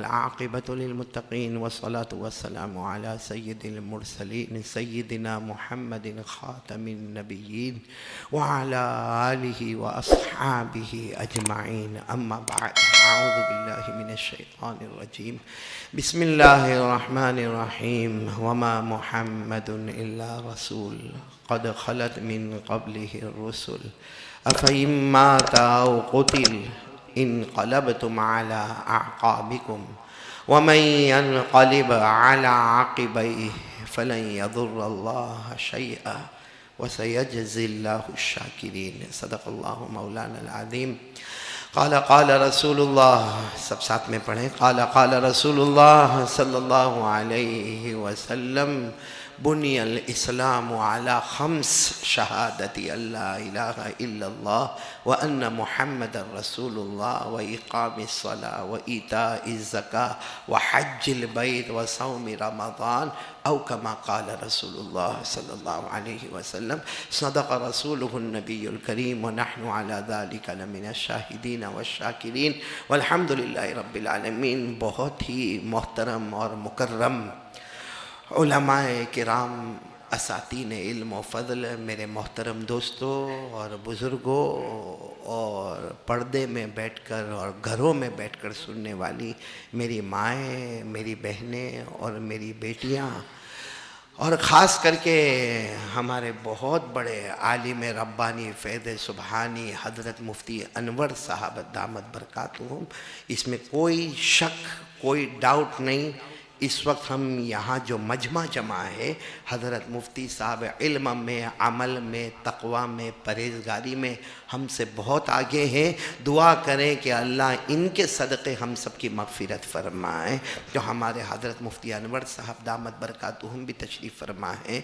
العاقبة للمتقين والصلاة والسلام على سيد المرسلين سيدنا محمد خاتم النبيين وعلى آله وأصحابه أجمعين. أما بعد، أعوذ بالله من الشيطان الرجيم. بسم الله الرحمن الرحيم. وما محمد إلا رسول قد خلت من قبله الرسل أفإن مات أو قتل انقلبتم على أعقابكم ومن ينقلب على عقبيه فلن يضر الله شيئا وسيجزي الله الشاكرين. صدق الله مولانا العظيم. قال رسول اللہ، سب ساتھ میں پڑھیں. قال رسول اللہ صلی اللہ علیہ وسلم بنی الاسلام علی خمس شہادت اللہ الہ الا اللہ وان محمد رسول اللہ واقام الصلاة وایتاء الزکاة وحج البیت وصوم رمضان او کما قال رسول اللہ صلی اللہ علیہ وسلم. صدق رسولہ النبی الکریم ونحن علی ذلک لمن الشاہدین والشاکرین والحمد للہ رب العالمین. بہت ہی محترم اور مکرم علماء کرام، اساتین علم و فضل، میرے محترم دوستوں اور بزرگوں اور پردے میں بیٹھ کر اور گھروں میں بیٹھ کر سننے والی میری مائیں، میری بہنیں اور میری بیٹیاں، اور خاص کر کے ہمارے بہت بڑے عالم ربانی فیض سبحانی حضرت مفتی انور صاحب دامت برکاتہم، اس میں کوئی شک کوئی ڈاؤٹ نہیں. اس وقت ہم یہاں جو مجمع جمع ہے، حضرت مفتی صاحب علم میں، عمل میں، تقوی میں، پرہیزگاری میں ہم سے بہت آگے ہیں. دعا کریں کہ اللہ ان کے صدقے ہم سب کی مغفرت فرمائیں. جو ہمارے حضرت مفتی انور صاحب دامت برکاتہم بھی تشریف فرما ہیں،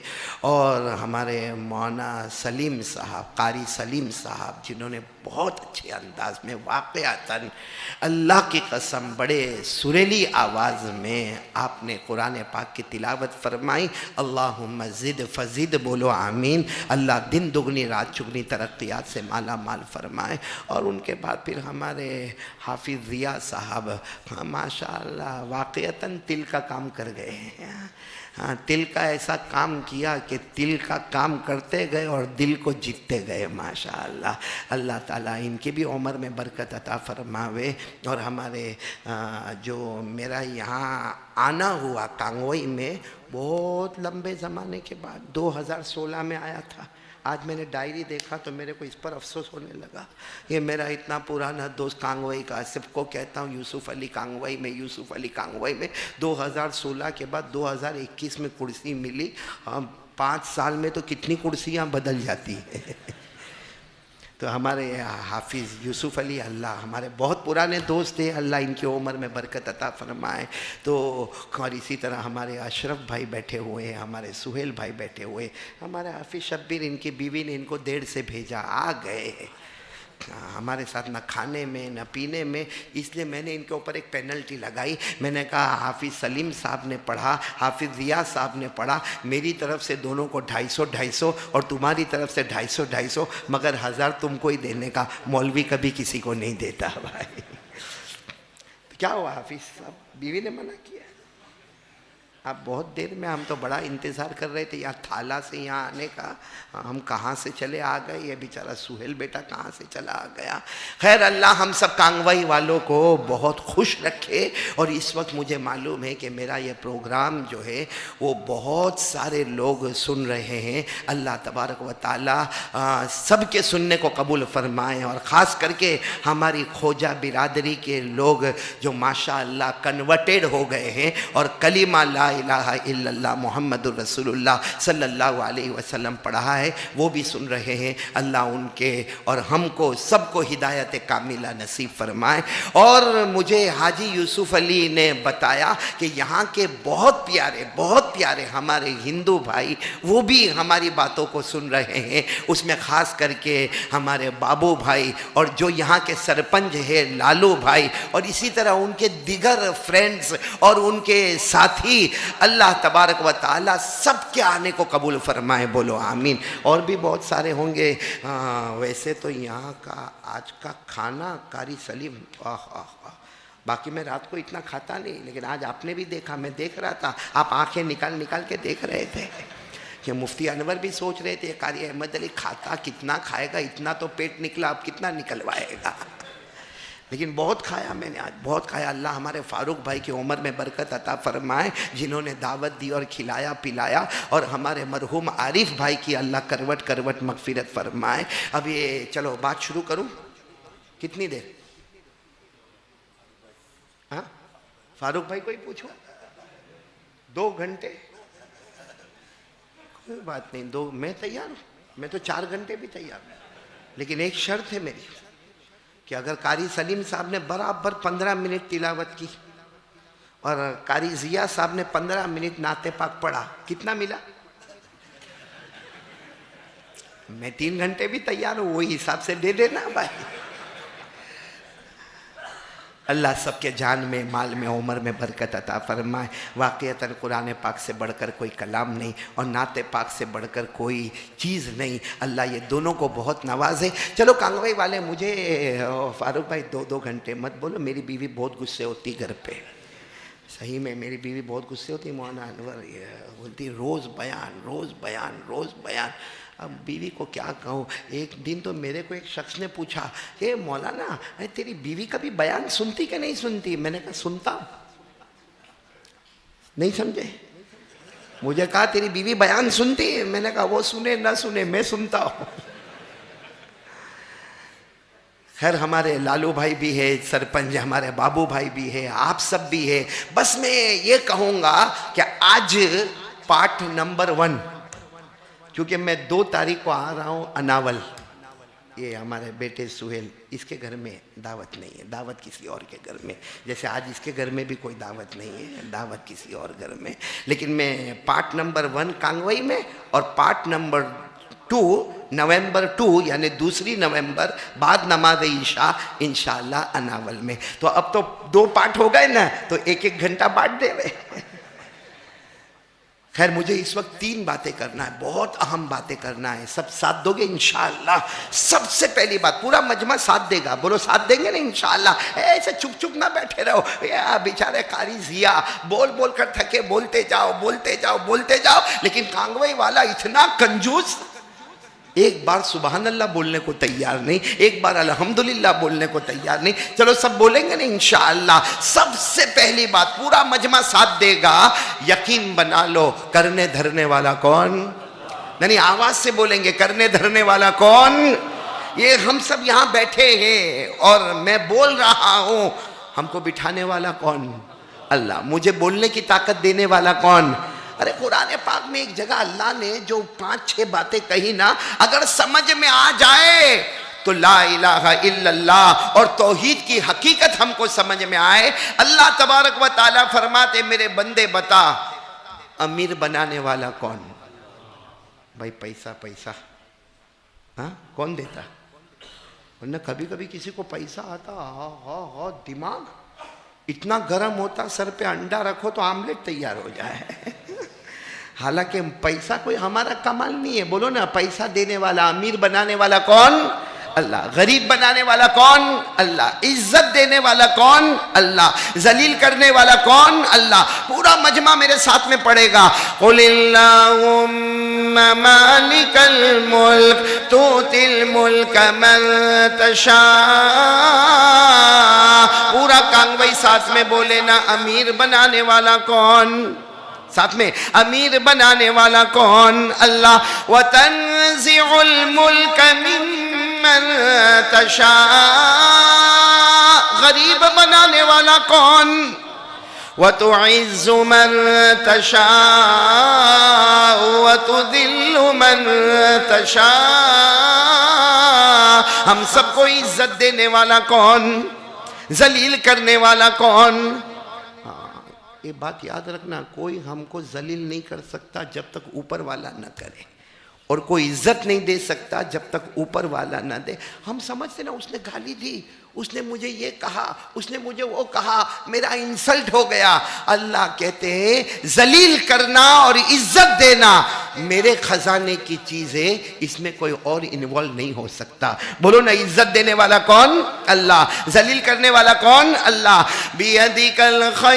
اور ہمارے مولانا سلیم صاحب، قاری سلیم صاحب، جنہوں نے بہت اچھے انداز میں واقعتاً اللہ کی قسم بڑے سریلی آواز میں آپ نے قرآن پاک کی تلاوت فرمائی. اللہم زد فزد، بولو آمین. اللہ دن دگنی رات چگنی ترقیات سے مالا مال فرمائے. اور ان کے بعد پھر ہمارے حافظ ضیاء صاحب، ماشاءاللہ واقعتاً دل کا کام کر گئے ہیں. ہاں، دل کا ایسا کام کیا کہ دل کا کام کرتے گئے اور دل کو جیتتے گئے. ماشاءاللہ اللہ تعالیٰ ان کی بھی عمر میں برکت عطا فرماوے. اور ہمارے جو میرا یہاں آنا ہوا کانگوئی میں بہت لمبے زمانے کے بعد 2016 میں آیا تھا. آج میں نے ڈائری دیکھا تو میرے کو اس پر افسوس ہونے لگا. یہ میرا اتنا پرانا دوست کانگوئی کا، سب کو کہتا ہوں یوسف علی کانگوئی میں، یوسف علی کانگوئی میں 2016 کے بعد 2021 میں کرسی ملی. 5 سال میں تو کتنی کرسیاں بدل جاتی ہیں. تو ہمارے حافظ یوسف علی، اللہ ہمارے بہت پرانے دوست تھے، اللہ ان کی عمر میں برکت عطا فرمائے. تو اور اسی طرح ہمارے اشرف بھائی بیٹھے ہوئے ہیں، ہمارے سہیل بھائی بیٹھے ہوئے، ہمارے حافظ شبیر، ان کی بیوی نے ان کو 1:30 سے بھیجا، آ گئے ہمارے ساتھ، نہ کھانے میں نہ پینے میں. اس لیے میں نے ان کے اوپر ایک پینلٹی لگائی. میں نے کہا حافظ سلیم صاحب نے پڑھا، حافظ ضیاء صاحب نے پڑھا، میری طرف سے دونوں کو 250 اور تمہاری طرف سے 250 مگر 1000 تم کو ہی دینے کا. مولوی کبھی کسی کو نہیں دیتا بھائی. کیا ہوا حافظ صاحب، بیوی نے منع کیا؟ آپ بہت دیر میں، ہم تو بڑا انتظار کر رہے تھے یہاں تھالہ سے یہاں آنے کا. ہم کہاں سے چلے آ گئے، یہ بیچارہ سہیل بیٹا کہاں سے چلا آ گیا. خیر، اللہ ہم سب کانگوائی والوں کو بہت خوش رکھے. اور اس وقت مجھے معلوم ہے کہ میرا یہ پروگرام جو ہے وہ بہت سارے لوگ سن رہے ہیں. اللہ تبارک و تعالی سب کے سننے کو قبول فرمائے. اور خاص کر کے ہماری کھوجا برادری کے لوگ جو ماشاء اللہ کنورٹیڈ ہو گئے ہیں اور کلمہ لا الہ الا اللہ محمد الرسول اللہ صلی اللہ علیہ وسلم پڑھا ہے، وہ بھی سن رہے ہیں. اللہ ان کے اور ہم کو سب کو ہدایت کاملہ نصیب فرمائے. اور مجھے حاجی یوسف علی نے بتایا کہ یہاں کے بہت پیارے ہمارے ہندو بھائی وہ بھی ہماری باتوں کو سن رہے ہیں. اس میں خاص کر کے ہمارے بابو بھائی اور جو یہاں کے سرپنچ ہے لالو بھائی، اور اسی طرح ان کے دیگر فرینڈز اور ان کے ساتھی. اللہ تبارک و تعالی سب کے آنے کو قبول فرمائے، بولو آمین. اور بھی بہت سارے ہوں گے. ویسے تو یہاں کا آج کا کھانا قاری سلیم باقی میں رات کو اتنا کھاتا نہیں، لیکن آج آپ نے بھی دیکھا، میں دیکھ رہا تھا، آپ آنکھیں نکال نکال کے دیکھ رہے تھے کہ مفتی انور بھی سوچ رہے تھے قاری احمد علی کھاتا کتنا کھائے گا، اتنا تو پیٹ نکلا، اب کتنا نکلوائے گا. لیکن بہت کھایا میں نے، آج بہت کھایا. اللہ ہمارے فاروق بھائی کی عمر میں برکت عطا فرمائے، جنہوں نے دعوت دی اور کھلایا پلایا، اور ہمارے مرحوم عارف بھائی کی اللہ کروٹ کروٹ مغفرت فرمائے. اب یہ چلو بات شروع کروں. کتنی دیر؟ ہاں فاروق بھائی کو ہی پوچھو. 2 گھنٹے؟ کوئی بات نہیں، میں تیار ہوں، میں تو 4 گھنٹے بھی تیار ہوں. لیکن ایک شرط ہے میری کہ اگر قاری سلیم صاحب نے برابر 15 منٹ تلاوت کی اور قاری ضیاء صاحب نے 15 منٹ نعت پاک پڑھا، کتنا ملا؟ میں 3 گھنٹے بھی تیار ہوں، وہی حساب سے دے دینا بھائی. اللہ سب کے جان میں، مال میں، عمر میں برکت عطا فرمائے. واقعتاً قرآن پاک سے بڑھ کر کوئی کلام نہیں اور نعت پاک سے بڑھ کر کوئی چیز نہیں. اللہ یہ دونوں کو بہت نوازے. چلو کانگوئی والے، مجھے فاروق بھائی 2 گھنٹے مت بولو، میری بیوی بہت غصے ہوتی گھر پہ. صحیح میں میری بیوی بہت غصے ہوتی. مولانا انور بولتی روز بیان روز بیان روز بیان. اب بیوی کو کیا کہوں. ایک دن تو میرے کو ایک شخص نے پوچھا کہ مولانا تیری بیوی کبھی بیان سنتی کہ نہیں سنتی؟ میں نے کہا سنتا ہوں. نہیں سمجھے؟ مجھے کہا تیری بیوی بیان سنتی ہے؟ میں نے کہا وہ سنے نہ سنے میں سنتا ہوں. خیر ہمارے لالو بھائی بھی ہے سرپنچ، ہمارے بابو بھائی بھی ہے، آپ سب بھی ہے. بس میں یہ کہوں گا کہ آج پارٹ نمبر 1، کیونکہ میں 2 تاریخ کو آ رہا ہوں اناول. یہ ہمارے بیٹے سہیل، اس کے گھر میں دعوت نہیں ہے، دعوت کسی اور کے گھر میں. جیسے آج اس کے گھر میں بھی کوئی دعوت نہیں ہے، دعوت کسی اور گھر میں. لیکن میں پارٹ نمبر 1 کانگوئی میں اور پارٹ نمبر 2 نومبر 2 یعنی 2 نومبر بعد نماز عشاء انشاءاللہ اناول میں. تو اب تو 2 پارٹ ہو گئے نا، تو 1 گھنٹہ بانٹ دے رہے. خیر مجھے اس وقت 3 باتیں کرنا ہے، بہت اہم باتیں کرنا ہے. سب ساتھ دو گے انشاءاللہ؟ سب سے پہلی بات، پورا مجمع ساتھ دے گا، بولو ساتھ دیں گے نا انشاءاللہ. ایسے چپ چپ نہ بیٹھے رہو. بیچارے قاری ضیاء بول بول کر تھکے، بولتے جاؤ بولتے جاؤ بولتے جاؤ. لیکن کانگوئی والا اتنا کنجوس، ایک بار سبحان اللہ بولنے کو تیار نہیں، ایک بار الحمدللہ بولنے کو تیار نہیں. چلو سب بولیں گے نا انشاءاللہ. سب سے پہلی بات، پورا مجمع ساتھ دے گا. یقین بنا لو، کرنے دھرنے والا کون؟ نہیں آواز سے بولیں گے، کرنے دھرنے والا کون؟ یہ ہم سب یہاں بیٹھے ہیں اور میں بول رہا ہوں، ہم کو بٹھانے والا کون؟ اللہ. مجھے بولنے کی طاقت دینے والا کون؟ ارے قرآن پاک میں ایک جگہ اللہ نے جو 5-6 باتیں کہی نا، اگر سمجھ میں آ جائے تو لا الہ الا اللہ اور توحید کی حقیقت ہم کو سمجھ میں آئے. اللہ تبارک و تعالیٰ فرماتے میرے بندے بتا امیر بنانے والا کون؟ بھائی پیسہ پیسہ ہاں کون دیتا؟ ورنہ کبھی کبھی کسی کو پیسہ آتا، دماغ اتنا گرم ہوتا، سر پہ انڈا رکھو تو آملیٹ تیار ہو جائے. حالانکہ پیسہ کوئی ہمارا کمال نہیں ہے. بولو نا، پیسہ دینے والا، امیر بنانے والا کون؟ اللہ. غریب بنانے والا کون؟ اللہ. عزت دینے والا کون؟ اللہ. ذلیل کرنے والا کون؟ اللہ. پورا مجمع میرے ساتھ میں پڑھے گا. قُلِ اللَّهُمَّ مَالِكَ الْمُلْكِ تُؤْتِي الْمُلْكَ مَن تَشَاءُ. پورا کانگوئی ساتھ میں بولے نا، امیر بنانے والا کون؟ ساتھ میں، امیر بنانے والا کون؟ اللہ. وَتَنزِعُ الْمُلْكَ مِمَّن تَشَاءُ. غریب بنانے والا کون؟ وَتُعِزُّ مَن تَشَاءُ وَتُذِلُّ مَن تَشَاءُ. ہم سب کو عزت دینے والا کون؟ ذلیل کرنے والا کون؟ یہ بات یاد رکھنا، کوئی ہم کو ذلیل نہیں کر سکتا جب تک اوپر والا نہ کرے، اور کوئی عزت نہیں دے سکتا جب تک اوپر والا نہ دے. ہم سمجھتے نا اس نے گالی دی، اس نے مجھے یہ کہا، اس نے مجھے وہ کہا، میرا انسلٹ ہو گیا. اللہ کہتے ہیں ذلیل کرنا اور عزت دینا میرے خزانے کی چیز ہے، اس میں کوئی اور انوالو نہیں ہو سکتا. بولو نا، عزت دینے والا کون؟ اللہ. ذلیل کرنے والا کون؟ اللہ. بیدک الخیر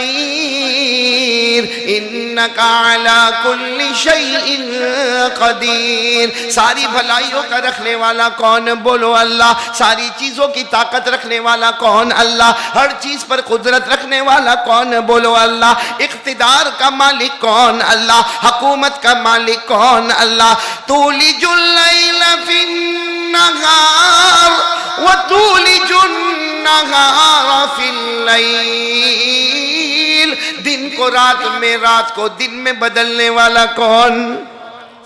انک علی کل شیء قدیر. ساری بھلائیوں کا رکھنے والا کون؟ بولو اللہ. ساری چیزوں کی طاقت رکھنے والا کون؟ اللہ. ہر چیز پر قدرت رکھنے والا کون؟ بولو اللہ. اقتدار کا مالک کون؟ اللہ. حکومت کا مالک کون؟ اللہ. تولج اللیل فی النہار وتولج النہار فی اللیل. دن کو رات میں، رات کو دن میں بدلنے والا کون؟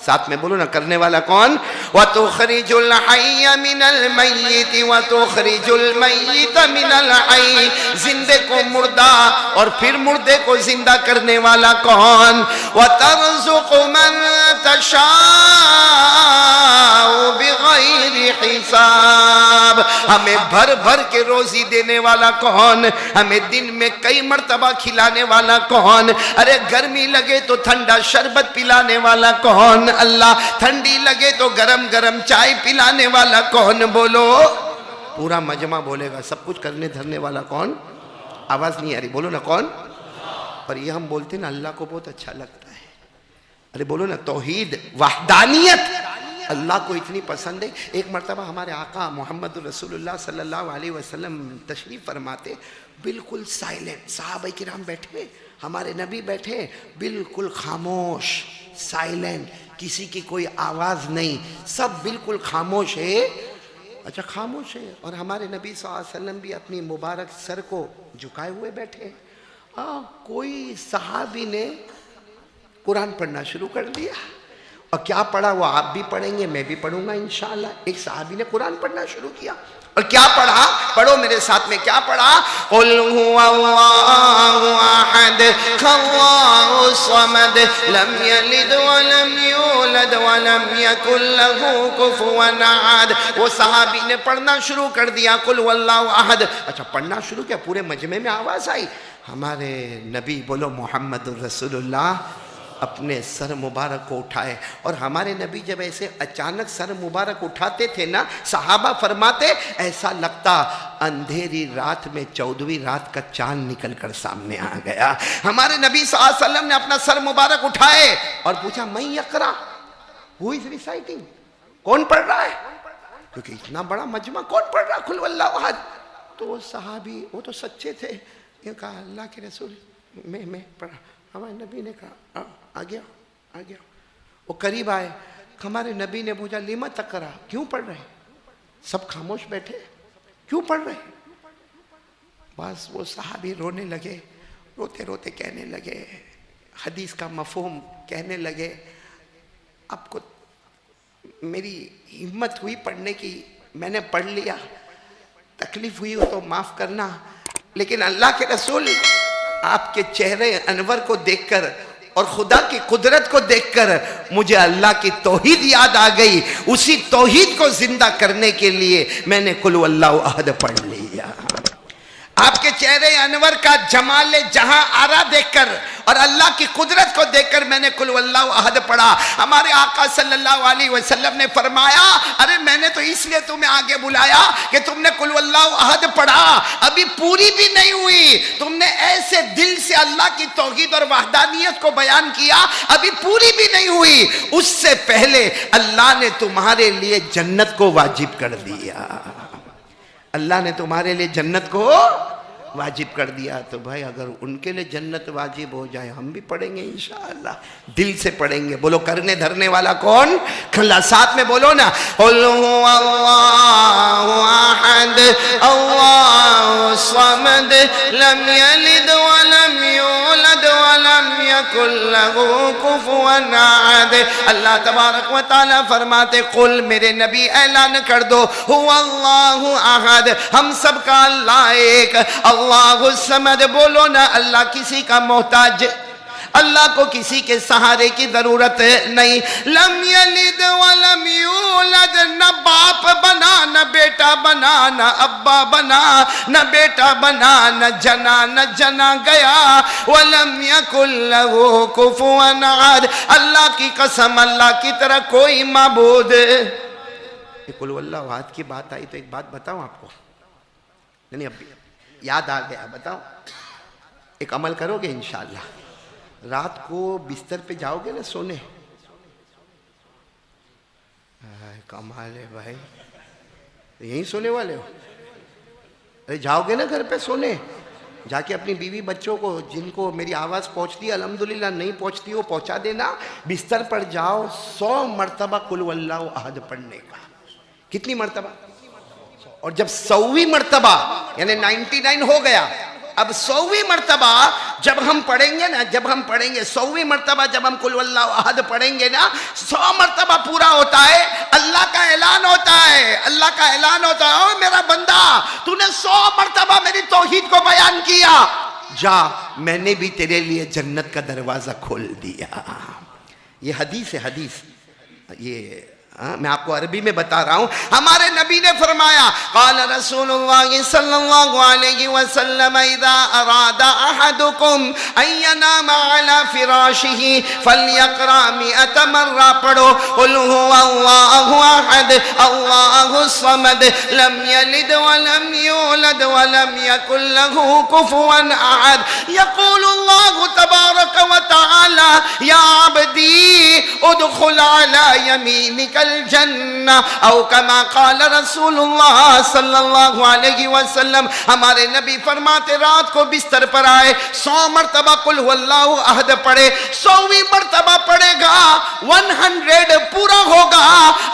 ساتھ میں بولو نا، کرنے والا کون؟ وَتُخْرِجُ الْحَيَّ مِنَ الْمَيِّتِ وَتُخْرِجُ الْمَيِّتَ مِنَ الْحَيِّ. زندے کو مردہ اور پھر مردے کو زندہ کرنے والا کون؟ وَتَرْزُقُ مَن تَشَاءُ بِغَيْرِ حِسَاب. ہمیں بھر بھر کے روزی دینے والا کون؟ ہمیں دن میں کئی مرتبہ کھلانے والا کون؟ ارے گرمی لگے تو ٹھنڈا شربت پلانے والا کون؟ اللہ. ٹھنڈی لگے تو گرم گرم چائے پلانے والا کون؟ بولو. پورا مجمع بولے گا. سب کچھ کرنے دھرنے والا کون؟ آواز نہیں آ رہی، بولو نا کون؟ اور یہ ہم بولتے نا اللہ کو بہت اچھا لگتا ہے. ارے بولو نا، توحید، وحدانیت اللہ کو اتنی پسند ہے. ایک مرتبہ ہمارے آقا محمد رسول اللہ صلی اللہ علیہ وسلم تشریف فرماتے، بالکل سائلنٹ. صحابہ کرام بیٹھے، ہمارے نبی بیٹھے، بالکل خاموش، سائلنٹ، کسی کی کوئی آواز نہیں، سب بالکل خاموش ہے. اچھا خاموش ہے، اور ہمارے نبی صلی اللہ علیہ وسلم بھی اپنی مبارک سر کو جھکائے ہوئے بیٹھے. کوئی صحابی نے قرآن پڑھنا شروع کر دیا. اور کیا پڑھا وہ آپ بھی پڑھیں گے، میں بھی پڑھوں گا انشاءاللہ. ایک صحابی نے قرآن پڑھنا شروع کیا، اور کیا پڑھا؟ پڑھو میرے ساتھ میں. کیا پڑھا؟ قُلْ هُوَ اللَّهُ أَحَدٌ اللَّهُ الصَّمَدُ لَمْ يَلِدْ وَلَمْ يُولَدْ وَلَمْ يَكُنْ لَهُ كُفُوًا أَحَدٌ. وہ صحابی نے پڑھنا شروع کر دیا قُلْ هُوَ اللَّهُ أَحَدٌ. اچھا پڑھنا شروع کیا، پورے مجمع میں آواز آئی. ہمارے نبی بولو محمد الرسول اللہ اپنے سر مبارک کو اٹھائے. اور ہمارے نبی جب ایسے اچانک سر مبارک اٹھاتے تھے نا، صحابہ فرماتے ایسا لگتا اندھیری رات میں 14ویں رات کا چاند نکل کر سامنے آ گیا. ہمارے نبی صلی اللہ علیہ وسلم نے اپنا سر مبارک اٹھائے اور پوچھا میں یقرا، ہو از ریسائٹنگ، کون پڑھ رہا ہے؟ کیونکہ اتنا بڑا مجمع، کون پڑھ رہا قل واللہ احد؟ تو وہ صحابی، وہ تو سچے تھے، یہ کہا اللہ کے رسول میں پڑھا. ہمارے نبی نے کہا آ گیا. وہ قریب آئے، ہمارے نبی نے پوچھا لما تقرا، کیوں پڑھ رہے؟ سب خاموش بیٹھے، کیوں پڑھ رہے؟ بس وہ صحابی رونے لگے، روتے روتے کہنے لگے، حدیث کا مفہوم کہنے لگے. آپ کو میری ہمت ہوئی پڑھنے کی، میں نے پڑھ لیا، تکلیف ہوئی ہو تو معاف کرنا، لیکن اللہ کے رسول آپ کے چہرے انور کو دیکھ کر اور خدا کی قدرت کو دیکھ کر مجھے اللہ کی توحید یاد آ گئی. اسی توحید کو زندہ کرنے کے لیے میں نے قل واللہ احد پڑھ لیا. آپ کے چہرے انور کا جمال جہاں آرا دیکھ کر اور اللہ کی قدرت کو دیکھ کر میں نے قل واللہ احد پڑھا. ہمارے آقا صلی اللہ علیہ وسلم نے فرمایا ارے میں نے تو اس لیے تمہیں آگے بلایا کہ تم نے قل واللہ احد پڑھا، ابھی پوری بھی نہیں ہوئی. تم نے ایسے دل سے اللہ کی توحید اور وحدانیت کو بیان کیا، ابھی پوری بھی نہیں ہوئی. اس سے پہلے اللہ نے تمہارے لیے جنت کو واجب کر دیا. اللہ نے تمہارے لیے جنت کو واجب کر دیا. تو بھائی اگر ان کے لیے جنت واجب ہو جائے ہم بھی پڑھیں گے انشاءاللہ، دل سے پڑھیں گے. بولو کرنے دھرنے والا کون؟ کھلا ساتھ میں بولو نا، قُلْ هُوَ اللَّهُ أَحَدٌ اللَّهُ الصَّمَدُ لَمْ يَلِدْ وَلَمْ يُولَدْ وَلَمْ يَكُنْ لَهُ كُفُوًا أَحَدٌ. اللہ تبارک و تعالیٰ فرماتے قل، میرے نبی اعلان کر دو، هُوَ اللَّهُ أَحَدٌ، ہم سب کا اللہ ایک، اللہ الصمد. بولو نا اللہ کسی کا محتاج، اللہ کو کسی کے سہارے کی ضرورت نہیں. لم یلد ولم یولد، نہ باپ بنا نہ بیٹا بنا، نہ ابا بنا نہ بیٹا بنا، نہ جنا گیا. ولم یکن لہ کفوا احد، اللہ کی قسم اللہ کی طرح کوئی معبود. قل واللہ احد کی بات آئی تو ایک بات بتاؤں آپ کو، نہیں اب یاد آ گیا، بتاؤ ایک عمل کرو گے انشاءاللہ. رات کو بستر پہ جاؤ گے نا سونے، کمال ہے بھائی، یہیں سونے والے ہو؟ ارے جاؤ گے نا گھر پہ سونے، جا کے اپنی بیوی بچوں کو جن کو میری آواز پہنچتی ہے الحمدللہ، نہیں پہنچتی وہ پہنچا دینا. بستر پر جاؤ 100 مرتبہ قل واللہ احد پڑھنے کا. کتنی مرتبہ؟ اور جب 100ویں مرتبہ یعنی 99 ہو گیا، اب 100ویں مرتبہ جب ہم پڑھیں گے نا، جب ہم پڑھیں گے 100ویں مرتبہ جب ہم قل واللہ احد پڑھیں گے نا، 100 مرتبہ پورا ہوتا ہے، اللہ کا اعلان ہوتا ہے، اللہ کا اعلان ہوتا ہے، او میرا بندہ تو نے 100 مرتبہ میری توحید کو بیان کیا، جا میں نے بھی تیرے لیے جنت کا دروازہ کھول دیا. یہ حدیث ہے، حدیث. یہ میں آپ کو عربی میں بتا رہا ہوں. ہمارے نبی نے فرمایا قال رسول اللہ صلی اللہ علیہ وسلم اذا اراد احدکم ان ینام علی فراشہ فلیقرأ 100 مرہ پڑھو قل هو اللہ احد اللہ الصمد لم یلد ولم یولد ولم یکن لہ کفوا احد. یقول اللہ تبارک وتعالی یا عبدی ادخل علی یمینک الجنہ او کما قال رسول اللہ صلی اللہ علیہ وسلم. ہمارے نبی فرماتے رات کو بستر پر آئے 100 مرتبہ قل واللہ احد پڑھے، 100ویں مرتبہ پڑھے گا 100 پورا ہوگا،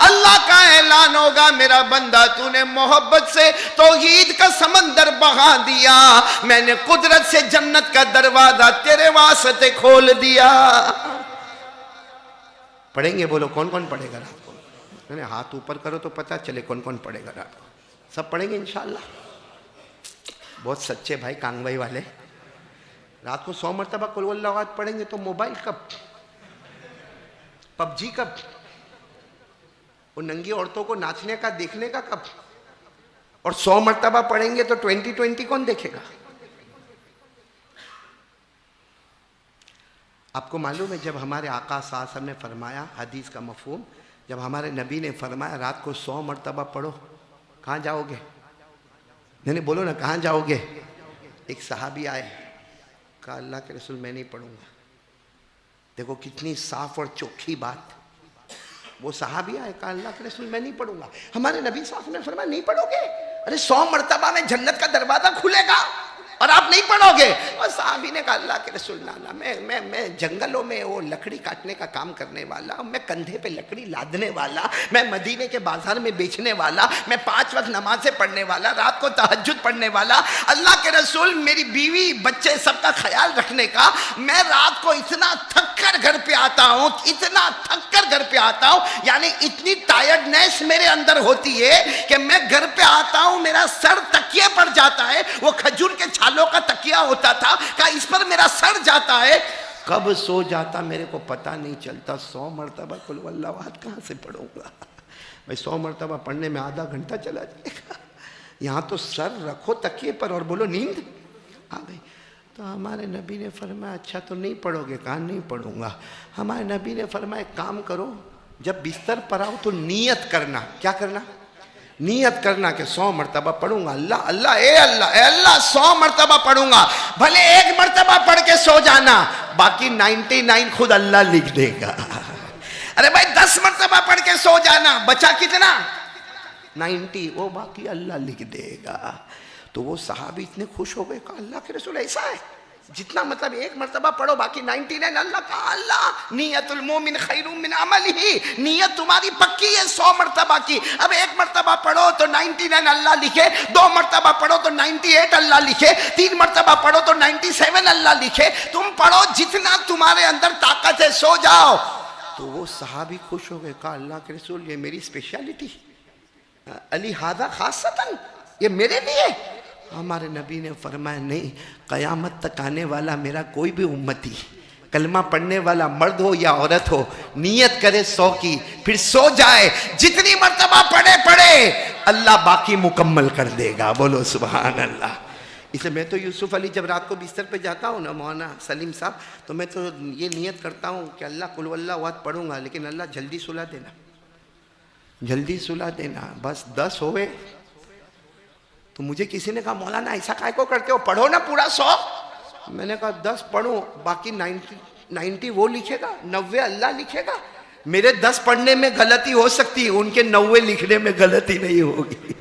اللہ کا اعلان ہوگا میرا بندہ تو نے محبت سے توحید کا سمندر بہا دیا، میں نے قدرت سے جنت کا دروازہ تیرے واسطے کھول دیا. پڑھیں گے؟ بولو کون کون پڑھے گا رات کو؟ ہاتھ اوپر کرو تو پتہ چلے کون کون پڑھے گا رات کو. سب پڑھیں گے انشاءاللہ؟ بہت سچے بھائی کانگوائی والے. رات کو 100 مرتبہ قل واللہ احد پڑھیں گے تو موبائل کب؟ پب جی کب؟ اور ننگی عورتوں کو ناچنے کا دیکھنے کا کب؟ اور 100 مرتبہ پڑھیں گے تو 2020 کون دیکھے گا؟ آپ کو معلوم ہے جب ہمارے آقا صلی اللہ علیہ وسلم نے فرمایا، حدیث کا مفہوم، جب ہمارے نبی نے فرمایا رات کو 100 مرتبہ پڑھو، کہاں جاؤ گے؟ نہیں بولو نا کہاں جاؤ گے؟ ایک صحابی آئے، کہا اللہ کے رسول میں نہیں پڑھوں گا. دیکھو کتنی صاف اور چوکھی بات. وہ صحابی آئے، کہا اللہ کے رسول میں نہیں پڑھوں گا. ہمارے نبی صلی اللہ علیہ وسلم نے فرمایا نہیں پڑھو گے؟ ارے 100 مرتبہ میں جنت کا دروازہ کھلے گا اور آپ نہیں پڑھو گے؟ اور صحابی نے کہا اللہ کے رسول نانا میں جنگلوں میں وہ لکڑی کاٹنے کا کام کرنے والا، میں کندھے پہ لکڑی لادنے والا، میں مدینے کے بازار میں بیچنے والا، میں 5 وقت نمازیں پڑھنے والا، رات کو تہجد پڑھنے والا. اللہ کے رسول میری بیوی بچے سب کا خیال رکھنے کا، میں رات کو اتنا تھک کر گھر پہ آتا ہوں، اتنا تھک کر گھر پہ آتا ہوں، یعنی اتنی ٹائرڈنیس میرے اندر ہوتی ہے کہ میں گھر پہ آتا ہوں میرا سر تکیے پر جاتا ہے. وہ کھجور کے چھالوں کا تکیہ ہوتا تھا، کہا اس پر میرا سر جاتا ہے. کب سو جاتا میرے کو پتہ نہیں چلتا. 100 مرتبہ قل واللہ احد کہاں سے پڑھوں گا بھائی؟ 100 مرتبہ پڑھنے میں آدھا گھنٹہ چلا جائے گا. یہاں تو سر رکھو تکیے پر اور بولو نیند آ گئی. تو ہمارے نبی نے فرمایا اچھا تو نہیں پڑھو گے؟ کہا نہیں پڑھوں گا. ہمارے نبی نے فرمایا ایک کام کرو، جب بستر پر آؤ تو نیت کرنا. کیا کرنا؟ نیت کرنا کہ 100 مرتبہ پڑھوں گا. اللہ اللہ اے اللہ 100 مرتبہ پڑھوں گا. بھلے 1 مرتبہ پڑھ کے سو جانا، باقی 99 خود اللہ لکھ دے گا. ارے بھائی 10 مرتبہ پڑھ کے سو جانا، بچا کتنا؟ 90، وہ باقی اللہ لکھ دے گا. تو وہ صحابی اتنے خوش ہو گئے، کہا اللہ کے رسول ایسا ہے؟ جتنا مطلب 1 مرتبہ پڑھو باقی 99 اللہ. کہا اللہ نیت المومن خیر من عملہ، نیت تمہاری پکی ہے 100 مرتبہ کی. اب 1 مرتبہ پڑھو تو 99 اللہ لکھے، 2 مرتبہ پڑھو تو 98 اللہ لکھے، 3 مرتبہ پڑھو تو 97 اللہ لکھے. تم پڑھو جتنا تمہارے اندر طاقت ہے، سو جاؤ. تو وہ صحابی خوش ہو گئے، کہا اللہ کے رسول یہ میری اسپیشلٹی، علی ھذا خاصتاً، یہ میرے لیے. ہمارے نبی نے فرمایا نہیں، قیامت تک آنے والا میرا کوئی بھی امتی کلمہ پڑھنے والا مرد ہو یا عورت ہو، نیت کرے 100 کی، پھر سو جائے، جتنی مرتبہ پڑھے اللہ باقی مکمل کر دے گا. بولو سبحان اللہ. اس لیے میں تو یوسف علی جب رات کو بستر پہ جاتا ہوں نا مولانا سلیم صاحب، تو میں تو یہ نیت کرتا ہوں کہ اللہ قل واللہ احد پڑھوں گا، لیکن اللہ جلدی سلا دینا، جلدی سلا دینا. بس 10 ہوئے تو مجھے کسی نے کہا مولانا ایسا کائے کو کرتے ہو، پڑھو نا پورا 100. میں نے کہا 10 پڑھوں، باقی 90 وہ لکھے گا، 90 اللہ لکھے گا. میرے 10 پڑھنے میں غلطی ہو سکتی، ان کے 90 لکھنے میں غلطی نہیں ہوگی.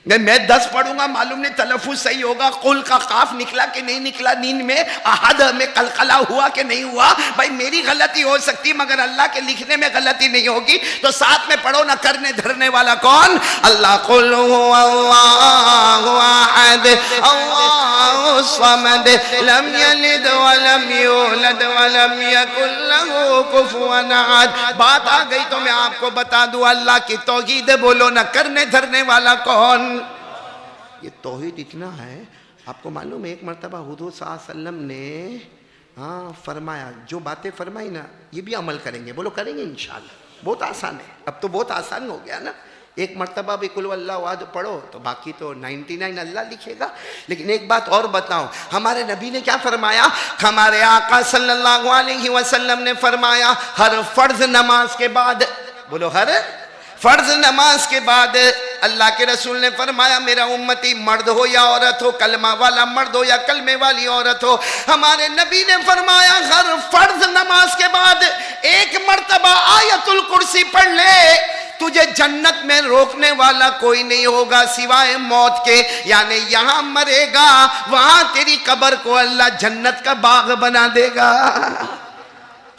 میں 10 پڑھوں گا، معلوم نہیں تلفظ صحیح ہوگا، قل کا قاف نکلا کہ نہیں نکلا، نیند میں احد میں قلقلہ ہوا کہ نہیں ہوا، بھائی میری غلطی ہو سکتی مگر اللہ کے لکھنے میں غلطی نہیں ہوگی. تو ساتھ میں پڑھو نا، کرنے دھرنے والا کون؟ اللہ. قل هو اللہ احد اللہ الصمد لم یلد ولم یولد ولم یکن له کفوا احد. بات آ گئی تو میں آپ کو بتا دوں، اللہ کی توحید بولو نا، کرنے دھرنے والا کون؟ یہ توحید اتنا ہے. آپ کو معلوم ہے ایک مرتبہ حضور صلی اللہ علیہ وسلم نے فرمایا، جو باتیں فرمائی نا یہ بھی عمل کریں گے. بولو کریں گے انشاءاللہ. بہت آسان ہے، اب تو بہت آسان ہو گیا نا. ایک مرتبہ بھی قل واللہ احد پڑھو تو باقی تو 99 اللہ لکھے گا. لیکن ایک بات اور بتاؤں، ہمارے نبی نے کیا فرمایا؟ ہمارے آقا صلی اللہ علیہ وسلم نے فرمایا ہر فرض نماز کے بعد، بولو ہر فرض نماز کے بعد اللہ کے رسول نے فرمایا میرا امتی مرد ہو یا عورت ہو، کلمہ والا مرد ہو یا کلمے والی عورت ہو، ہمارے نبی نے فرمایا ہر فرض نماز کے بعد 1 مرتبہ آیت الکرسی پڑھ لے، تجھے جنت میں روکنے والا کوئی نہیں ہوگا سوائے موت کے. یعنی یہاں مرے گا، وہاں تیری قبر کو اللہ جنت کا باغ بنا دے گا.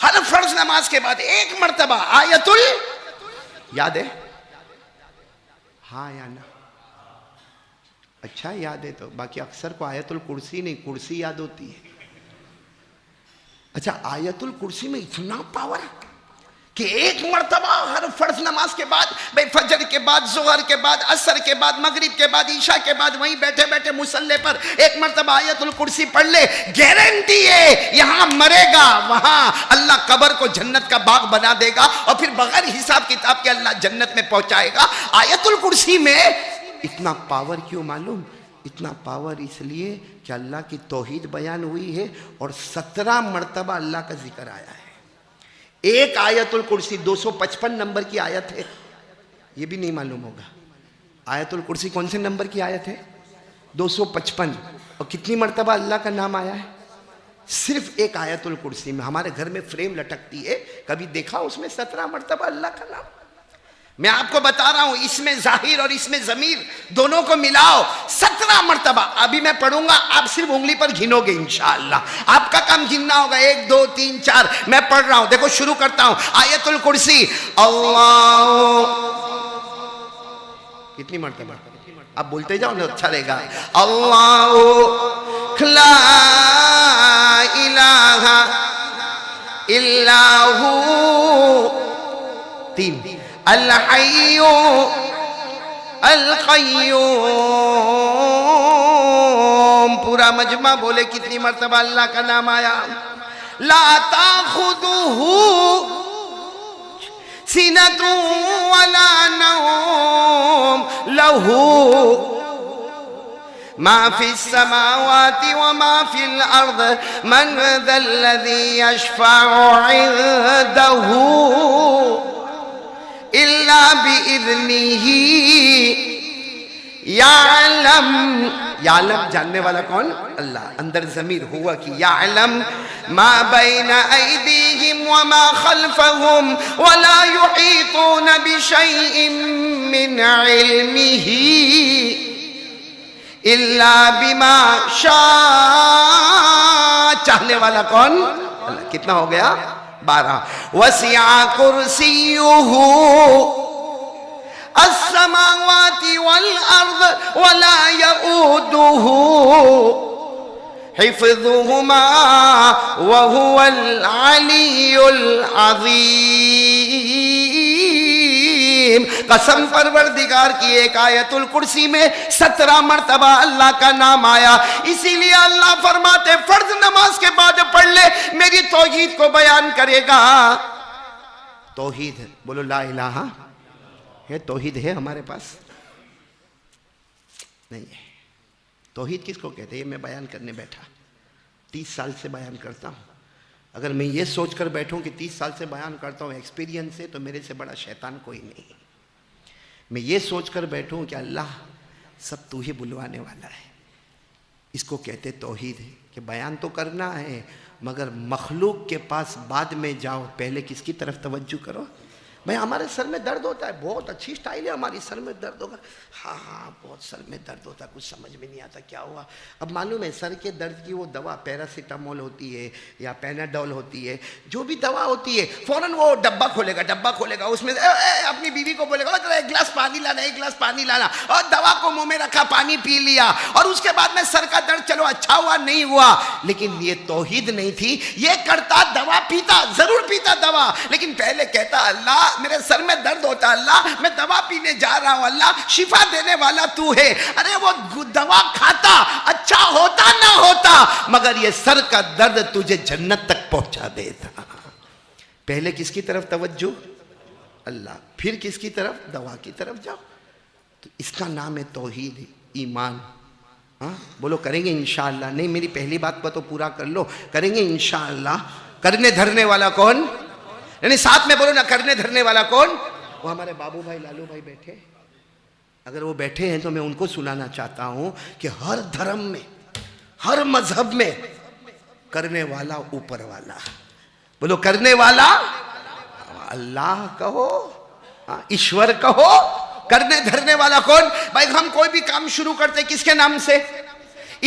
ہر فرض نماز کے بعد 1 مرتبہ آیت یاد ہے؟ ہاں یا نا؟ اچھا یاد ہے. تو باقی اکثر کو آیت الکرسی نہیں، کرسی یاد ہوتی ہے. اچھا آیت الکرسی میں اتنا پاور کہ 1 مرتبہ ہر فرض نماز کے بعد، بھئی فجر کے بعد، ظہر کے بعد، عصر کے بعد، مغرب کے بعد، عشاء کے بعد، وہیں بیٹھے بیٹھے مصلی پر 1 مرتبہ آیت الکرسی پڑھ لے، گارنٹی ہے یہاں مرے گا وہاں اللہ قبر کو جنت کا باغ بنا دے گا، اور پھر بغیر حساب کتاب کے اللہ جنت میں پہنچائے گا. آیت الکرسی میں اتنا پاور کیوں معلوم؟ اتنا پاور اس لیے کہ اللہ کی توحید بیان ہوئی ہے اور 17 مرتبہ اللہ کا ذکر آیا ہے. ایک آیت الکرسی 255 نمبر کی آیت ہے، یہ بھی نہیں معلوم ہوگا. آیت الکرسی کون سے نمبر کی آیت ہے؟ 255. اور کتنی مرتبہ اللہ کا نام آیا ہے؟ صرف ایک آیت الکرسی میں. ہمارے گھر میں فریم لٹکتی ہے، کبھی دیکھا اس میں 17 مرتبہ اللہ کا نام؟ میں آپ کو بتا رہا ہوں اس میں ظاہر اور اس میں ضمیر دونوں کو ملاؤ 17 مرتبہ. ابھی میں پڑھوں گا، آپ صرف انگلی پر گھنو گے انشاءاللہ. آپ کا کام گننا ہوگا 1 2 3 4. میں پڑھ رہا ہوں، دیکھو شروع کرتا ہوں. آیت الکرسی اللہ کتنی مرتبہ؟ آپ بولتے جاؤ نا اچھا رہے گا. اللہ لا الہ الا ہو 3. الحی القیوم. پورا مجمع بولے کتنی مرتبہ اللہ کا نام آیا؟ لا تاخذہ سنۃ ولا نوم لہ ما فی السماوات وما فی الارض من ذا الذی یشفع عنده الا باذنہ. یعلم جاننے والا کون؟ اللہ. اندر ضمیر ہوا کہ یعلم ما بین ایدیہم وما خلفہم ولا یحیطون بشیء من علمہ الا بما شاء. چاہنے والا کون؟ اللہ. کتنا ہو گیا؟ 12. وسع کرسیہ السماوات والارض ولا يؤوده حفظهما وهو العلي العظيم. الرحیم. قسم پروردگار کی ایک آیت الکرسی میں 17 مرتبہ اللہ کا نام آیا. اسی لیے اللہ فرماتے فرض نماز کے بعد پڑھ لے, میری توحید کو بیان کرے گا. توحید ہے, بولو لا الہ ہے. توحید ہے ہمارے پاس نہیں ہے. توحید کس کو کہتے ہیں؟ یہ میں بیان کرنے بیٹھا 30 سال سے بیان کرتا ہوں. اگر میں یہ سوچ کر بیٹھوں کہ 30 سال سے بیان کرتا ہوں ایکسپیرینس سے, تو میرے سے بڑا شیطان کوئی نہیں. میں یہ سوچ کر بیٹھوں کہ اللہ سب تو ہی بلوانے والا ہے, اس کو کہتے توحید ہے. کہ بیان تو کرنا ہے مگر مخلوق کے پاس بعد میں جاؤ, پہلے کس کی طرف توجہ کرو. بھائی ہمارے سر میں درد ہوتا ہے, بہت اچھی سٹائل ہے ہماری, سر میں درد ہوگا, ہاں بہت سر میں درد ہوتا ہے, کچھ سمجھ میں نہیں آتا کیا ہوا. اب معلوم ہے سر کے درد کی وہ دوا پیراسیٹامول ہوتی ہے یا پیناڈول ہوتی ہے, جو بھی دوا ہوتی ہے فوراً وہ ڈبہ کھولے گا, اس میں اپنی بیوی کو بولے گا ایک گلاس پانی لانا, اور دوا کو منہ میں رکھا, پانی پی لیا, اور اس کے بعد میں سر کا درد چلو اچھا ہوا نہیں ہوا. لیکن یہ توحید نہیں تھی. یہ کرتا دوا پیتا, ضرور پیتا دوا, لیکن پہلے کہتا اللہ میرے سر میں درد ہوتا, اللہ میں دوا پینے جا رہا ہوں, اللہ شفا دینے والا تو ہے. ارے وہ دوا کھاتا اچھا ہوتا نہ ہوتا, مگر یہ سر کا درد تجھے جنت تک پہنچا دیتا. پہلے کس کی طرف توجہ؟ اللہ. پھر کس کی طرف؟ دوا کی طرف جاؤ. تو اس کا نام ہے توحید, ایمان. ہاں بولو کریں گے انشاءاللہ. نہیں میری پہلی بات کو تو پورا کر لو, کریں گے انشاءاللہ. کرنے دھرنے والا کون؟ یعنی ساتھ میں بولو نا, کرنے دھرنے والا کون؟ وہ ہمارے بابو بھائی لالو بھائی بیٹھے, اگر وہ بیٹھے ہیں تو میں ان کو سنانا چاہتا ہوں کہ ہر دھرم میں, ہر مذہب میں کرنے والا اوپر والا. بولو کرنے والا اللہ کہو, ایشور کہو. کرنے دھرنے والا کون؟ بھائی ہم کوئی بھی کام شروع کرتے کس کے نام سے؟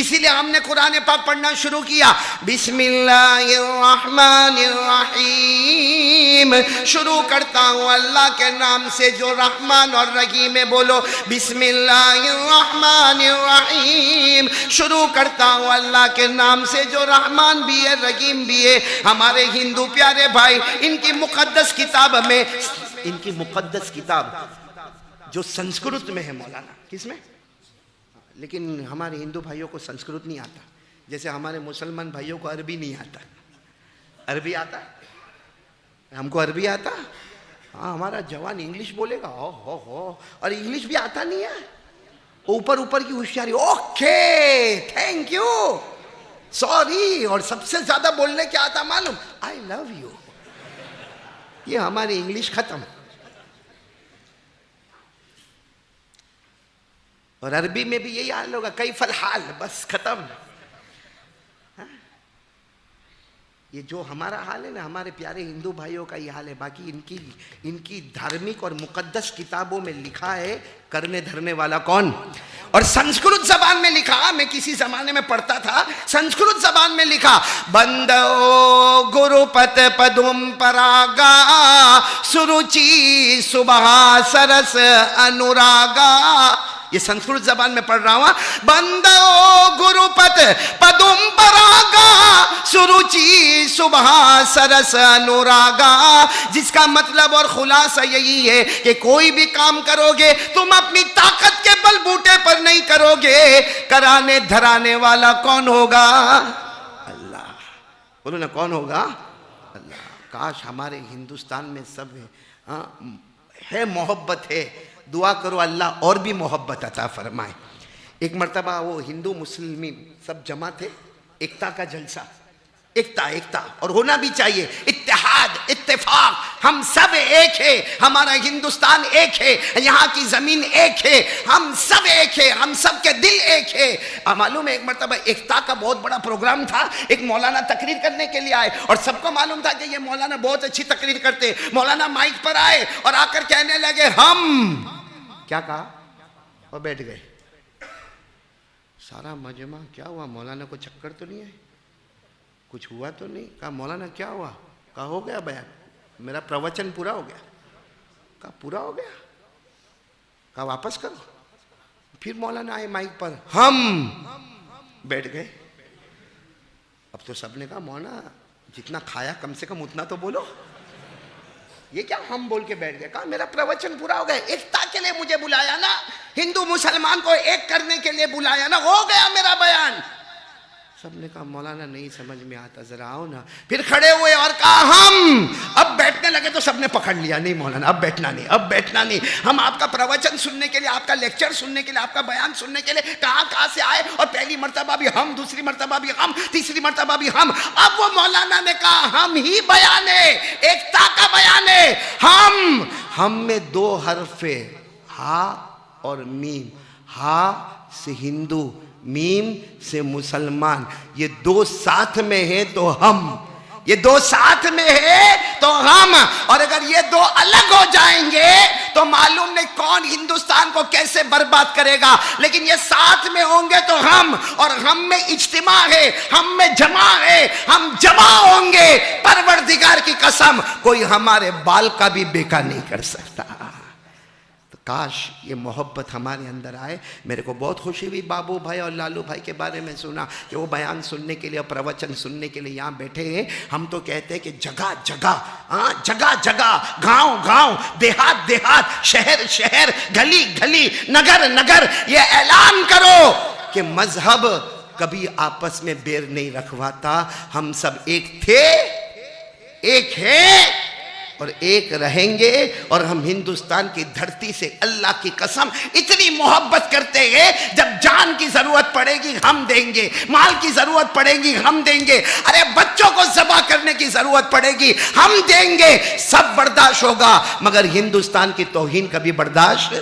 اسی لیے ہم نے قرآن پاک پڑھنا شروع کیا, بسم اللہ الرحمن الرحیم. شروع کرتا ہوں اللہ کے نام سے جو رحمان اور رحیم ہے. بولو بسم اللہ الرحمن الرحیم. شروع کرتا ہوں اللہ کے نام سے جو رحمان بھی ہے رحیم بھی ہے. ہمارے ہندو پیارے بھائی ان کی مقدس کتاب میں, ان کی مقدس کتاب جو سنسکرت میں ہے مولانا, کس میں؟ لیکن ہمارے ہندو بھائیوں کو سنسکرت نہیں آتا, جیسے ہمارے مسلمان بھائیوں کو عربی نہیں آتا. عربی آتا ہم کو, عربی آتا. ہاں ہمارا جوان انگلش بولے گا ہو, اور انگلش بھی آتا نہیں ہے, اوپر کی ہوشیاری. Okay thank you sorry. اور سب سے زیادہ بولنے کیا آتا معلوم؟ I love you. یہ ہماری انگلش ختم. اور عربی میں بھی یہی حال ہوگا, کیف الحال, بس ختم. یہ جو ہمارا حال ہے نا, ہمارے پیارے ہندو بھائیوں کا یہ حال ہے. باقی ان کی دھارمک اور مقدس کتابوں میں لکھا ہے کرنے دھرنے والا کون. اور سنسکرت زبان میں لکھا, میں کسی زمانے میں پڑھتا تھا, سنسکرت زبان میں لکھا بندو گرو پت پدم پراگا سروچی صبح سرس انوراگا. یہ سنسکرت زبان میں پڑھ رہا ہوں. بندو گرو پت پدم پراگا سروچی صبح سرس انوراگا. جس کا مطلب اور خلاصہ یہی ہے کہ کوئی بھی کام کرو گے تم اپنی طاقت کے بل بوٹے پر نہیں کرو گے. کرانے دھرانے والا کون ہوگا؟ اللہ. بولو نا کون ہوگا؟ اللہ. کاش ہمارے ہندوستان میں سب ہے محبت ہے. دعا کرو اللہ اور بھی محبت عطا فرمائے. ایک مرتبہ وہ ہندو مسلم سب جمع تھے, ایکتا کا جلسہ. ایکتا اور ہونا بھی چاہیے, اتحاد اتفاق. ہم سب ایک ہے, ہمارا ہندوستان ایک ہے, یہاں کی زمین ایک ہے, ہم سب ایک ہے, ہم سب کے دل ایک ہے. معلوم ہے ایک مرتبہ ایکتا کا بہت بڑا پروگرام تھا, ایک مولانا تقریر کرنے کے لیے آئے, اور سب کو معلوم تھا کہ یہ مولانا بہت اچھی تقریر کرتے. مولانا مائک پر آئے اور آ کر کہنے لگے ہم, کیا کہا, اور بیٹھ گئے. سارا مجمع کیا ہوا, مولانا کو چکر تو نہیں ہے, کچھ ہوا تو نہیں؟ کہا مولانا کیا ہوا؟ کہا ہو گیا بیان, میرا پروچن پورا ہو گیا. کہا پورا ہو گیا؟ کہا واپس کرو. پھر مولانا آئے مائک پر, ہم, بیٹھ گئے. اب تو سب نے کہا مولانا جتنا کھایا کم سے کم اتنا تو بولو. یہ کیا ہم بول کے بیٹھ گئے؟ کہا میرا پروچن پورا ہو گیا، ایکتا کے لیے مجھے بلایا نا، ہندو مسلمان کو ایک کرنے کے لیے بلایا نا، ہو گیا میرا بیان۔ سب نے کہا مولانا نہیں سمجھ میں آتا، ذرا آؤ نا۔ پھر کھڑے ہوئے اور کہا ہم اب بیٹھنے لگے تو سب نے پکڑ لیا، نہیں مولانا اب بیٹھنا نہیں، اب بیٹھنا نہیں، ہم آپ کا پروچن سننے کے لیے، آپ کا لیکچر سننے کے لیے، آپ کا بیان سننے کے لیے کہاں سے آئے، اور پہلی مرتبہ بھی ہم، دوسری مرتبہ بھی ہم، تیسری مرتبہ بھی ہم۔ اب وہ مولانا نے کہا ہم ہی بیان ہے، ایکتا کا بیان ہے۔ ہم میں دو حرف ہے، ہا اور میم، ہا سے ہندو، میم سے مسلمان، یہ دو ساتھ میں ہیں تو ہم، یہ دو ساتھ میں ہے تو ہم، اور اگر یہ دو الگ ہو جائیں گے تو معلوم نہیں کون ہندوستان کو کیسے برباد کرے گا، لیکن یہ ساتھ میں ہوں گے تو ہم، اور ہم میں اجتماع ہے، ہم میں جمع ہے، ہم جمع ہوں گے، پروردگار کی قسم کوئی ہمارے بال کا بھی بیکا نہیں کر سکتا۔ کاش یہ محبت ہمارے اندر آئے۔ میرے کو بہت خوشی ہوئی بابو بھائی اور لالو بھائی کے بارے میں سنا کہ وہ بیان سننے کے لیے اور پروچن سننے کے لیے یہاں بیٹھے ہیں۔ ہم تو کہتے ہیں کہ جگہ جگہ، جگہ جگہ، گاؤں گاؤں، دیہات دیہات، شہر شہر، گلی گلی، نگر نگر، یہ اعلان کرو کہ مذہب کبھی آپس میں بیر نہیں رکھواتا، ہم سب ایک تھے، ایک ہیں اور ایک رہیں گے، اور ہم ہندوستان کی دھرتی سے اللہ کی قسم اتنی محبت کرتے ہیں، جب جان کی ضرورت پڑے گی ہم دیں گے، مال کی ضرورت پڑے گی ہم دیں گے، ارے بچوں کو ذبح کرنے کی ضرورت پڑے گی ہم دیں گے، سب برداشت ہوگا، مگر ہندوستان کی توہین کبھی برداشت۔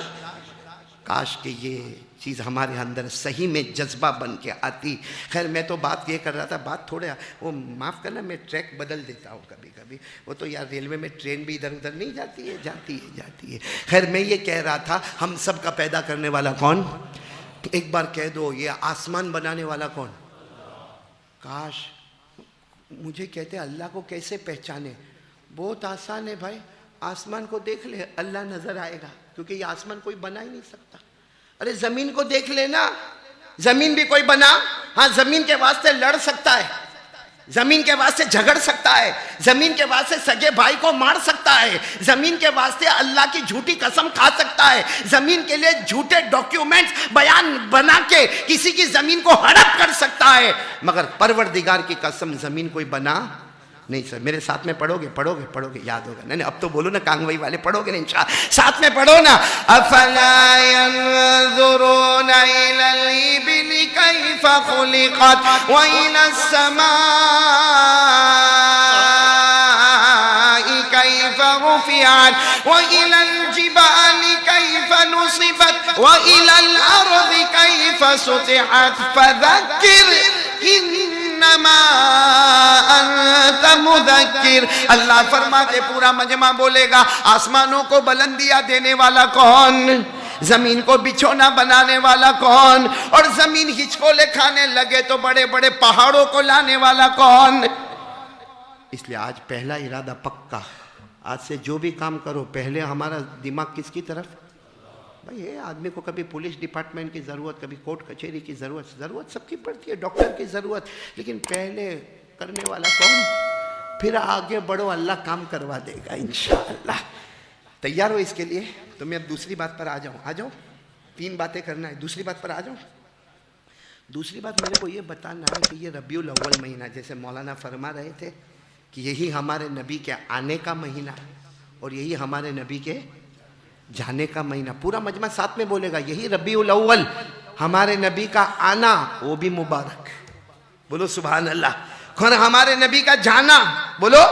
کاش کہ یہ چیز ہمارے اندر صحیح میں جذبہ بن کے آتی۔ خیر میں تو بات یہ کر رہا تھا، بات تھوڑا وہ معاف کرنا، میں ٹریک بدل دیتا ہوں کبھی کبھی، وہ تو یار ریلوے میں ٹرین بھی ادھر ادھر نہیں جاتی ہے، جاتی ہے۔ خیر میں یہ کہہ رہا تھا ہم سب کا پیدا کرنے والا کون؟ ایک بار کہہ دو، یہ آسمان بنانے والا کون؟ کاش مجھے کہتے اللہ کو کیسے پہچانے؟ بہت آسان ہے بھائی، آسمان کو دیکھ لے اللہ نظر آئے گا، کیونکہ یہ آسمان کوئی بنا ہی نہیں سکتا۔ ارے زمین کو دیکھ لینا، زمین بھی کوئی بنا، ہاں زمین کے واسطے لڑ سکتا ہے، زمین کے واسطے جھگڑ سکتا ہے، زمین کے واسطے سگے بھائی کو مار سکتا ہے، زمین کے واسطے اللہ کی جھوٹی قسم کھا سکتا ہے، زمین کے لیے جھوٹے ڈاکیومنٹس بیان بنا کے کسی کی زمین کو ہڑپ کر سکتا ہے، مگر پروردگار کی قسم زمین کوئی بنا نہیں سر۔ میرے ساتھ میں پڑھو گے، یاد ہوگا، نہیں اب تو بولو نا کانگوئی والے، پڑھو گے نا انشاءاللہ، ساتھ میں پڑھو نا۔ افلا ينظرون الى الابل كيف خلقت والى السماء كيف رفعت والى الجبال كيف نصبت والى الارض كيف سطحت فذكر انما انت مذکر۔ اللہ فرماتے پورا مجمع بولے گا آسمانوں کو بلندیاں دینے والا کون؟ زمین کو بچھونا بنانے والا کون؟ اور زمین ہچکولے کھانے لگے تو بڑے بڑے پہاڑوں کو لانے والا کون؟ اس لیے آج پہلا ارادہ پکا، آج سے جو بھی کام کرو پہلے ہمارا دماغ کس کی طرف؟ بھائی یہ آدمی کو کبھی پولیس ڈپارٹمنٹ کی ضرورت، کبھی کورٹ کچہری کی ضرورت سب کی پڑتی ہے، ڈاکٹر کی ضرورت، لیکن پہلے کرنے والا کون؟ پھر آگے بڑھو، اللہ کام کروا دے گا انشاءاللہ۔ تیار ہو اس کے لیے؟ تو میں اب دوسری بات پر آ جاؤں، 3 باتیں کرنا ہے، دوسری بات پر آ جاؤں۔ دوسری بات میرے کو یہ بتانا ہے کہ یہ ربیع الاول مہینہ، جیسے مولانا فرما رہے تھے کہ یہی ہمارے نبی کے آنے کا مہینہ اور یہی ہمارے نبی کے جانے کا مہینہ، پورا مجمع ساتھ میں بولے گا یہی ربیع الاول، ہمارے نبی کا آنا وہ بھی مبارک، بولو سبحان اللہ، اور ہمارے نبی کا جانا بولو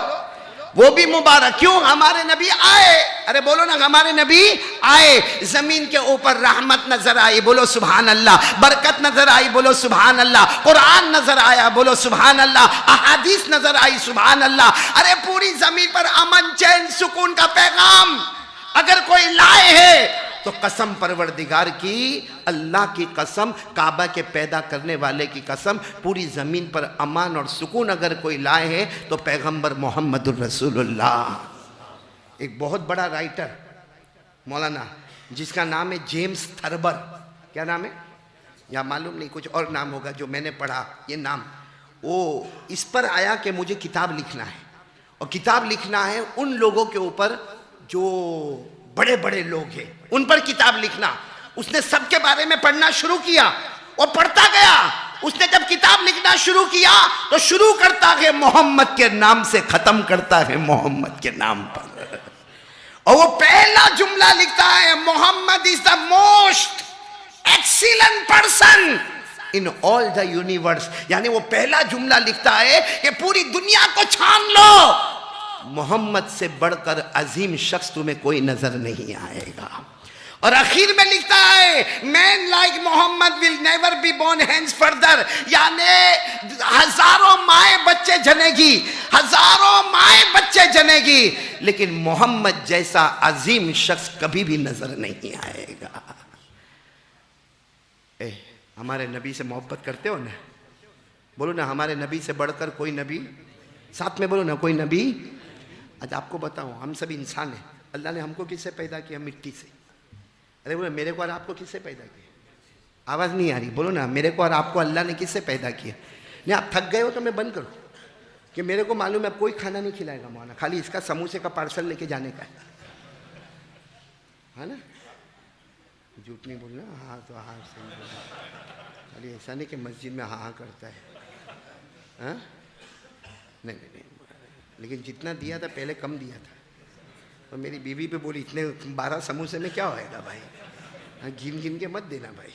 وہ بھی مبارک۔ کیوں؟ ہمارے نبی آئے، ارے بولو نا ہمارے نبی آئے، زمین کے اوپر رحمت نظر آئی، بولو سبحان اللہ، برکت نظر آئی، بولو سبحان اللہ، قرآن نظر آیا، بولو سبحان اللہ، احادیث نظر آئی، سبحان اللہ، ارے پوری زمین پر امن چین سکون کا پیغام اگر کوئی لائے ہے تو قسم پروردگار کی، اللہ کی قسم، کعبہ کے پیدا کرنے والے کی قسم، پوری زمین پر امان اور سکون اگر کوئی لائے ہیں تو پیغمبر محمد الرسول اللہ۔ ایک بہت بڑا رائٹر مولانا جس کا نام ہے جیمز تھربر، کیا نام ہے یا معلوم نہیں، کچھ اور نام ہوگا جو میں نے پڑھا، یہ نام وہ اس پر آیا کہ مجھے کتاب لکھنا ہے، اور کتاب لکھنا ہے ان لوگوں کے اوپر جو بڑے بڑے لوگ ہیں، ان پر کتاب لکھنا. اس نے سب کے بارے میں پڑھنا شروع کیا اور پڑھتا گیا. اس نے جب کتاب لکھنا شروع کیا تو شروع کرتا ہے محمد کے نام سے، ختم کرتا ہے محمد کے نام پر. اور وہ پہلا جملہ لکھتا ہے محمد is the most excellent person in all the universe. یعنی وہ پہلا جملہ لکھتا ہے کہ پوری دنیا کو چھان لو، محمد سے بڑھ کر عظیم شخص تمہیں کوئی نظر نہیں آئے گا. اور اخیر میں لکھتا ہے man like Muhammad will never be born hence further. یعنی ہزاروں مائیں بچے جنے گی، ہزاروں مائیں بچے جنے گی، لیکن محمد جیسا عظیم شخص کبھی بھی نظر نہیں آئے گا. ہمارے نبی سے محبت کرتے ہو نا؟ بولو نا ہمارے نبی سے بڑھ کر کوئی نبی. ساتھ میں بولو نا کوئی نبی. آج آپ کو بتاؤں ہم سب انسان ہیں. اللہ نے ہم کو کس سے پیدا کیا؟ مٹی سے. ارے بولو میرے کو اور آپ کو کس سے پیدا کیا؟ آواز نہیں آ رہی. بولو نا میرے کو اور آپ کو اللہ نے کس سے پیدا کیا؟ نہیں آپ تھک گئے ہو تو میں بند کروں کہ میرے کو معلوم ہے اب کوئی کھانا نہیں کھلائے گا مولانا، خالی اس کا سموسے کا پارسل لے کے جانے کا ہے نا. جھوٹ نہیں بولنا. ہاں تو ہاں صحیح بولنا، خالی ایسا نہیں کہ مسجد میں ہاں کرتا ہے. ہاں نہیں، لیکن جتنا دیا تھا پہلے کم دیا تھا. اور میری بیوی پہ بولی اتنے 12 سموسے میں کیا ہوئے گا بھائی، گن گن کے مت دینا بھائی.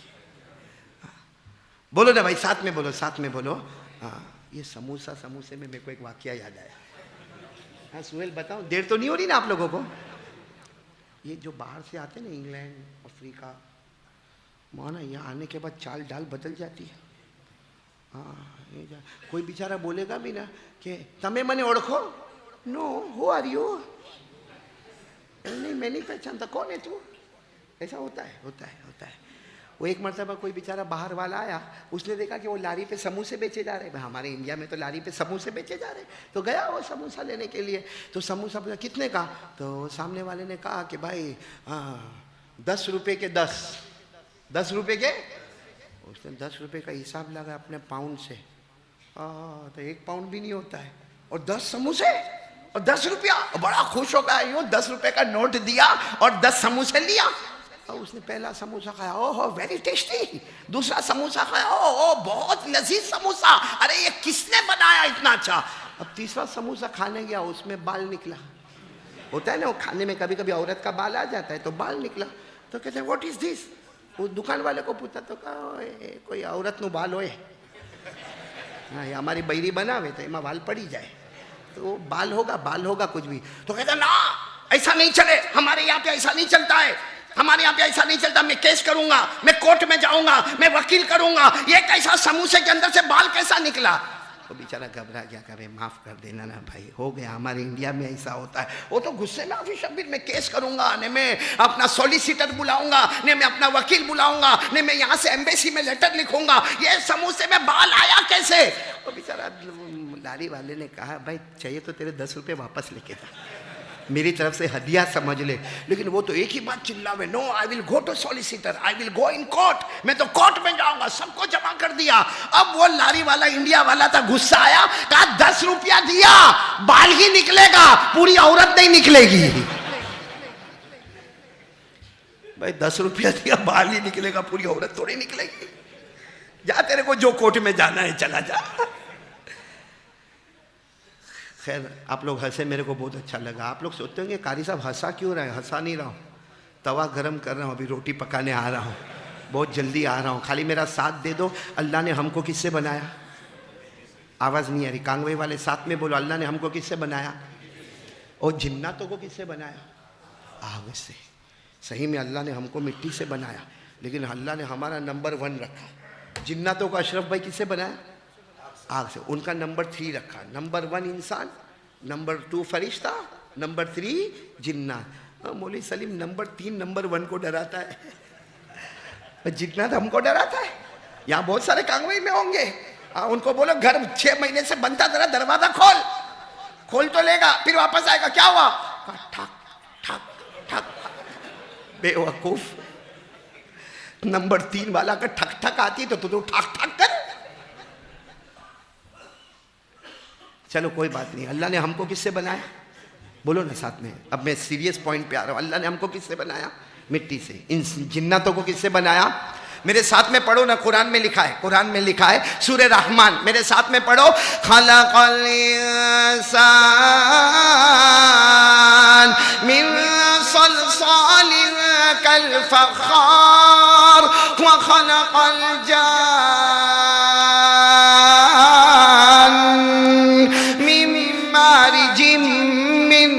بولو نا بھائی ساتھ میں بولو، ساتھ میں بولو. ہاں یہ سموسے میں میرے کو ایک واقعہ یاد آیا. ہاں سہیل بتاؤ، دیر تو نہیں ہو رہی نا آپ لوگوں کو؟ یہ جو باہر سے آتے نا انگلینڈ افریقہ، مولانا یہاں آنے کے بعد چال ڈال بدل جاتی ہے. ہاں کوئی بیچارہ بولے گا بھی نا کہ تمہیں میں نے اوڑکھو، نو ہو آر یو، نہیں میں نہیں پہچانتا، کون ہے تو؟ ایسا ہوتا ہے. وہ ایک مرتبہ کوئی بیچارہ باہر والا آیا، اس نے دیکھا کہ وہ لاری پہ سموسے بیچے جا رہے. ہمارے انڈیا میں تو لاری پہ سموسے بیچے جا رہے. تو گیا وہ سموسا لینے کے لیے. تو سموسا کتنے کا؟ تو سامنے والے نے کہا کہ بھائی 10 روپے کے 10 روپے کے. اس نے 10 روپے کا حساب لگا اپنے پاؤنڈ سے. تو 1 پاؤنڈ بھی نہیں ہوتا ہے، اور 10 سموسے اور 10 روپیہ. بڑا خوش ہو گیا، یوں 10 روپے کا نوٹ دیا اور 10 سموسے لیا. اور اس نے پہلا سموسا کھایا، اوہ ویری ٹیسٹی. دوسرا سموسا کھایا، اوہ بہت لذیذ سموسا، ارے یہ کس نے بنایا اتنا اچھا. اب تیسرا سموسا کھانے گیا، اس میں بال نکلا. ہوتا ہے نا وہ کھانے میں کبھی کبھی عورت کا بال آ جاتا ہے، تو بال نکلا. تو کہتے ہیں واٹ از دس؟ وہ دکان والے کو پوچھا تو کہا کوئی عورت نو بال ہوئے. ہاں یہ ہماری بૈری بناوے تو ایما بال پڑی جائے، تو بال ہوگا کچھ بھی. تو کہتا نا ایسا نہیں چلے، ہمارے یہاں پہ ایسا نہیں چلتا ہے، ہمارے یہاں پہ ایسا نہیں چلتا. میں کیس کروں گا، میں کورٹ میں جاؤں گا، میں وکیل کروں گا. یہ کیسا سموسے کے اندر سے بال کیسا نکلا؟ وہ بیچارہ گھبرا گیا، کہ معاف کر دینا نا بھائی، ہو گیا، ہمارے انڈیا میں ایسا ہوتا ہے. وہ تو غصے میں آفس شبیر میں کیس کروں گا، نہیں میں اپنا سولیسیٹر بلاؤں گا، نہیں میں اپنا وکیل بلاؤں گا، نہیں میں یہاں سے ایمبیسی میں لیٹر لکھوں گا. یہ سموسے میں بال آیا کیسے؟ وہ بیچارہ لاری والے نے کہا بھائی چاہیے تو تیرے 10 روپے واپس لے کے جا، میری طرف سے ہدیہ سمجھ لے. لیکن وہ تو ایک ہی بات چلاوے، no I will go to solicitor, I will go in court. میں تو کورٹ میں جاؤں گا. سب کو جمع کر دیا. اب وہ لاری والا انڈیا والا تھا، غصہ آیا، کہا 10 روپیہ دیا، بال ہی نکلے گا، پوری عورت نہیں نکلے گی. بھائی 10 روپیہ دیا، بال ہی نکلے گا، پوری عورت تھوڑی نکلے گی. جا تیرے کو جو کورٹ میں جانا ہے چلا جا. خیر آپ لوگ ہنسے، میرے کو بہت اچھا لگا. آپ لوگ سوچتے ہوں گے قاری صاحب ہنسا کیوں رہا ہے؟ ہنسا نہیں رہا ہوں، توا گرم کر رہا ہوں، ابھی روٹی پکانے آ رہا ہوں، بہت جلدی آ رہا ہوں. خالی میرا ساتھ دے دو. اللہ نے ہم کو کس سے بنایا؟ آواز نہیں آ رہی. کانگوئی والے ساتھ میں بولو، اللہ نے ہم کو کس سے بنایا؟ اور جناتوں کو کس سے بنایا؟ آگ سے. صحیح میں اللہ نے ہم کو مٹی سے بنایا، لیکن اللہ نے ہمارا نمبر 1 رکھا. جناتوں کو اشرف بھائی کس سے بنایا؟ آگ سے. ان کا نمبر 3 رکھا. نمبر 1 انسان، نمبر 2 فرشتہ، نمبر 3 جنات. مولوی سلیم نمبر 3 نمبر 1 کو ڈراتا ہے، جنات ہم کو ڈراتا ہے. یہاں بہت سارے کانگوئی میں ہوں گے، ان کو بولو گھر 6 مہینے سے بنتا، ذرا دروازہ کھول تو لے گا، پھر واپس آئے گا. کیا ہوا؟ ٹھک ٹھک ٹھک. بے وقوف. نمبر 3 والا کا ٹھک ٹھک آتی تو ٹھک ٹھک کر. چلو کوئی بات نہیں. اللہ نے ہم کو کس سے بنایا؟ بولو نا ساتھ میں. اب میں سیریس پوائنٹ پہ آ رہا ہوں. اللہ نے ہم کو کس سے بنایا؟ مٹی سے. ان جناتوں کو کس سے بنایا؟ میرے ساتھ میں پڑھو نا, قرآن میں لکھا ہے, قرآن میں لکھا ہے سورہ رحمان, میرے ساتھ میں پڑھو. خلق الانسان من صلصال كالفخار وخلق الجان من مارج من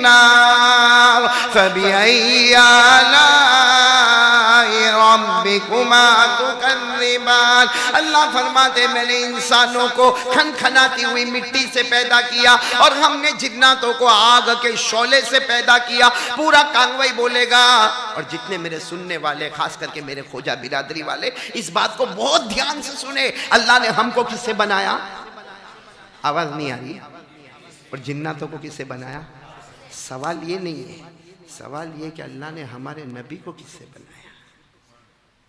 نار فبأي آلاء ربكما تكذبان. اللہ فرماتے میں نے انسانوں کو کھنکھناتی ہوئی مٹی سے پیدا کیا اور ہم نے جناتوں کو آگ کے شعلے سے پیدا کیا. پورا کانگوئی بولے گا. اور جتنے میرے سننے والے, خاص کر کے میرے خوجا برادری والے, اس بات کو بہت دھیان سے سنے. اللہ نے ہم کو کس سے بنایا؟ آواز نہیں آ رہی. اور جناتوں کو کس سے بنایا؟ سوال یہ نہیں ہے, سوال یہ کہ اللہ نے ہمارے نبی کو کس سے بنایا؟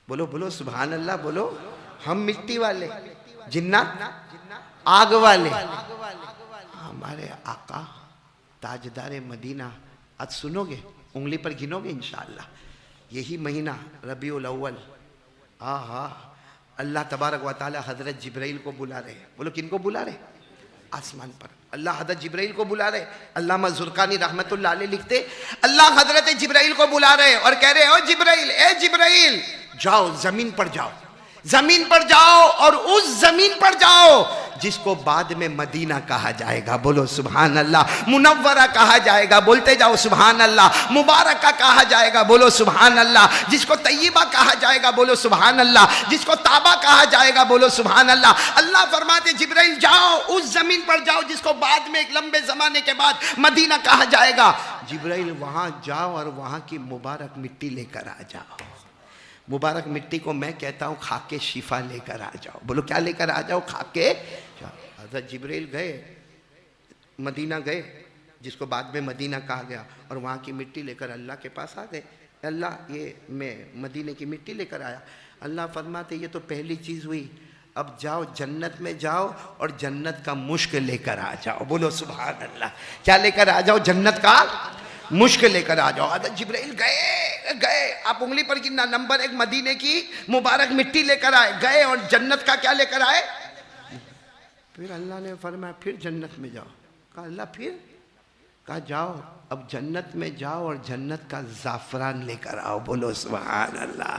بولو بولو سبحان اللہ بولو. ہم مٹی والے, جنات آگ والے. ہمارے آقا تاجدار مدینہ, آج سنو گے, انگلی پر گنو گے انشاءاللہ. یہی مہینہ ربیع الاول, اللہ تبارک و تعالی حضرت جبرائیل کو بلا رہے. بولو کن کو بلا رہے؟ آسمان پر اللہ حضرت جبرائیل کو بلا رہے. علامہ زرقانی رحمت اللہ علیہ لکھتے, اللہ حضرت جبرائیل کو بلا رہے اور کہہ رہے, او جبرائیل, اے جبرائیل, جاؤ زمین پر جاؤ, زمین پر جاؤ اور اس زمین پر جاؤ جس کو بعد میں مدینہ کہا جائے گا. بولو سبحان اللہ. منورہ کہا جائے گا, بولتے جاؤ سبحان اللہ. مبارکہ کہا جائے گا, بولو سبحان اللہ. جس کو طیبہ کہا جائے گا, بولو سبحان اللہ. جس کو تابہ کہا جائے گا, بولو سبحان اللہ. اللہ فرماتے جبرائیل جاؤ اس زمین پر جاؤ جس کو بعد میں ایک لمبے زمانے کے بعد مدینہ کہا جائے گا. جبرائیل وہاں جاؤ اور وہاں کی مبارک مٹی لے کر آ جاؤ. مبارک مٹی کو میں کہتا ہوں کھا کے شفا لے کر آ جاؤ. بولو کیا لے کر آ جاؤ؟ کھا کے. حضرت جبرائیل گئے, مدینہ گئے جس کو بعد میں مدینہ کہا گیا, اور وہاں کی مٹی لے کر اللہ کے پاس آ گئے. اللہ یہ میں مدینہ کی مٹی لے کر آیا. اللہ فرماتے یہ تو پہلی چیز ہوئی, اب جاؤ جنت میں جاؤ اور جنت کا مشک لے کر آ جاؤ. بولو سبحان اللہ. کیا لے کر آ جاؤ؟ جنت کا مشک لے کر آ جاؤ. حضرت جبرائیل گئے, آپ انگلی پر گننا, نمبر 1 مدینے کی مبارک مٹی لے کر آئے, گئے اور جنت کا کیا لے کر آئے؟ پھر اللہ نے فرمایا پھر جنت میں جاؤ. کہا اللہ پھر؟ کہا جاؤ اب جنت میں جاؤ اور جنت کا زعفران لے کر آؤ. بولو سبحان اللہ.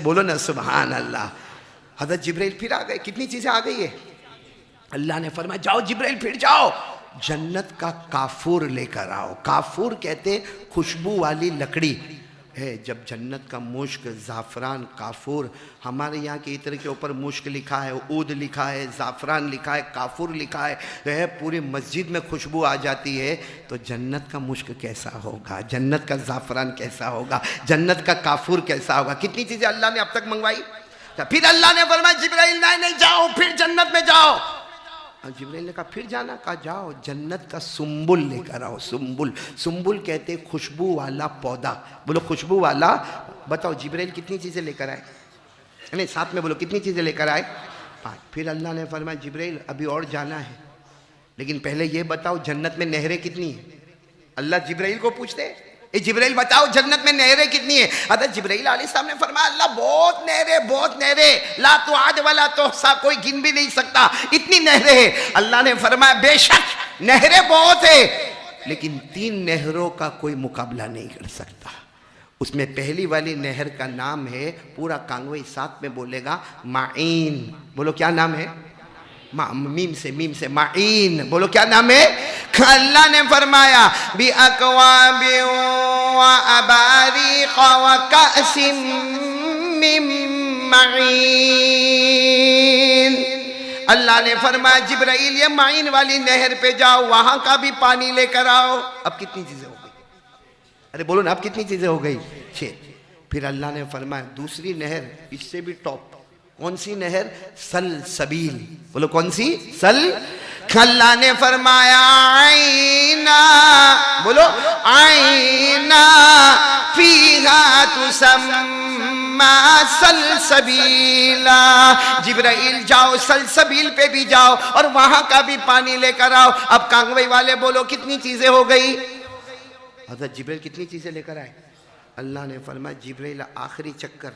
بولو نا سبحان اللہ. حضرت جبرائیل پھر آ گئے. کتنی چیزیں آ گئی ہے؟ اللہ نے فرمایا جاؤ جبرائیل پھر جاؤ جنت کا کافور لے کر آؤ. کافور کہتے خوشبو والی لکڑی ہے. جب جنت کا مشک, زعفران, کافور, ہمارے یہاں کے عطر کے اوپر مشک لکھا ہے, عود لکھا ہے, زعفران لکھا ہے, کافور لکھا ہے, پوری مسجد میں خوشبو آ جاتی ہے. تو جنت کا مشک کیسا ہوگا, جنت کا زعفران کیسا ہوگا, جنت کا کافور کیسا ہوگا. کتنی چیزیں اللہ نے اب تک منگوائی. پھر اللہ نے فرمایا جبرائیل نہیں جاؤ پھر جنت میں جاؤ. جبرائیل نے کہا پھر جانا. کہا جاؤ جنت کا سنبل لے کر آؤ. سنبل, سنبل کہتے خوشبو والا پودا. بولو خوشبو والا. بتاؤ جبرائیل کتنی چیزیں لے کر آئے؟ نہیں ساتھ میں بولو کتنی چیزیں لے کر آئے؟ 5. پھر اللہ نے فرمایا جبرائیل ابھی اور جانا ہے, لیکن پہلے یہ بتاؤ جنت میں نہریں کتنی ہیں. اللہ جبرائیل کو پوچھتے اے جبرائیل بتاؤ جنت میں نہریں کتنی ہیں. حضرت جبرائیل علیہ السلام نے فرمایا اللہ بہت نہریں, لا تعد ولا تحصى, کوئی گن بھی نہیں سکتا اتنی نہریں ہیں. اللہ نے فرمایا بے شک نہریں بہت ہیں, لیکن 3 نہروں کا کوئی مقابلہ نہیں کر سکتا. اس میں پہلی والی نہر کا نام ہے, پورا کانگوئی ساتھ میں بولے گا, معین. بولو کیا نام ہے؟ میم سے معین. بولو کیا نام ہے؟ اللہ نے فرمایا بِأَكْوَابٍ وَأَبَارِيقَ وَكَأْسٍ مِّن مَّعِينٍ. اللہ نے فرمایا جبرائیل یہ معین والی نہر پہ جاؤ, وہاں کا بھی پانی لے کر آؤ. اب کتنی چیزیں ہو گئی؟ ارے بولو نا اب کتنی چیزیں ہو گئی؟ 6. پھر اللہ نے فرمایا دوسری نہر اس سے بھی ٹاپ. کون سی نہر؟ سلسبیل. بولو کون سی؟ اللہ نے فرمایا عینا, بولو عینا فیہا تسمى اما سلسبیلا، جبرائیل جاؤ سلسبیل پہ بھی جاؤ اور وہاں کا بھی پانی لے کر آؤ۔ اب کانگوئی والے بولو کتنی چیزیں ہو گئی؟ حضرت جبرائیل کتنی چیزیں لے کر آئے؟ اللہ نے فرمایا جبرائیل آخری چکر،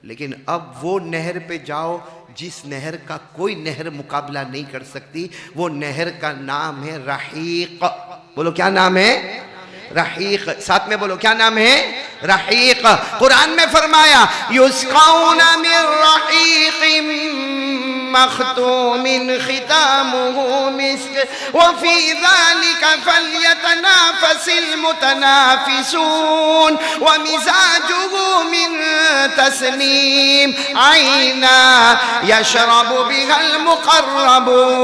لیکن اب وہ نہر پہ جاؤ جس نہر کا کوئی نہر مقابلہ نہیں کر سکتی، وہ نہر کا نام ہے رحیق۔ بولو کیا نام ہے؟ رحیق۔ ساتھ میں بولو کیا نام ہے؟ رحیق۔ قرآن میں فرمایا یسقون من رحیق مختوم ختامہ مسک وفی ذلک فلیتنافس المتنافسون ومزاجہ من تسنیم عینا یشرب بها المقربون۔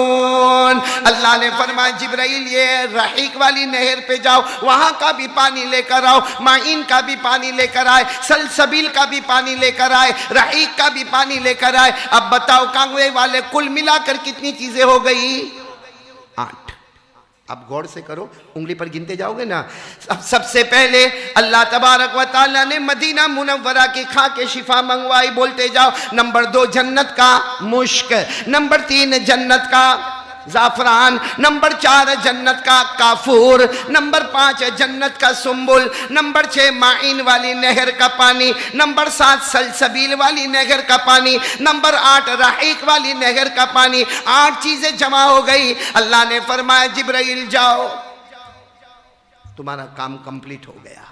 اللہ نے فرمایا جبرائیل یہ رحیق والی نہر پہ جاؤ، وہاں کا بھی پانی لے کر آؤ، معین کا بھی پانی لے کر آئے، سلسبیل کا بھی پانی لے کر آئے، رحیق کا بھی پانی لے کر آئے۔ اب بتاؤ کانگوے والے کل ملا کر کتنی چیزیں ہو گئی؟ 8۔ اب غور سے کرو، انگلی پر گنتے جاؤ گے نا۔ سب سے پہلے اللہ تبارک و تعالیٰ نے مدینہ منورہ کی کھا کے شفا منگوائی، بولتے جاؤ۔ نمبر 2 جنت کا مشک، نمبر 3 جنت کا زعفران، نمبر 4 جنت کا کافور، نمبر 5 جنت کا سنبل، نمبر 6 معین والی نہر کا پانی، نمبر 7 سلسبیل والی نہر کا پانی، نمبر 8 رحیق والی نہر کا پانی۔ 8 چیزیں جمع ہو گئی۔ اللہ نے فرمایا جبرائیل جاؤ، تمہارا کام کمپلیٹ ہو گیا۔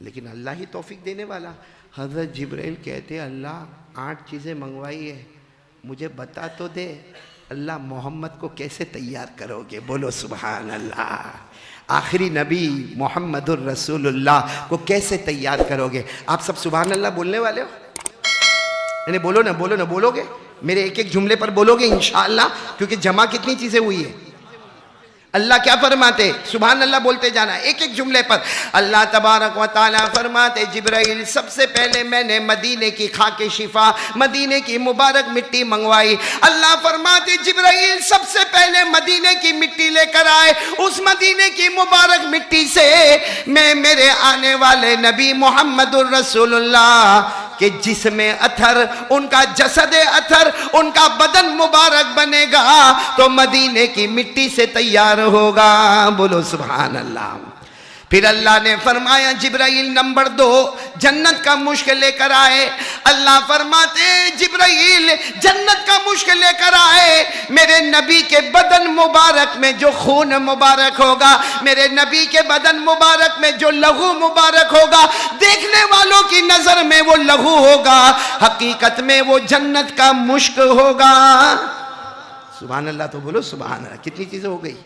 لیکن اللہ ہی توفیق دینے والا۔ حضرت جبرائیل کہتے اللہ 8 چیزیں منگوائی ہے، مجھے بتا تو دے اللہ محمد کو کیسے تیار کرو گے؟ بولو سبحان اللہ۔ آخری نبی محمد الرسول اللہ کو کیسے تیار کرو گے؟ آپ سب سبحان اللہ بولنے والے ہو؟ یعنی بولو نا، بولو نا، بولو گے میرے ایک ایک جملے پر بولو گے انشاءاللہ، کیونکہ جمع کتنی چیزیں ہوئی ہے۔ اللہ کیا فرماتے؟ سبحان اللہ بولتے جانا ایک ایک جملے پر۔ اللہ تبارک و تعالیٰ فرماتے جبرائیل سب سے پہلے میں نے مدینے کی خاک شفا، مدینے کی مبارک مٹی منگوائی۔ اللہ فرماتے جبرائیل سب سے پہلے مدینے کی مٹی لے کر آئے، اس مدینے کی مبارک مٹی سے میں میرے آنے والے نبی محمد الرسول اللہ کہ جسم اطہر، ان کا جسد اطہر، ان کا بدن مبارک بنے گا تو مدینے کی مٹی سے تیار ہوگا۔ بولو سبحان اللہ۔ پھر اللہ نے فرمایا جبرائیل نمبر 2 جنت کا مشک لے کر آئے۔ اللہ فرماتے جبرائیل جنت کا مشک لے کر آئے، میرے نبی کے بدن مبارک میں جو خون مبارک ہوگا، میرے نبی کے بدن مبارک میں جو لہو مبارک ہوگا، دیکھنے والوں کی نظر میں وہ لہو ہوگا، حقیقت میں وہ جنت کا مشک ہوگا۔ سبحان اللہ تو بولو سبحان اللہ۔ کتنی چیزیں ہو گئی؟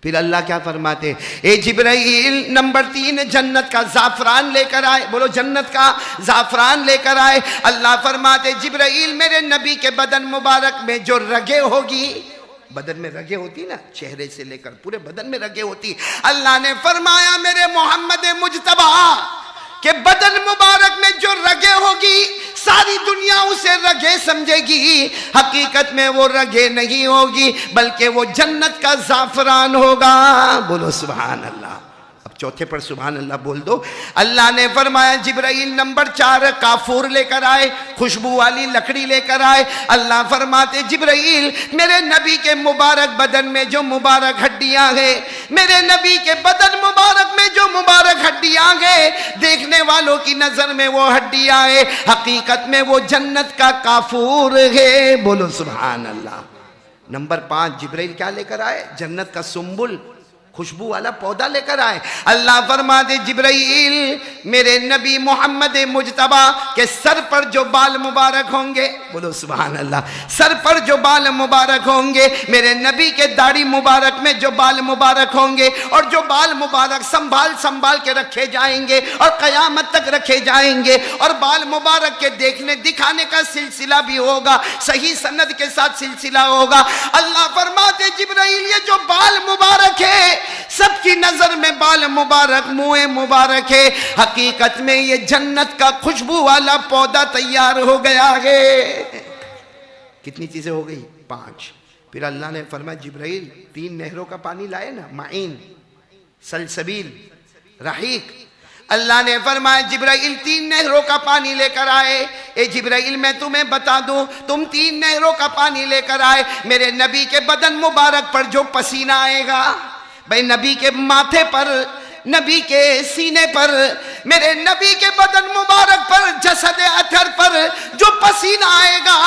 پھر اللہ کیا فرماتے؟ اے جبرائیل نمبر 3 جنت کا زعفران لے کر آئے۔ بولو جنت کا زعفران لے کر آئے۔ اللہ فرماتے جبرائیل میرے نبی کے بدن مبارک میں جو رگیں ہوگی، بدن میں رگیں ہوتی نا، چہرے سے لے کر پورے بدن میں رگیں ہوتی، اللہ نے فرمایا میرے محمد مجتبی کہ بدن مبارک میں جو رگیں ہوگی ساری دنیا اسے رگیں سمجھے گی، حقیقت میں وہ رگیں نہیں ہوگی بلکہ وہ جنت کا زعفران ہوگا۔ بولو سبحان اللہ۔ اب چوتھے پر سبحان اللہ بول دو۔ اللہ نے فرمایا جبرائیل نمبر 4 کافور لے کر آئے، خوشبو والی لکڑی لے کر آئے۔ اللہ فرماتے جبرائیل میرے نبی کے مبارک بدن میں جو مبارک ہڈیاں ہیں، میرے نبی کے بدن مبارک میں جو مبارک ہڈیاں ہیں، دیکھنے والوں کی نظر میں وہ ہڈیاں ہیں، حقیقت میں وہ جنت کا کافور ہے۔ بولو سبحان اللہ۔ نمبر 5 جبرائیل کیا لے کر آئے؟ جنت کا سنبل، خوشبو والا پودا لے کر آئے۔ اللہ فرماتے جبرائیل میرے نبی محمد مجتبی کے سر پر جو بال مبارک ہوں گے، بولو سبحان اللہ، سر پر جو بال مبارک ہوں گے، میرے نبی کے داڑھی مبارک میں جو بال مبارک ہوں گے، اور جو بال مبارک سنبھال کے رکھے جائیں گے اور قیامت تک رکھے جائیں گے، اور بال مبارک کے دیکھنے دکھانے کا سلسلہ بھی ہوگا، صحیح سند کے ساتھ سلسلہ ہوگا۔ اللہ فرماتے جبرائیل یہ جو بال مبارک ہے، سب کی نظر میں بال مبارک، منہ مبارک ہے، حقیقت میں یہ جنت کا خوشبو والا پودا تیار ہو گیا ہے۔ کتنی چیزیں ہو گئی؟ 5۔ پھر اللہ نے فرمایا جبرائیل 3 نہروں کا پانی لائے نا، معین، سلسبیل، رحیق۔ اللہ نے فرمایا جبرائیل 3 نہروں کا پانی لے کر آئے. اے جبرائیل میں تمہیں بتا دوں تم 3 نہروں کا پانی لے کر آئے. میرے نبی کے بدن مبارک پر جو پسینہ آئے گا، بھئی نبی کے ماتھے پر، نبی کے سینے پر، میرے نبی کے بدن مبارک پر، جسد اطہر پر جو پسینہ آئے گا،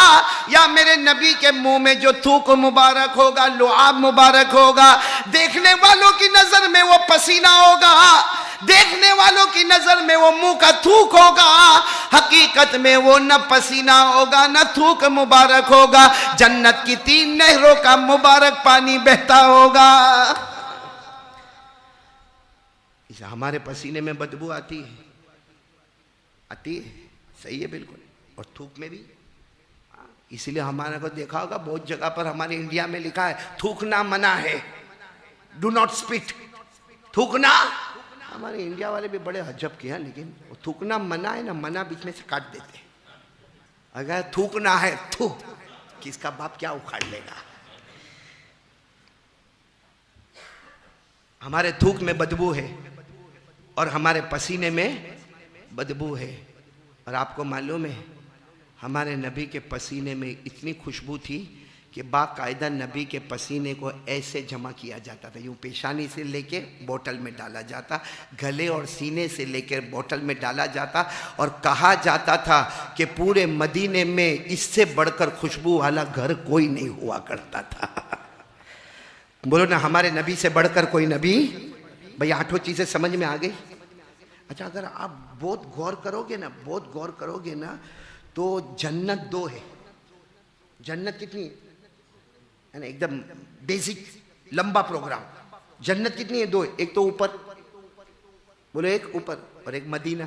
یا میرے نبی کے منہ میں جو تھوک مبارک ہوگا، لعاب مبارک ہوگا، دیکھنے والوں کی نظر میں وہ پسینہ ہوگا، دیکھنے والوں کی نظر میں وہ منہ کا تھوک ہوگا، حقیقت میں وہ نہ پسینہ ہوگا نہ تھوک مبارک ہوگا، جنت کی 3 نہروں کا مبارک پانی بہتا ہوگا. ہمارے پسینے میں بدبو آتی ہے، صحیح ہے بالکل، اور تھوک میں بھی. اس لیے ہمارے کو دیکھا ہوگا بہت جگہ پر ہمارے انڈیا میں لکھا ہے تھوکنا منع ہے، ڈو ناٹ سپٹ. تھوکنا، ہمارے انڈیا والے بھی بڑے عجب کیا، لیکن تھوکنا منع ہے نا، منع بیچ میں سے کاٹ دیتے. اگر تھوکنا ہے تھو، کس کا باپ کیا اکھاڑ لے گا. ہمارے تھوک میں بدبو ہے اور ہمارے پسینے میں بدبو ہے. اور آپ کو معلوم ہے ہمارے نبی کے پسینے میں اتنی خوشبو تھی کہ باقاعدہ نبی کے پسینے کو ایسے جمع کیا جاتا تھا، یوں پیشانی سے لے کے بوٹل میں ڈالا جاتا، گلے اور سینے سے لے کے بوٹل میں ڈالا جاتا، اور کہا جاتا تھا کہ پورے مدینے میں اس سے بڑھ کر خوشبو والا گھر کوئی نہیں ہوا کرتا تھا. بولو نا ہمارے نبی سے بڑھ کر کوئی نبی. بھئی 8 چیزیں سمجھ میں آ گئی. اچھا اگر آپ بہت غور کرو گے نا تو جنت 2 ہے. جنت کتنی ہے؟ ایک دم بیسک لمبا پروگرام. جنت کتنی ہے؟ 2 ہے. ایک تو اوپر، بولو ایک اوپر، اور ایک مدینہ.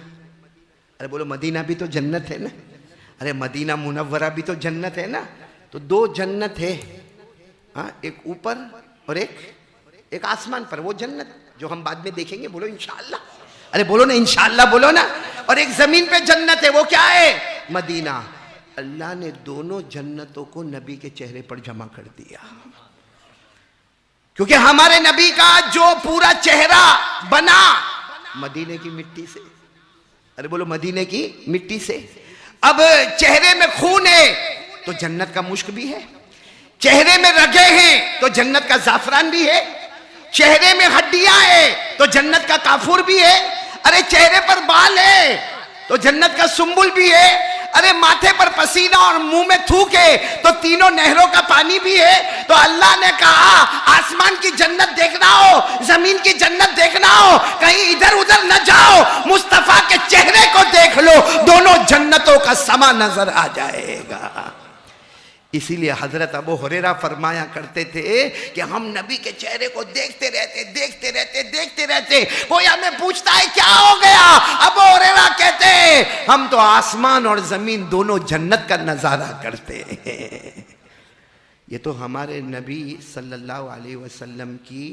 ارے بولو مدینہ بھی تو جنت ہے نا. ارے مدینہ منورہ بھی تو جنت ہے نا. تو 2 جنت ہے، ایک اوپر اور ایک آسمان پر، وہ جنت جو ہم بعد میں دیکھیں گے. بولو انشاءاللہ. ارے بولو نا انشاءاللہ، بولو نا. اور ایک زمین پہ جنت ہے، وہ کیا ہے؟ مدینہ. اللہ نے دونوں جنتوں کو نبی کے چہرے پر جمع کر دیا، کیونکہ ہمارے نبی کا جو پورا چہرہ بنا مدینے کی مٹی سے. ارے بولو مدینے کی مٹی سے. اب چہرے میں خون ہے تو جنت کا مشک بھی ہے، چہرے میں رگیں ہیں تو جنت کا زعفران بھی ہے، چہرے میں ہڈیاں ہیں تو جنت کا کافور بھی ہے، ارے چہرے پر بال ہے تو جنت کا سنبل بھی ہے، ارے ماتھے پر پسینہ اور منہ میں تھوک ہے تو تینوں نہروں کا پانی بھی ہے. تو اللہ نے کہا آسمان کی جنت دیکھنا ہو، زمین کی جنت دیکھنا ہو، کہیں ادھر ادھر نہ جاؤ، مصطفیٰ کے چہرے کو دیکھ لو، دونوں جنتوں کا سما نظر آ جائے گا. اسی لیے حضرت ابو ہریرہ فرمایا کرتے تھے کہ ہم نبی کے چہرے کو دیکھتے رہتے. کوئی ہمیں پوچھتا ہے کیا ہو گیا؟ ابو ہریرہ کہتے ہیں ہم تو آسمان اور زمین دونوں جنت کا نظارہ کرتے ہیں. یہ تو ہمارے نبی صلی اللہ علیہ وسلم کی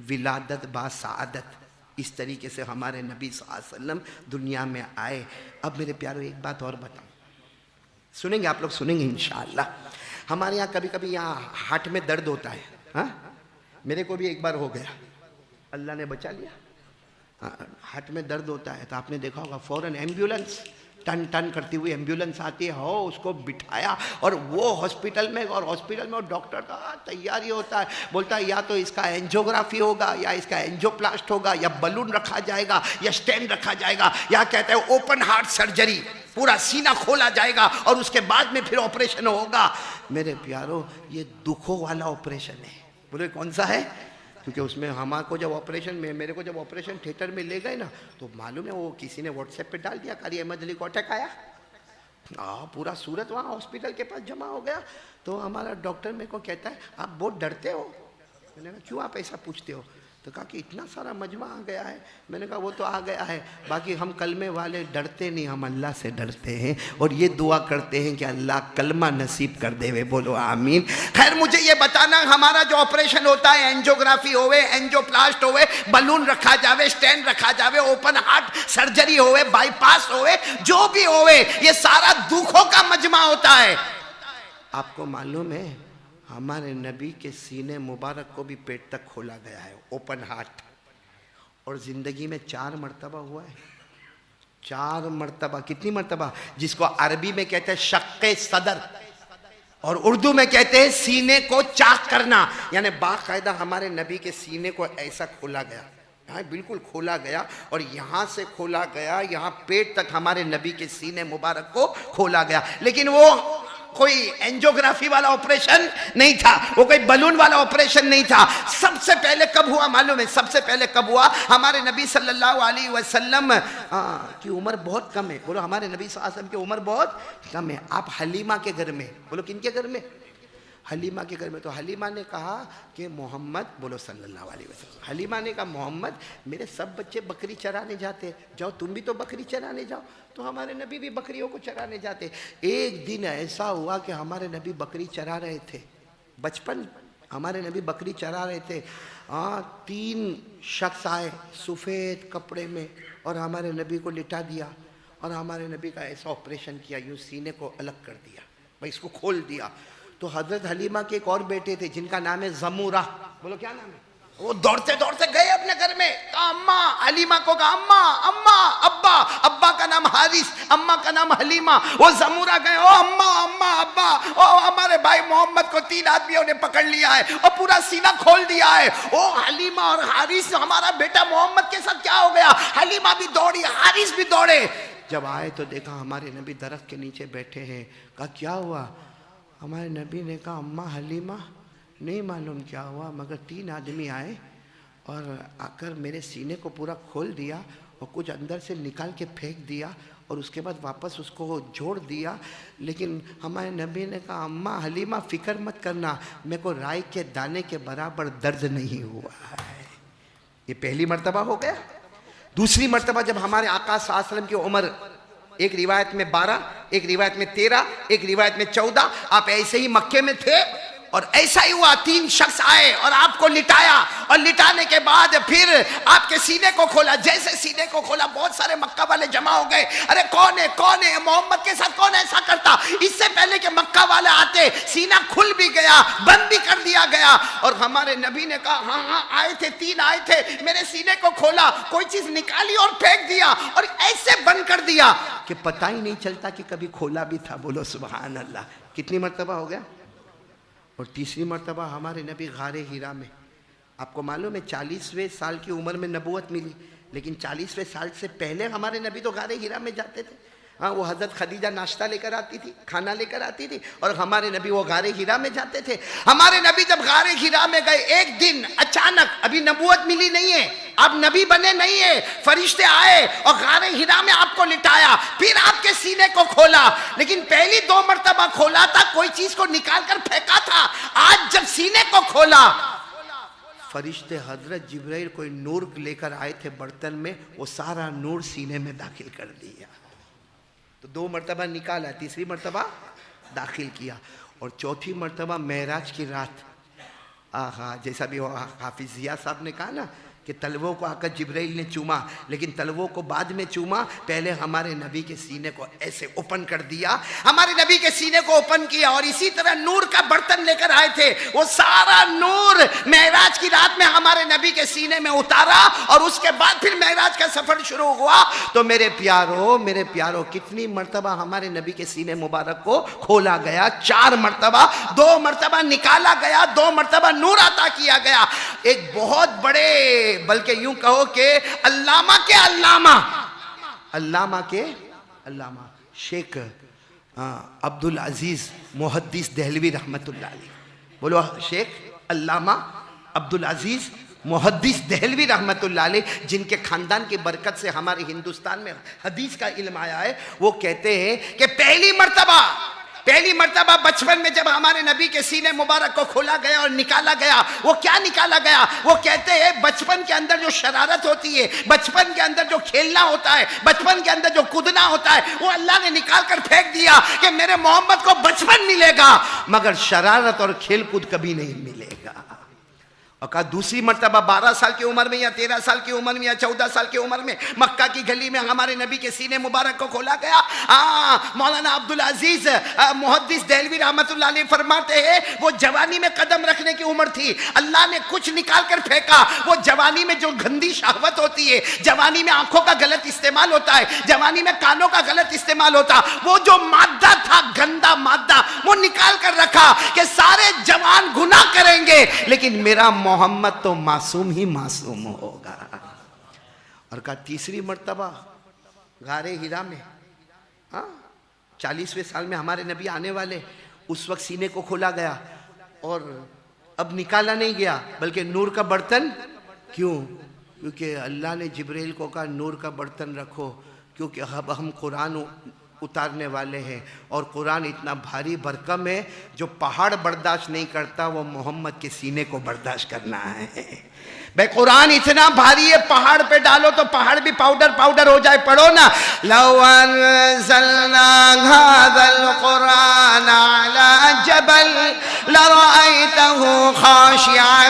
ولادت با سعادت. اس طریقے سے ہمارے نبی صلی اللہ علیہ وسلم دنیا میں آئے. اب میرے پیارو ایک بات اور بتاؤں، سنیں گے آپ لوگ، سنیں گے انشاءاللہ. ہمارے یہاں کبھی کبھی یہاں ہارٹ میں درد ہوتا ہے. میرے کو بھی ایک بار ہو گیا، اللہ نے بچا لیا. ہارٹ میں درد ہوتا ہے تو آپ نے دیکھا ہوگا فوراً ایمبیولنس ٹن ٹن کرتی ہوئی ایمبیولنس آتی ہے، ہو اس کو بٹھایا اور وہ ہاسپٹل میں اور ڈاکٹر کا تیاری ہوتا ہے، بولتا ہے یا تو اس کا اینجیوگرافی ہوگا یا اس کا اینجیوپلاسٹ ہوگا یا بلون رکھا جائے گا یا سٹینڈ رکھا جائے گا یا کہتے ہیں اوپن ہارٹ سرجری، پورا سینہ کھولا جائے گا اور اس کے بعد میں پھر آپریشن ہوگا. میرے پیارو یہ دکھوں والا آپریشن ہے. بولے کون سا ہے؟ کیونکہ اس میں ہمارے کو جب آپریشن میں میرے کو جب آپریشن تھیٹر میں لے گئے نا تو معلوم ہے وہ کسی نے واٹس ایپ پہ ڈال دیا قاری احمد علی کو اٹیک آیا. پورا صورت وہاں ہاسپٹل کے پاس جمع ہو گیا. تو ہمارا ڈاکٹر میرے کو کہتا ہے آپ بہت ڈرتے ہو. میں نے کہا کیوں آپ ایسا پوچھتے ہو؟ تو کہا کہ اتنا سارا مجمع آ گیا ہے. میں نے کہا وہ تو آ گیا ہے، باقی ہم کلمے والے ڈرتے نہیں، ہم اللہ سے ڈرتے ہیں اور یہ دعا کرتے ہیں کہ اللہ کلمہ نصیب کر دے ہوئے. بولو آمین. خیر مجھے یہ بتانا ہمارا جو آپریشن ہوتا ہے، اینجیوگرافی ہوئے، اینجیوپلاسٹ ہوئے، بلون رکھا جاوے، سٹینڈ رکھا جاوے، اوپن ہارٹ سرجری ہوئے، بائی پاس ہوئے، جو بھی ہوئے، یہ سارا دکھوں کا مجمع ہوتا ہے. آپ کو معلوم ہے ہمارے نبی کے سینے مبارک کو بھی پیٹ تک کھولا گیا ہے، اوپن ہارٹ. اور زندگی میں 4 مرتبہ ہوا ہے. 4 مرتبہ. کتنی مرتبہ؟ جس کو عربی میں کہتے ہیں شق صدر اور اردو میں کہتے ہیں سینے کو چاک کرنا. یعنی باقاعدہ ہمارے نبی کے سینے کو ایسا کھولا گیا, بالکل کھولا گیا, اور یہاں سے کھولا گیا, یہاں پیٹ تک ہمارے نبی کے سینے مبارک کو کھولا گیا. لیکن وہ کوئی اینجیوگرافی والا آپریشن نہیں تھا, وہ کوئی بلون والا آپریشن نہیں تھا. سب سے پہلے کب ہوا معلوم ہے؟ سب سے پہلے کب ہوا؟ ہمارے نبی صلی اللہ علیہ وسلم کی عمر بہت کم ہے. بولو ہمارے نبی صلی اللہ علیہ وسلم کی عمر بہت کم ہے. آپ حلیمہ کے گھر میں, بولو کن کے گھر میں؟ حلیمہ کے گھر میں. تو حلیمہ نے کہا کہ محمد, بولو صلی اللہ علیہ وسلم, حلیمہ نے کہا محمد میرے سب بچے بکری چرانے جاتے, جاؤ تم بھی تو بکری چرانے جاؤ. تو ہمارے نبی بھی بکریوں کو چرانے جاتے. ایک دن ایسا ہوا کہ ہمارے نبی بکری چرا رہے تھے, بچپن ہمارے نبی بکری چرا رہے تھے. 3 شخص آئے سفید کپڑے میں اور ہمارے نبی کو لٹا دیا, اور ہمارے نبی کا ایسا آپریشن کیا, یوں سینے کو الگ کر دیا, بھائی اس کو کھول دیا. تو حضرت حلیمہ کے ایک اور بیٹے تھے جن کا نام ہے زمورہ. بولو کیا نام ہے؟ وہ دوڑتے دوڑتے گئے اپنے گھر میں, کہا اماں, حلیمہ کو کہا اماں, اماں, ابا, ابا کا نام حارث, اماں کا نام حلیمہ. وہ زمورہ گئے, او اماں, اماں, ابا, او ہمارے بھائی محمد کو 3 آدمیوں نے پکڑ لیا ہے اور پورا سینہ کھول دیا ہے. او حلیمہ اور حارث, ہمارا بیٹا محمد کے ساتھ کیا ہو گیا؟ حلیمہ بھی دوڑی, حارث بھی دوڑے. جب آئے تو دیکھا ہمارے نبی درخت کے نیچے بیٹھے ہیں. کہا کیا ہوا؟ ہمارے نبی نے کہا اماں حلیمہ نہیں معلوم کیا ہوا, مگر 3 آدمی آئے اور آ کر میرے سینے کو پورا کھول دیا اور کچھ اندر سے نکال کے پھینک دیا اور اس کے بعد واپس اس کو جوڑ دیا. لیکن ہمارے نبی نے کہا اماں حلیمہ فکر مت کرنا, میرے کو رائی کے دانے کے برابر درد نہیں ہوا ہے. یہ پہلی مرتبہ ہو گیا. دوسری مرتبہ جب ہمارے آقا صلی اللہ علیہ وسلم کی عمر, ایک روایت میں 12, ایک روایت میں 13, ایک روایت میں 14, آپ ایسے ہی مکے میں تھے اور ایسا ہی ہوا 3 شخص آئے اور آپ کو لٹایا, اور لٹانے کے بعد پھر آپ کے سینے کو کھولا. جیسے سینے کو کھولا بہت سارے مکہ والے جمع ہو گئے. ارے کون ہے, کون ہے محمد کے ساتھ, کون ایسا کرتا؟ اس سے پہلے کہ مکہ والے آتے سینہ کھل بھی گیا, بند بھی کر دیا گیا. اور ہمارے نبی نے کہا ہاں ہاں آئے تھے, 3 آئے تھے, میرے سینے کو کھولا, کوئی چیز نکالی اور پھینک دیا اور ایسے بند کر دیا کہ پتہ ہی نہیں چلتا کہ کبھی کھولا بھی تھا. بولو سبحان اللہ. کتنی مرتبہ ہو گیا؟ اور تیسری مرتبہ ہمارے نبی غار ہیرا میں. آپ کو معلوم ہے 40ویں سال کی عمر میں نبوت ملی, لیکن 40ویں سال سے پہلے ہمارے نبی تو غار ہیرا میں جاتے تھے. وہ حضرت خدیجہ ناشتہ لے کر آتی تھی, کھانا لے کر آتی تھی, اور ہمارے نبی وہ غار ہیرا میں جاتے تھے. ہمارے نبی جب غار ہیرا میں گئے, ایک دن اچانک, ابھی نبوت ملی نہیں ہے, آپ نبی بنے نہیں ہیں, فرشتے آئے اور غار ہیرا میں آپ کو لٹایا, پھر آپ کے سینے کو کھولا. لیکن پہلی 2 مرتبہ کھولا تھا, کوئی چیز کو نکال کر پھینکا تھا. آج جب سینے کو کھولا, فرشتے حضرت جبرائیل کوئی نور لے کر آئے تھے برتن میں, وہ سارا نور سینے میں داخل کر دیا. تو 2 مرتبہ نکالا, تیسری مرتبہ داخل کیا, اور چوتھی مرتبہ معراج کی رات. جیسا بھی حافظ ضیاء صاحب نے کہا نا کہ تلووں کو آ کر جبرائیل نے چوما, لیکن تلووں کو بعد میں چوما, پہلے ہمارے نبی کے سینے کو ایسے اوپن کر دیا, ہمارے نبی کے سینے کو اوپن کیا, اور اسی طرح نور کا برتن لے کر آئے تھے, وہ سارا نور معراج کی رات میں ہمارے نبی کے سینے میں اتارا, اور اس کے بعد پھر معراج کا سفر شروع ہوا. تو میرے پیارو کتنی مرتبہ ہمارے نبی کے سینے مبارک کو کھولا گیا؟ 4 مرتبہ. 2 مرتبہ نکالا گیا, 2 مرتبہ نور عطا کیا گیا. ایک بہت بڑے, بلکہ یوں کہو کہ علامہ کے علامہ شیخ عبدالعزیز محدث دہلوی رحمت اللہ علیہ. بولو شیخ علامہ عبدالعزیز محدث دہلوی رحمت اللہ علیہ, جن کے خاندان کی برکت سے ہمارے ہندوستان میں حدیث کا علم آیا ہے. وہ کہتے ہیں کہ پہلی مرتبہ بچپن میں جب ہمارے نبی کے سینے مبارک کو کھولا گیا اور نکالا گیا, وہ کیا نکالا گیا؟ وہ کہتے ہیں بچپن کے اندر جو شرارت ہوتی ہے, بچپن کے اندر جو کھیلنا ہوتا ہے, بچپن کے اندر جو کودنا ہوتا ہے, وہ اللہ نے نکال کر پھینک دیا کہ میرے محمد کو بچپن ملے گا, مگر شرارت اور کھیل کود کبھی نہیں ملے گا. اور کہا دوسری مرتبہ 12 سال کی عمر میں یا 13 سال کی عمر میں یا 14 سال کی عمر میں مکہ کی گلی میں ہمارے نبی کے سینے مبارک کو کھولا گیا. مولانا عبدالعزیز محدث دہلوی رحمت اللہ علیہ فرماتے ہیں وہ جوانی میں قدم رکھنے کی عمر تھی, اللہ نے کچھ نکال کر پھینکا. وہ جوانی میں جو گندی شہوت ہوتی ہے, جوانی میں آنکھوں کا غلط استعمال ہوتا ہے, جوانی میں کانوں کا غلط استعمال ہوتا, وہ جو مادہ تھا گندا مادہ وہ نکال کر رکھا کہ سارے جوان گناہ کریں گے لیکن میرا محمد تو معصوم ہی معصوم ہوگا. اور کہا تیسری مرتبہ غار ہرا میں 40ویں سال میں ہمارے نبی آنے والے, اس وقت سینے کو کھولا گیا اور اب نکالا نہیں گیا بلکہ نور کا برتن. کیوں؟ کیونکہ اللہ نے جبرائیل کو کہا نور کا برتن رکھو, کیونکہ اب ہم قرآن اتارنے والے ہیں اور قرآن اتنا بھاری بھرکم ہے جو پہاڑ برداشت نہیں کرتا وہ محمد کے سینے کو برداشت کرنا ہے. بھئی قرآن اتنا بھاری ہے, پہاڑ پہ ڈالو تو پہاڑ بھی پاؤڈر ہو جائے. پڑھو نا, لو انزلنا هذا القرآن على جبل لرأيته خاشعا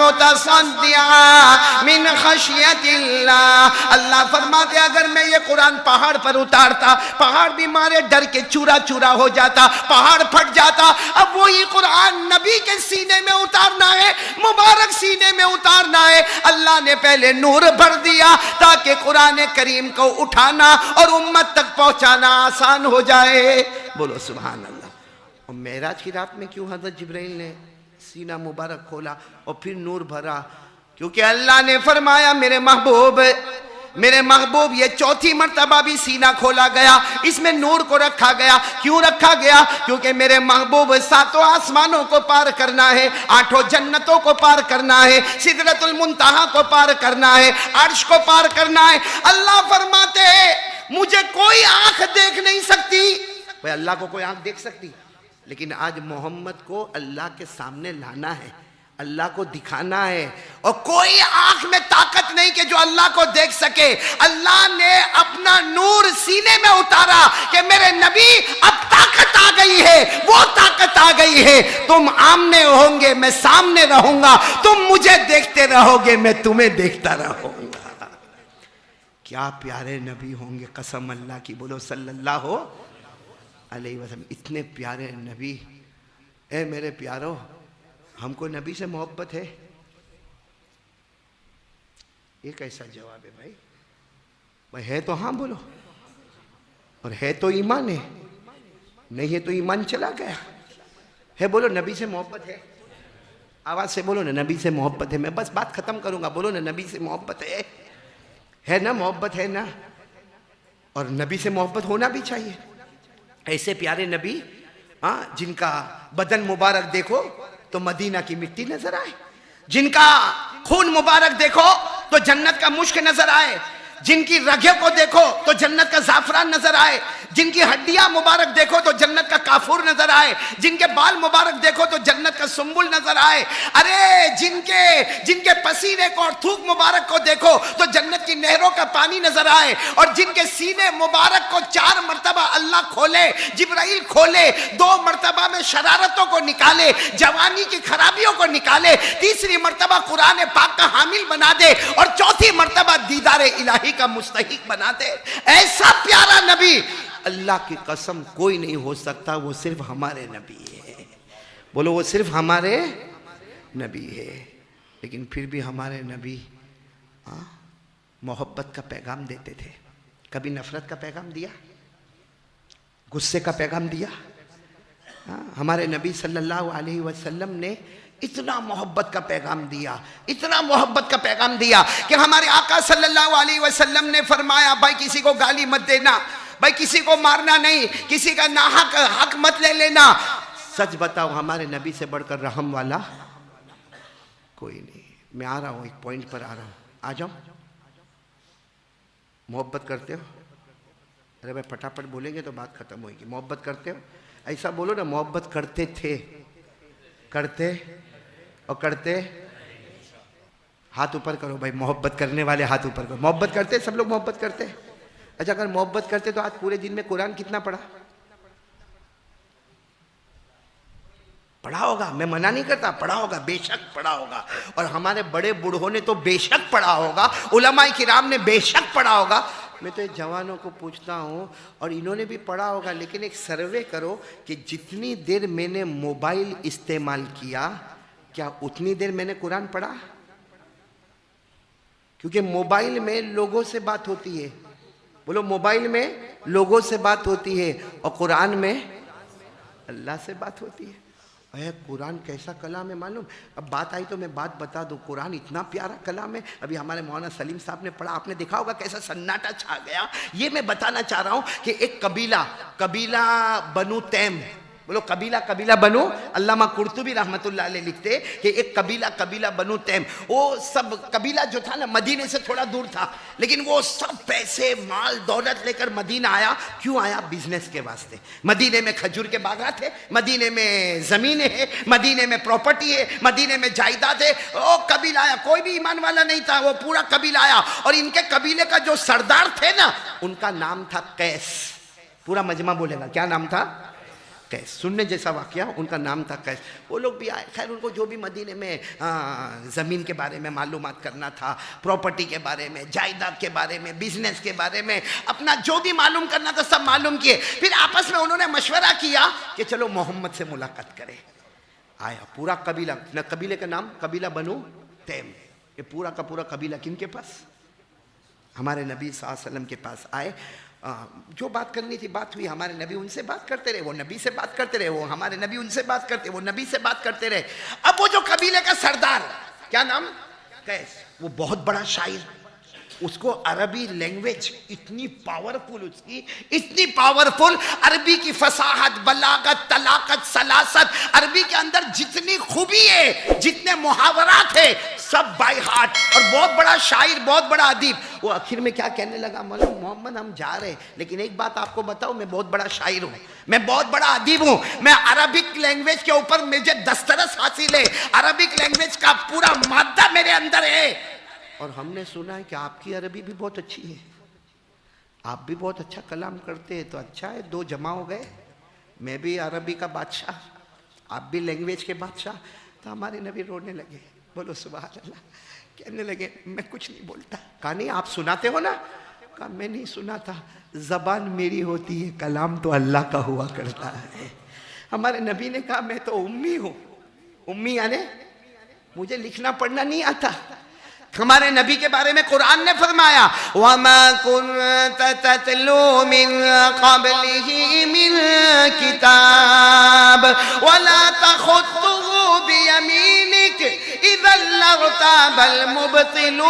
متصدعا من خشیت اللہ. اللہ فرماتے اگر میں یہ قرآن پہاڑ پر اتارتا, پہاڑ بھی مارے ڈر کے چورا چورا ہو جاتا, پہاڑ پھٹ جاتا. اب وہی قرآن نبی کے سینے میں اتارنا ہے, مبارک سینے میں اتارنا ہے. اللہ نے پہلے نور بھر دیا تاکہ قرآن کریم کو اٹھانا اور امت تک پہنچانا آسان ہو جائے. بولو سبحان اللہ. اور معراج کی رات میں کیوں حضرت جبرائیل نے سینہ مبارک کھولا اور پھر نور بھرا؟ کیونکہ اللہ نے فرمایا میرے محبوب یہ چوتھی مرتبہ بھی سینہ کھولا گیا, اس میں نور کو رکھا گیا. کیوں رکھا گیا؟ کیونکہ میرے محبوب 7 آسمانوں کو پار کرنا ہے, 8 جنتوں کو پار کرنا ہے, سدرۃ المنتہا کو پار کرنا ہے, عرش کو پار کرنا ہے. اللہ فرماتے ہیں مجھے کوئی آنکھ دیکھ نہیں سکتی. بھئی اللہ کو کوئی آنکھ دیکھ سکتی, لیکن آج محمد کو اللہ کے سامنے لانا ہے, اللہ کو دکھانا ہے, اور کوئی آنکھ میں طاقت نہیں کہ جو اللہ کو دیکھ سکے. اللہ نے اپنا نور سینے میں اتارا کہ میرے نبی اب طاقت آ گئی ہے, وہ طاقت آ گئی ہے. تم آمنے ہوں گے, میں سامنے رہوں گا, تم مجھے دیکھتے رہو گے, میں تمہیں دیکھتا رہوں گا. کیا پیارے نبی ہوں گے, قسم اللہ کی. بولو صلی اللہ علیہ وسلم. اتنے پیارے نبی. اے میرے پیارو, ہم کو نبی سے محبت ہے؟ یہ کیسا جواب ہے بھائی؟ بھائی ہے تو ہاں بولو, اور ہے تو ایمان ہے, نہیں ہے تو ایمان چلا گیا ہے. بولو نبی سے محبت ہے؟ آواز سے بولو نا, نبی سے محبت ہے. میں بس بات ختم کروں گا. بولو نا نبی سے محبت ہے نا, محبت ہے نا. اور نبی سے محبت ہونا بھی چاہیے. ایسے پیارے نبی جن کا بدن مبارک دیکھو تو مدینہ کی مٹی نظر آئے, جن کا خون مبارک دیکھو تو جنت کا مشک نظر آئے, جن کی رگیں کو دیکھو تو جنت کا زعفران نظر آئے, جن کی ہڈیاں مبارک دیکھو تو جنت کا کافور نظر آئے, جن کے بال مبارک دیکھو تو جنت کا سنبل نظر آئے. ارے جن کے پسینے کو اور تھوک مبارک کو دیکھو تو جنت کی نہروں کا پانی نظر آئے, اور جن کے سینے مبارک کو 4 مرتبہ اللہ کھولے, جبرائیل کھولے, 2 مرتبہ میں شرارتوں کو نکالے, جوانی کی خرابیوں کو نکالے, تیسری مرتبہ قرآن پاک کا حامل بنا دے, اور چوتھی مرتبہ دیدار الہی کا مستحق بنا دے. ایسا پیارا نبی اللہ کی قسم کوئی نہیں ہو سکتا, وہ صرف ہمارے نبی ہے. بولو وہ صرف ہمارے نبی ہے. لیکن پھر بھی ہمارے نبی محبت کا پیغام دیتے تھے. کبھی نفرت کا پیغام دیا؟ غصے کا پیغام دیا؟ ہمارے نبی صلی اللہ علیہ وسلم نے اتنا محبت کا پیغام دیا, اتنا محبت کا پیغام دیا کہ ہمارے آقا صلی اللہ علیہ وسلم نے فرمایا بھائی کسی کو گالی مت دینا, بھائی کسی کو مارنا نہیں, کسی کا ناحق حق مت لے لینا. سچ بتاؤ ہمارے نبی سے بڑھ کر رحم والا کوئی نہیں. میں آ رہا ہوں, ایک پوائنٹ پر آ رہا ہوں, آ جاؤ. محبت کرتے ہو؟ ارے بھائی پٹاپٹ بولیں گے تو بات ختم ہوئے گی. محبت کرتے ہو؟ ایسا بولو نا, محبت کرتے تھے, کرتے اور کرتے. ہاتھ اوپر کرو بھائی, محبت کرنے والے ہاتھ اوپر کرو. محبت کرتے سب لوگ محبت کرتے. اچھا اگر محبت کرتے تو آج پورے دن میں قرآن کتنا پڑھا؟ پڑھا ہوگا، میں منع نہیں کرتا، پڑھا ہوگا، بے شک پڑھا ہوگا، اور ہمارے بڑے بوڑھوں نے تو بے شک پڑھا ہوگا، علماء کرام نے بے شک پڑھا ہوگا۔ میں تو جوانوں کو پوچھتا ہوں، اور انہوں نے بھی پڑھا ہوگا، لیکن ایک سروے کرو کہ جتنی دیر میں نے موبائل استعمال کیا، کیا اتنی دیر میں نے قرآن پڑھا؟ کیونکہ موبائل میں لوگوں سے بات ہوتی ہے، بولو موبائل میں لوگوں سے بات ہوتی ہے، اور قرآن میں اللہ سے بات ہوتی ہے۔ اے قرآن کیسا کلام ہے معلوم؟ اب بات آئی تو میں بات بتا دوں، قرآن اتنا پیارا کلام ہے۔ ابھی ہمارے مولانا سلیم صاحب نے پڑھا، آپ نے دیکھا ہوگا کیسا سناٹا چھا گیا۔ یہ میں بتانا چاہ رہا ہوں کہ ایک قبیلہ بنو تیم، بولو قبیلہ بنو، علامہ قرطبی رحمت اللہ علیہ لکھتے کہ ایک قبیلہ بنو تیم، وہ سب قبیلہ جو تھا نا مدینے سے تھوڑا دور تھا، لیکن وہ سب پیسے مال دولت لے کر مدینہ آیا۔ کیوں آیا؟ بزنس کے واسطے۔ مدینے میں کھجور کے باغات ہے، مدینے میں زمینیں ہیں، مدینے میں پراپرٹی ہے، مدینے میں جائیداد ہے۔ وہ قبیلہ آیا، کوئی بھی ایمان والا نہیں تھا، وہ پورا قبیلہ آیا، اور ان کے قبیلے کا جو سردار تھے نا، ان کا نام تھا قیس۔ پورا مجمع بولے گا کیا نام تھا؟ قیس۔ سننے جیسا واقعہ، ان کا نام تھا قیس۔ وہ لوگ بھی آئے، خیر ان کو جو بھی مدینے میں زمین کے بارے میں معلومات کرنا تھا، پراپرٹی کے بارے میں، جائیداد کے بارے میں، بزنس کے بارے میں، اپنا جو بھی معلوم کرنا تھا سب معلوم کیے۔ پھر آپس میں انہوں نے مشورہ کیا کہ چلو محمد سے ملاقات کرے۔ آیا پورا قبیلہ، قبیلے کا نام قبیلہ بنو تیم۔ یہ پورا کا پورا قبیلہ کن کے پاس؟ ہمارے نبی صلی اللہ علیہ وسلم کے پاس آئے۔ جو بات کرنی تھی بات ہوئی، ہمارے نبی ان سے بات کرتے رہے، وہ نبی سے بات کرتے رہے، وہ ہمارے نبی ان سے بات کرتے، وہ نبی سے بات کرتے رہے۔ اب وہ جو قبیلے کا سردار، کیا نام؟ قیس، وہ بہت بڑا شاعر، اس کو عربی لینگویج اتنی پاورفل، اس کی اتنی پاورفل، عربی کی فصاحت، بلاغت، طلاقت، سلاست، عربی کے اندر جتنی خوبی ہے، جتنے محاورات ہیں، سب بائی ہارٹ، اور بہت بڑا شاعر، بہت بڑا ادیب۔ وہ آخر میں کیا کہنے لگا؟ محمد ہم جا رہے، لیکن ایک بات آپ کو بتاؤں، میں بہت بڑا شاعر ہوں، میں بہت بڑا ادیب ہوں، میں عربک لینگویج کے اوپر مجھے دسترس حاصل ہے، عربک لینگویج کا پورا مادہ میرے اندر ہے، اور ہم نے سنا ہے کہ آپ کی عربی بھی بہت اچھی ہے، آپ بھی بہت اچھا کلام کرتے ہیں، تو اچھا ہے، دو جمع ہو گئے، میں بھی عربی کا بادشاہ، آپ بھی لینگویج کے بادشاہ۔ تو ہمارے نبی رونے لگے، بولو سبحان اللہ، کہنے لگے میں کچھ نہیں بولتا۔ کہا نہیں آپ سناتے ہو نا؟ کہا میں نہیں سناتا، زبان میری ہوتی ہے، کلام تو اللہ کا ہوا کرتا ہے۔ ہمارے نبی نے کہا میں تو امی ہوں، امی یعنی مجھے لکھنا پڑھنا نہیں آتا۔ ہمارے نبی کے بارے میں قرآن نے فرمایا وَمَا كُنْتَ تَتْلُو مِنْ قَبْلِهِ مِنْ كِتَابٍ وَلَا تَخُطُّهُ بِيَمِينِكَ إِذًا لَارْتَابَ الْمُبْطِلُونَ۔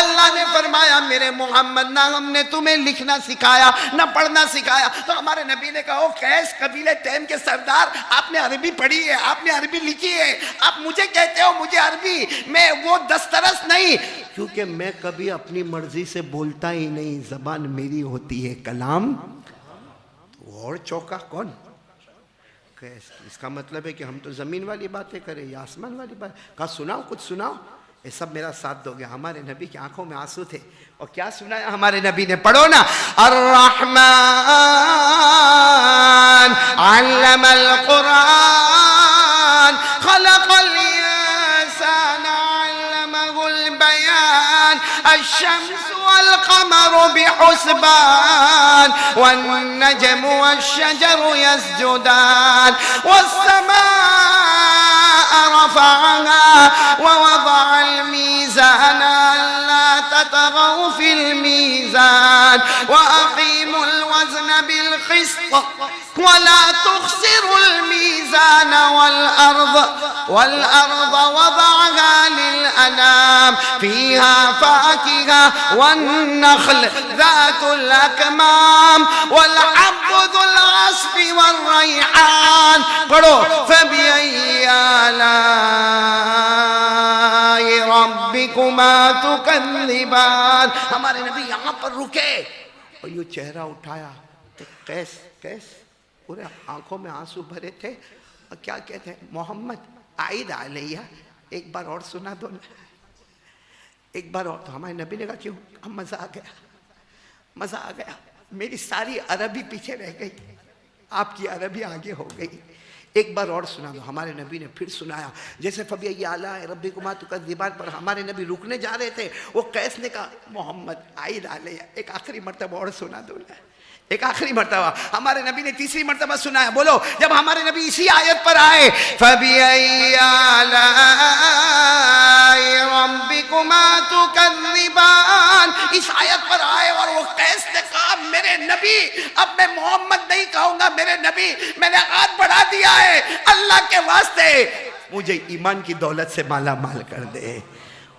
اللہ نے فرمایا میرے محمد نہ ہم نے تمہیں لکھنا سکھایا نہ پڑھنا سکھایا۔ تو ہمارے نبی نے کہا قیس قبیلہ تیم کے سردار، آپ نے عربی پڑھی ہے، آپ نے عربی لکھی ہے، آپ مجھے کہتے ہو مجھے عربی میں وہ دسترس نہیں، کیونکہ میں کبھی اپنی مرضی سے بولتا ہی نہیں، زبان میری ہوتی ہے، کلام اور چوکا کون؟ اس کا مطلب ہے کہ ہم تو زمین والی باتیں کریں یا آسمان والی بات؟ کہا سناؤ، کچھ سناؤ، یہ سب میرا ساتھ دو گے۔ ہمارے نبی کی آنکھوں میں آنسو تھے، اور کیا سنایا ہمارے نبی نے؟ پڑھو نا، الرحمن علم القرآن خلق الانسان علمه البيان الشمس والقمر بحسبان والنجم والشجر يسجدان والسماء رفعها ووضع الميزان ألا تطغوا في الميزان وأقيموا الوزن بالقسط ولا تخسروا الميزان والأرض وضعها للأنام فيها فاكهة والنخل ذات الأكمام والحب ذو العصف والريحان پڑھو فبأي آلاء ربكما تكذبان۔ ہمارے نبی یہاں پر رکے اور یہ چہرہ اٹھایا تو قیس پورے آنکھوں میں آنسو بھرے تھے، اور کیا کہتے ہیں محمد عائد علیہ، ایک بار اور سنا دو نا، ایک بار اور۔ تو ہمارے نبی نے کہا کیوں؟ اب مزہ آ گیا، میری ساری عربی پیچھے رہ گئی، آپ کی عربی آگے ہو گئی۔ ایک بار اور سنا دو. ہمارے نبی نے پھر سنایا. جیسے فَبِأَيِّ آلَاءِ رَبِّكُمَا تُكَذِّبَانِ پر ہمارے نبی رکنے جا رہے تھے, وہ قیس نے کہا محمد عید علیہ, ایک آخری مرتبہ اور سنا دو نا, ایک آخری مرتبہ. ہمارے نبی نے تیسری مرتبہ سنایا. بولو, جب ہمارے نبی اسی آیت پر آئے فَبِأَيِّ آلَاءِ رَبِّكُمَا تُكَذِّبَانِ, اس آیت پر آئے اور وہ قیس نے کہا میرے نبی, اب میں محمد نہیں کہوں گا, میرے نبی میں نے ہاتھ بڑھا دیا ہے, اللہ کے واسطے مجھے ایمان کی دولت سے مالا مال کر دے.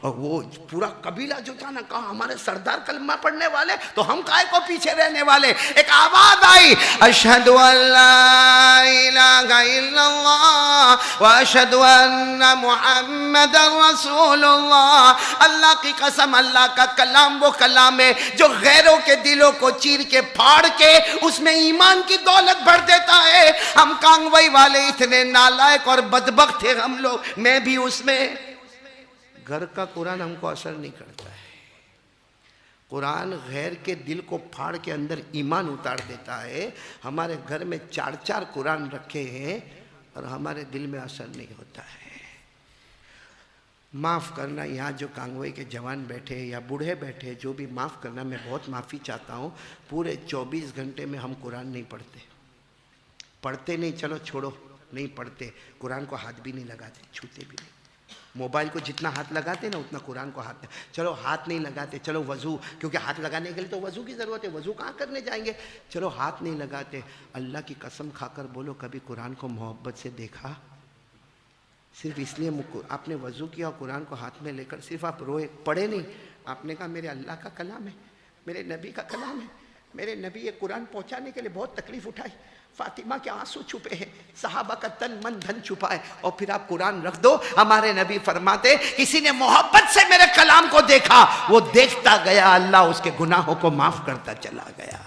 اور وہ پورا قبیلہ جو تھا نا, کہا ہمارے سردار کلمہ پڑھنے والے تو ہم کائے کو پیچھے رہنے والے. ایک آواز آئی, اشہد ان لا الہ الا اللہ واشہد ان محمد رسول اللہ. اللہ کی قسم, اللہ کا کلام وہ کلام ہے جو غیروں کے دلوں کو چیر کے پھاڑ کے اس میں ایمان کی دولت بھر دیتا ہے. ہم کانگوئی والے اتنے نالائق اور بدبخت تھے ہم لوگ, میں بھی اس میں. گھر کا قرآن ہم کو اثر نہیں کرتا ہے. قرآن غیر کے دل کو پھاڑ کے اندر ایمان اتار دیتا ہے. ہمارے گھر میں 4 قرآن رکھے ہیں اور ہمارے دل میں اثر نہیں ہوتا ہے. معاف کرنا, یہاں جو کانگوئی کے جوان بیٹھے یا بوڑھے بیٹھے, جو بھی معاف کرنا, میں بہت معافی چاہتا ہوں. پورے 24 گھنٹے میں ہم قرآن نہیں پڑھتے نہیں. چلو چھوڑو, نہیں پڑھتے. قرآن کو ہاتھ بھی نہیں لگاتے, چھوتے بھی نہیں. موبائل کو جتنا ہاتھ لگاتے نا اتنا قرآن کو ہاتھ نہیں. چلو ہاتھ نہیں لگاتے, چلو وضو, کیونکہ ہاتھ لگانے کے لیے تو وضو کی ضرورت ہے, وضو کہاں کرنے جائیں گے. چلو ہاتھ نہیں لگاتے. اللہ کی قسم کھا کر بولو, کبھی قرآن کو محبت سے دیکھا؟ صرف اس لیے آپ نے وضو کیا اور قرآن کو ہاتھ میں لے کر صرف آپ روئے, پڑھے نہیں. آپ نے کہا میرے اللہ کا کلام ہے, میرے نبی کا کلام ہے, میرے نبی یہ قرآن پہنچانے کے لیے بہت تکلیف اٹھائی, فاطمہ کے آنسو چھپے ہیں, صحابہ کا تن من دھن چھپا ہے, اور پھر آپ قرآن رکھ دو. ہمارے نبی فرماتے کسی نے محبت سے میرے کلام کو دیکھا, وہ دیکھتا گیا, اللہ اس کے گناہوں کو معاف کرتا چلا گیا.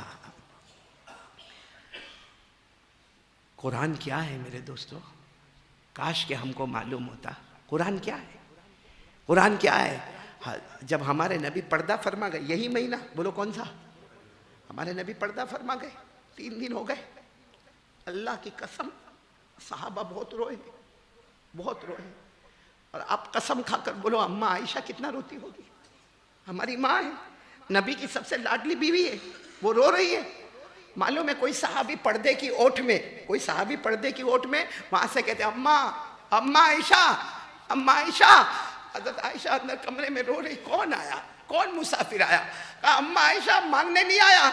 قرآن کیا ہے میرے دوستو؟ کاش کہ ہم کو معلوم ہوتا قرآن کیا ہے. قرآن کیا ہے؟ جب ہمارے نبی پردہ فرما گئے, یہی مہینہ, بولو کون سا, ہمارے نبی پردہ فرما گئے, 3 دن ہو گئے. اللہ کی قسم صحابہ بہت روئے, بہت روئے. اور آپ قسم کھا کر بولو, اماں عائشہ کتنا روتی ہوگی. ہماری ماں ہے, نبی کی سب سے لاڈلی بیوی ہے, وہ رو رہی ہے. معلوم ہے کوئی صحابی پردے کی اوٹ میں, کوئی صحابی پردے کی اوٹ میں وہاں سے کہتے اماں, اماں عائشہ, اماں عائشہ. حضرت عائشہ اندر کمرے میں رو رہی, کون آیا, کون مسافر آیا؟ کہا اماں عائشہ مانگنے نہیں آیا,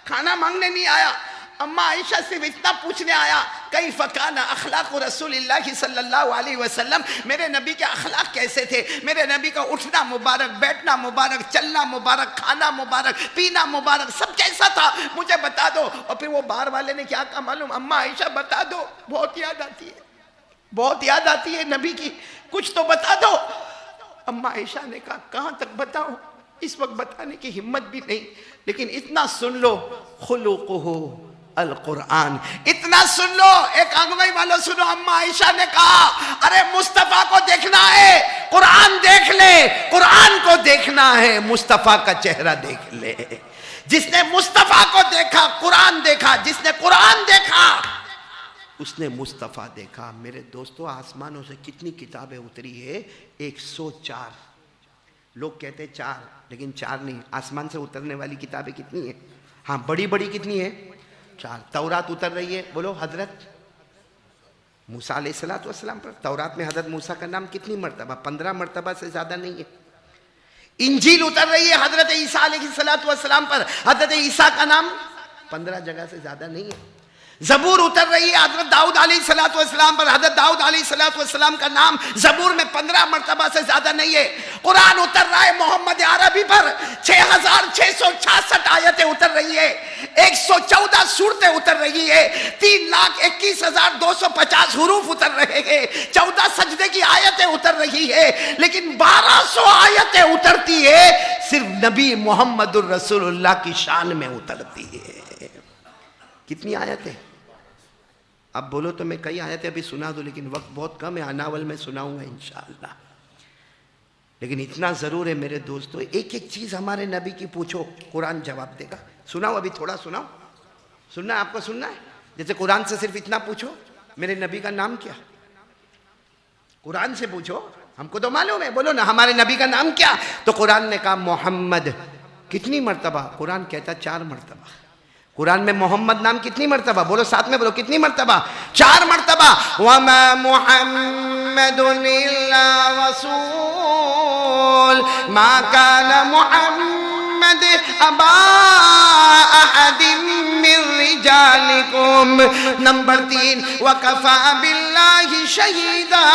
کھانا مانگنے نہیں آیا. اماں عائشہ صرف اتنا پوچھنے آیا, کیف کان اخلاق رسول اللہ صلی اللہ علیہ وسلم, میرے نبی کے اخلاق کیسے تھے, میرے نبی کا اٹھنا مبارک, بیٹھنا مبارک, چلنا مبارک, کھانا مبارک, پینا مبارک, سب کیسا تھا مجھے بتا دو. اور پھر وہ باہر والے نے کیا کہا معلوم, اماں عائشہ بتا دو, بہت یاد آتی ہے, بہت یاد آتی ہے نبی کی, کچھ تو بتا دو. اماں عائشہ نے کہا کہاں تک بتاؤں, اس وقت بتانے کی ہمت بھی نہیں, لیکن اتنا سن لو, خلقہ القرآن, اتنا سن لو. ایک آنگنائی والوں سنو, اماں عائشہ نے کہا ارے مصطفیٰ کو دیکھنا ہے, قرآن دیکھ لے, قرآن کو دیکھنا ہے, مصطفیٰ کا چہرہ دیکھ لے. جس نے مصطفیٰ کو دیکھا قرآن دیکھا, جس نے قرآن دیکھا اس نے مصطفیٰ دیکھا. میرے دوستو, آسمانوں سے کتنی کتابیں اتری ہے؟ 104. لوگ کہتے 4, لیکن 4 نہیں, آسمان سے اترنے والی کتابیں کتنی ہیں؟ ہاں بڑی بڑی کتنی ہیں؟ 4. تورات اتر رہی ہے, بولو حضرت موسیٰ علیہ السلام پر. تورات میں حضرت موسیٰ کا نام کتنی مرتبہ؟ 15 مرتبہ سے زیادہ نہیں ہے. انجیل اتر رہی ہے حضرت عیسیٰ علیہ السلام پر, حضرت عیسیٰ کا نام 15 جگہ سے زیادہ نہیں ہے. زبور اتر رہی ہے حضرت داؤد علیہ السلام پر, حضرت داؤد علیہ السلام کا نام زبور میں 15 مرتبہ سے زیادہ نہیں ہے. قرآن اتر رہا ہے محمد عربی پر, 6666 آیتیں اتر رہی ہے, 114 سورتیں اتر رہی ہے, 3,21,250 حروف اتر رہے ہیں, 14 سجدے کی آیتیں اتر رہی ہے, لیکن 1200 آیتیں اترتی ہے صرف نبی محمد الرسول اللہ کی شان میں اترتی ہے. کتنی آیتیں؟ اب بولو تو میں کئی آیتیں ابھی سنا دوں, لیکن وقت بہت کم ہے, اناول میں سناؤں گا انشاءاللہ. لیکن اتنا ضرور ہے میرے دوستو, ایک ایک چیز ہمارے نبی کی پوچھو, قرآن جواب دے گا. سناؤ ابھی تھوڑا سناؤ, سننا ہے آپ کو, سننا ہے. جیسے قرآن سے صرف اتنا پوچھو, میرے نبی کا نام کیا؟ قرآن سے پوچھو، ہم کو تو معلوم ہے، بولو نا ہمارے نبی کا نام کیا؟ تو قرآن نے کہا محمد. کتنی مرتبہ؟ قرآن کہتا 4 مرتبہ. قرآن میں محمد نام کتنی مرتبہ؟ بولو ساتھ میں بولو، کتنی مرتبہ؟ 4 مرتبہ. وَمَا مُحَمَّدٌ إِلَّا رَسُولٌ مَا كَانَ مُحَمَّدٌ أَبَا أَحَدٍ مِّن رِجَالِكُمْ. نمبر 3 وَكَفَى بِاللَّهِ شَهِيدًا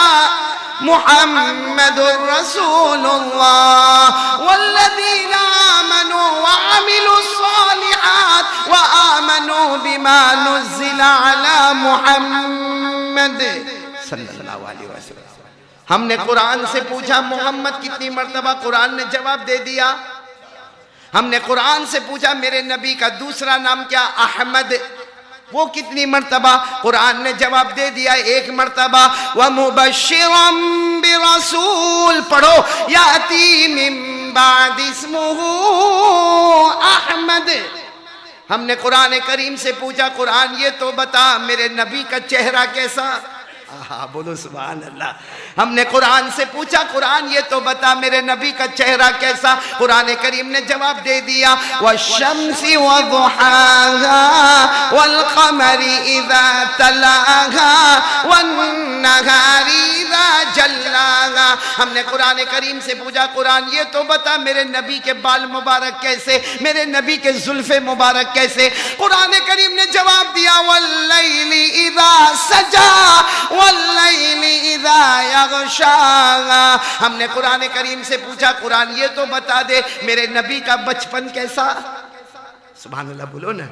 محمد رسول اللہ والذین آمنوا وعملوا الصالحات وآمنوا بما نزل على محمد صلی اللہ علیہ وسلم. ہم نے قرآن سے پوچھا محمد کتنی مرتبہ؟ قرآن نے جواب دے دیا. ہم نے قرآن سے پوچھا میرے نبی کا دوسرا نام کیا؟ احمد. وہ کتنی مرتبہ؟ قرآن نے جواب دے دیا 1 مرتبہ. وَمُبَشِّرًا بِرَسُولٍ پڑھو یَأْتِي مِن بَعْدِ اسْمُهُ احمد. ہم نے قرآن کریم سے پوچھا قرآن یہ تو بتا میرے نبی کا چہرہ کیسا؟ بولو سبحان اللہ. ہم نے قرآن سے پوچھا قرآن یہ تو بتا میرے نبی کا چہرہ کیسا؟ قرآن کریم نے جواب دے دیا وَالشَّمْسِ وَضُحَاهَا وَالْقَمَرِ إِذَا تَلَاهَا وَالنَّهَارِ إِذَا جَلَّاهَا. ہم نے قرآن کریم سے پوچھا قرآن یہ تو بتا میرے نبی کے بال مبارک کیسے، میرے نبی کے زلف مبارک کیسے؟ قرآن کریم نے جواب دیا وَاللَّيْلِ إِذَا سَجَا وَاللَّيْلِ إِذَا يَغْشَاهَا. ہم نے قرآن کریم سے پوچھا قرآن یہ تو بتا دے میرے نبی کا بچپن کیسا؟ سبحان اللہ بولو نا،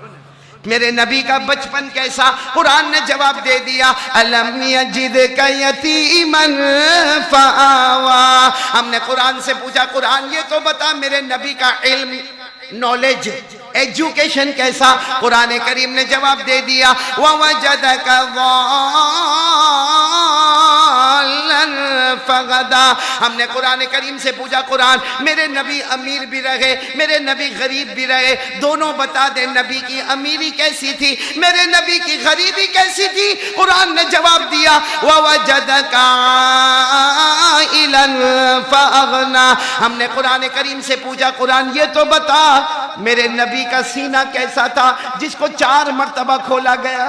میرے نبی کا بچپن کیسا؟ قرآن نے جواب دے دیا أَلَمْ يَجِدْكَ يَتِيمًا فَآوَا. ہم نے قرآن سے پوچھا قرآن یہ تو بتا میرے نبی کا علم، نالج، ایجوکیشن کیسا؟ قرآن کریم نے جواب دے دیا وَوَجَدَكَ ضَالًّا فَغَدَا. ہم نے قرآن کریم سے پوچھا قرآن میرے نبی امیر بھی رہے میرے نبی غریب بھی رہے، دونوں بتا دے نبی کی امیری کیسی تھی، میرے نبی کی غریبی کیسی تھی؟ قرآن نے جواب دیا وَوَجَدَكَ عَائِلًا فَأَغْنَا. ہم نے قرآن کریم سے پوچھا قرآن یہ تو بتا میرے نبی کا سینہ کیسا تھا جس کو 4 مرتبہ کھولا گیا؟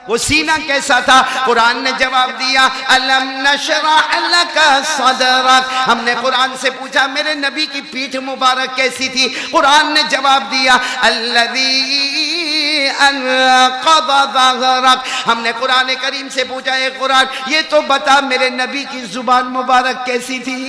وہ سینہ کیسا تھا؟ قرآن نے جواب دیا أَلَمْ نَشْرَحْ لَكَ صَدْرَكَ. ہم نے قرآن سے پوچھا میرے نبی کی پیٹھ مبارک کیسی تھی؟ قرآن نے جواب دیا الَّذِي أَنْقَضَ ظَهْرَكَ. ہم نے قرآن کریم سے پوچھا اے قرآن یہ تو بتا میرے نبی کی زبان مبارک کیسی تھی؟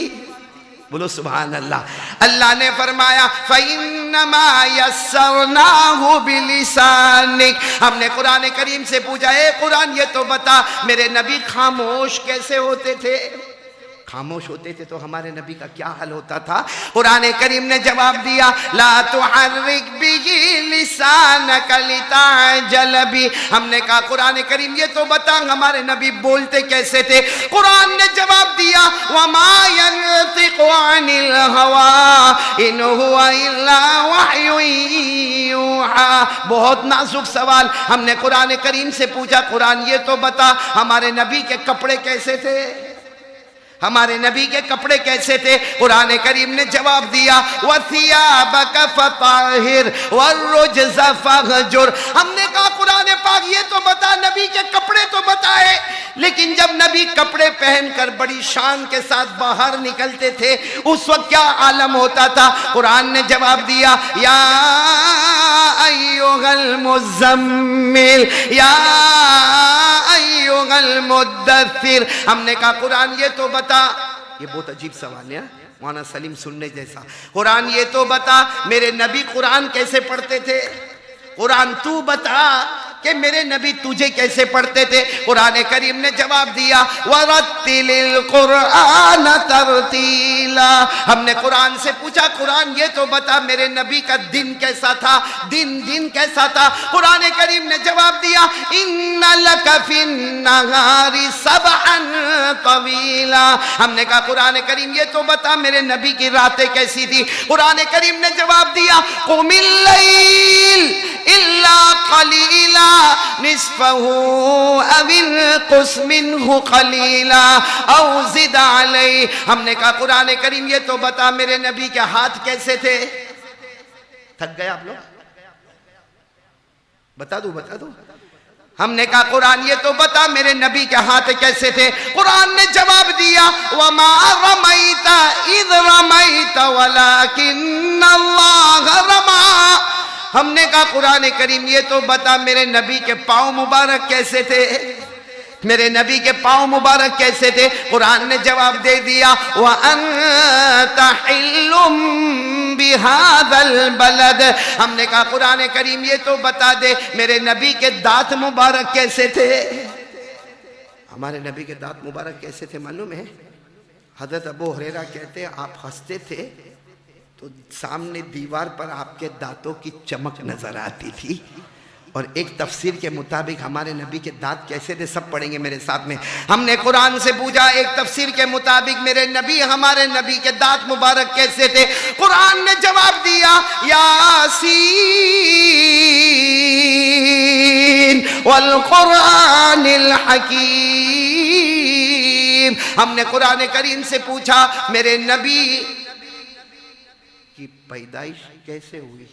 بولو سبحان اللہ. اللہ نے فرمایا فَإِنَّمَا يَسَّرْنَاهُ بِلِسَانِكَ. ہم نے قرآن کریم سے پوچھا اے قرآن یہ تو بتا میرے نبی خاموش کیسے ہوتے تھے؟ خاموش ہوتے تھے تو ہمارے نبی کا کیا حال ہوتا تھا؟ قرآن کریم نے جواب دیا لا تحرک به لسانک لتعجل به. ہم نے کہا قرآن کریم یہ تو بتا ہمارے نبی بولتے کیسے تھے؟ قرآن نے جواب دیا وما ينطق عن الهوى ان هو الا وحی یوحى. بہت نازک سوال. ہم نے قرآن کریم سے پوچھا قرآن یہ تو بتا ہمارے نبی کے کپڑے کیسے تھے؟ ہمارے نبی کے کپڑے کیسے تھے؟ قرآن کریم نے جواب دیا وَثِيَابَكَ فَطَاهِرْ وَالرُّجْزَ فَاهْجُرْ. ہم نے کہا قرآن پاک یہ تو بتا نبی کے کپڑے تو بتائے لیکن جب نبی کپڑے پہن کر بڑی شان کے ساتھ باہر نکلتے تھے اس وقت کیا عالم ہوتا تھا؟ قرآن نے جواب دیا یا ایھا المزمل یا ایھا المدثر. ہم نے کہا قرآن یہ تو بتا، یہ بہت عجیب سوال ہے مولانا سلیم سننے جیسا. قرآن یہ تو بتا میرے نبی قرآن کیسے پڑھتے تھے؟ قرآن تو بتا کہ میرے نبی تجھے کیسے پڑھتے تھے؟ قرآن کریم نے جواب دیا وَرَتِّلِ الْقُرْآنَ تَرْتِيلًا. قلیلا. ہم نے قرآن سے پوچھا قرآن یہ تو بتا میرے نبی کا دن کیسا تھا, دن کیسا تھا. قرآن کریم نے جواب دیا ان لک فی النہار سبعا طویلا. ہم نے کہا قرآن کریم یہ تو بتا میرے نبی کی راتیں کیسی تھی. قرآن کریم نے جواب دیا قم اللیل الا قلیلا نصفہ او انقص منہ قلیلا او زد علیہ. ہم نے کہا قرآن کریم یہ تو بتا میرے نبی کے ہاتھ کیسے تھے. تھک گئے آپ لوگ؟ بتا دو. ہم نے کہا قرآن یہ تو بتا میرے نبی کے ہاتھ کیسے تھے. قرآن نے جواب دیا وما رمیت اذ رمیت ولکن اللہ رمی. ہم نے کہا قرآن کریم یہ تو بتا میرے نبی کے پاؤں مبارک کیسے تھے, میرے نبی کے پاؤں مبارک کیسے تھے. قرآن نے جواب دے دیا وَأَنْتَ حِلٌّ بِهَذَا الْبَلَدِ. ہم نے کہا قرآن کریم یہ تو بتا دے میرے نبی کے دانت مبارک کیسے تھے. ہمارے نبی کے دانت مبارک کیسے تھے معلوم ہے؟ حضرت ابو ہریرہ کہتے ہیں آپ ہنستے تھے تو سامنے دیوار پر آپ کے دانتوں کی چمک نظر آتی تھی. اور ایک تفسیر کے مطابق ہمارے نبی کے دانت کیسے تھے سب پڑھیں گے میرے ساتھ میں. ہم نے قرآن سے پوچھا ایک تفسیر کے مطابق میرے نبی ہمارے نبی کے دانت مبارک کیسے تھے. قرآن نے جواب دیا یاسین والقرآن الحکیم. ہم نے قرآن کریم سے پوچھا میرے نبی کی پیدائش کیسے ہوئی.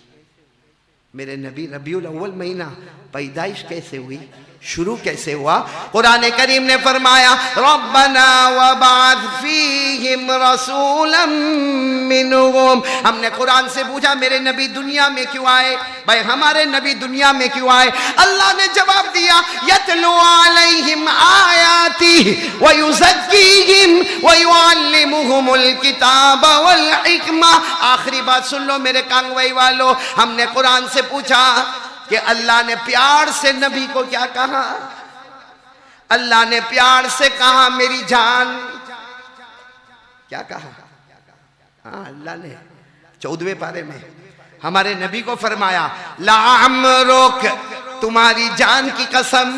میرے نبی ربیع الاول مہینہ پیدائش کیسے ہوئی, شروع کیسے ہوا. قرآن کریم نے فرمایا ربنا وبعث فیہم رسولا منہم. ہم نے قرآن سے پوچھا میرے نبی دنیا میں کیوں آئے, بھائی ہمارے نبی دنیا میں کیوں آئے. اللہ نے جواب دیا یتلو علیہم آیاتی ویزکیہم ویعلمہم الکتاب والحکمہ. آخری بات سن لو میرے کانگوئی والو. ہم نے قرآن سے پوچھا کہ اللہ نے پیار سے نبی کو کیا کہا. اللہ نے پیار سے کہا میری جان. کیا کہا؟ ہاں اللہ نے 14ویں پارے میں ہمارے نبی کو فرمایا لعمرک تمہاری جان کی قسم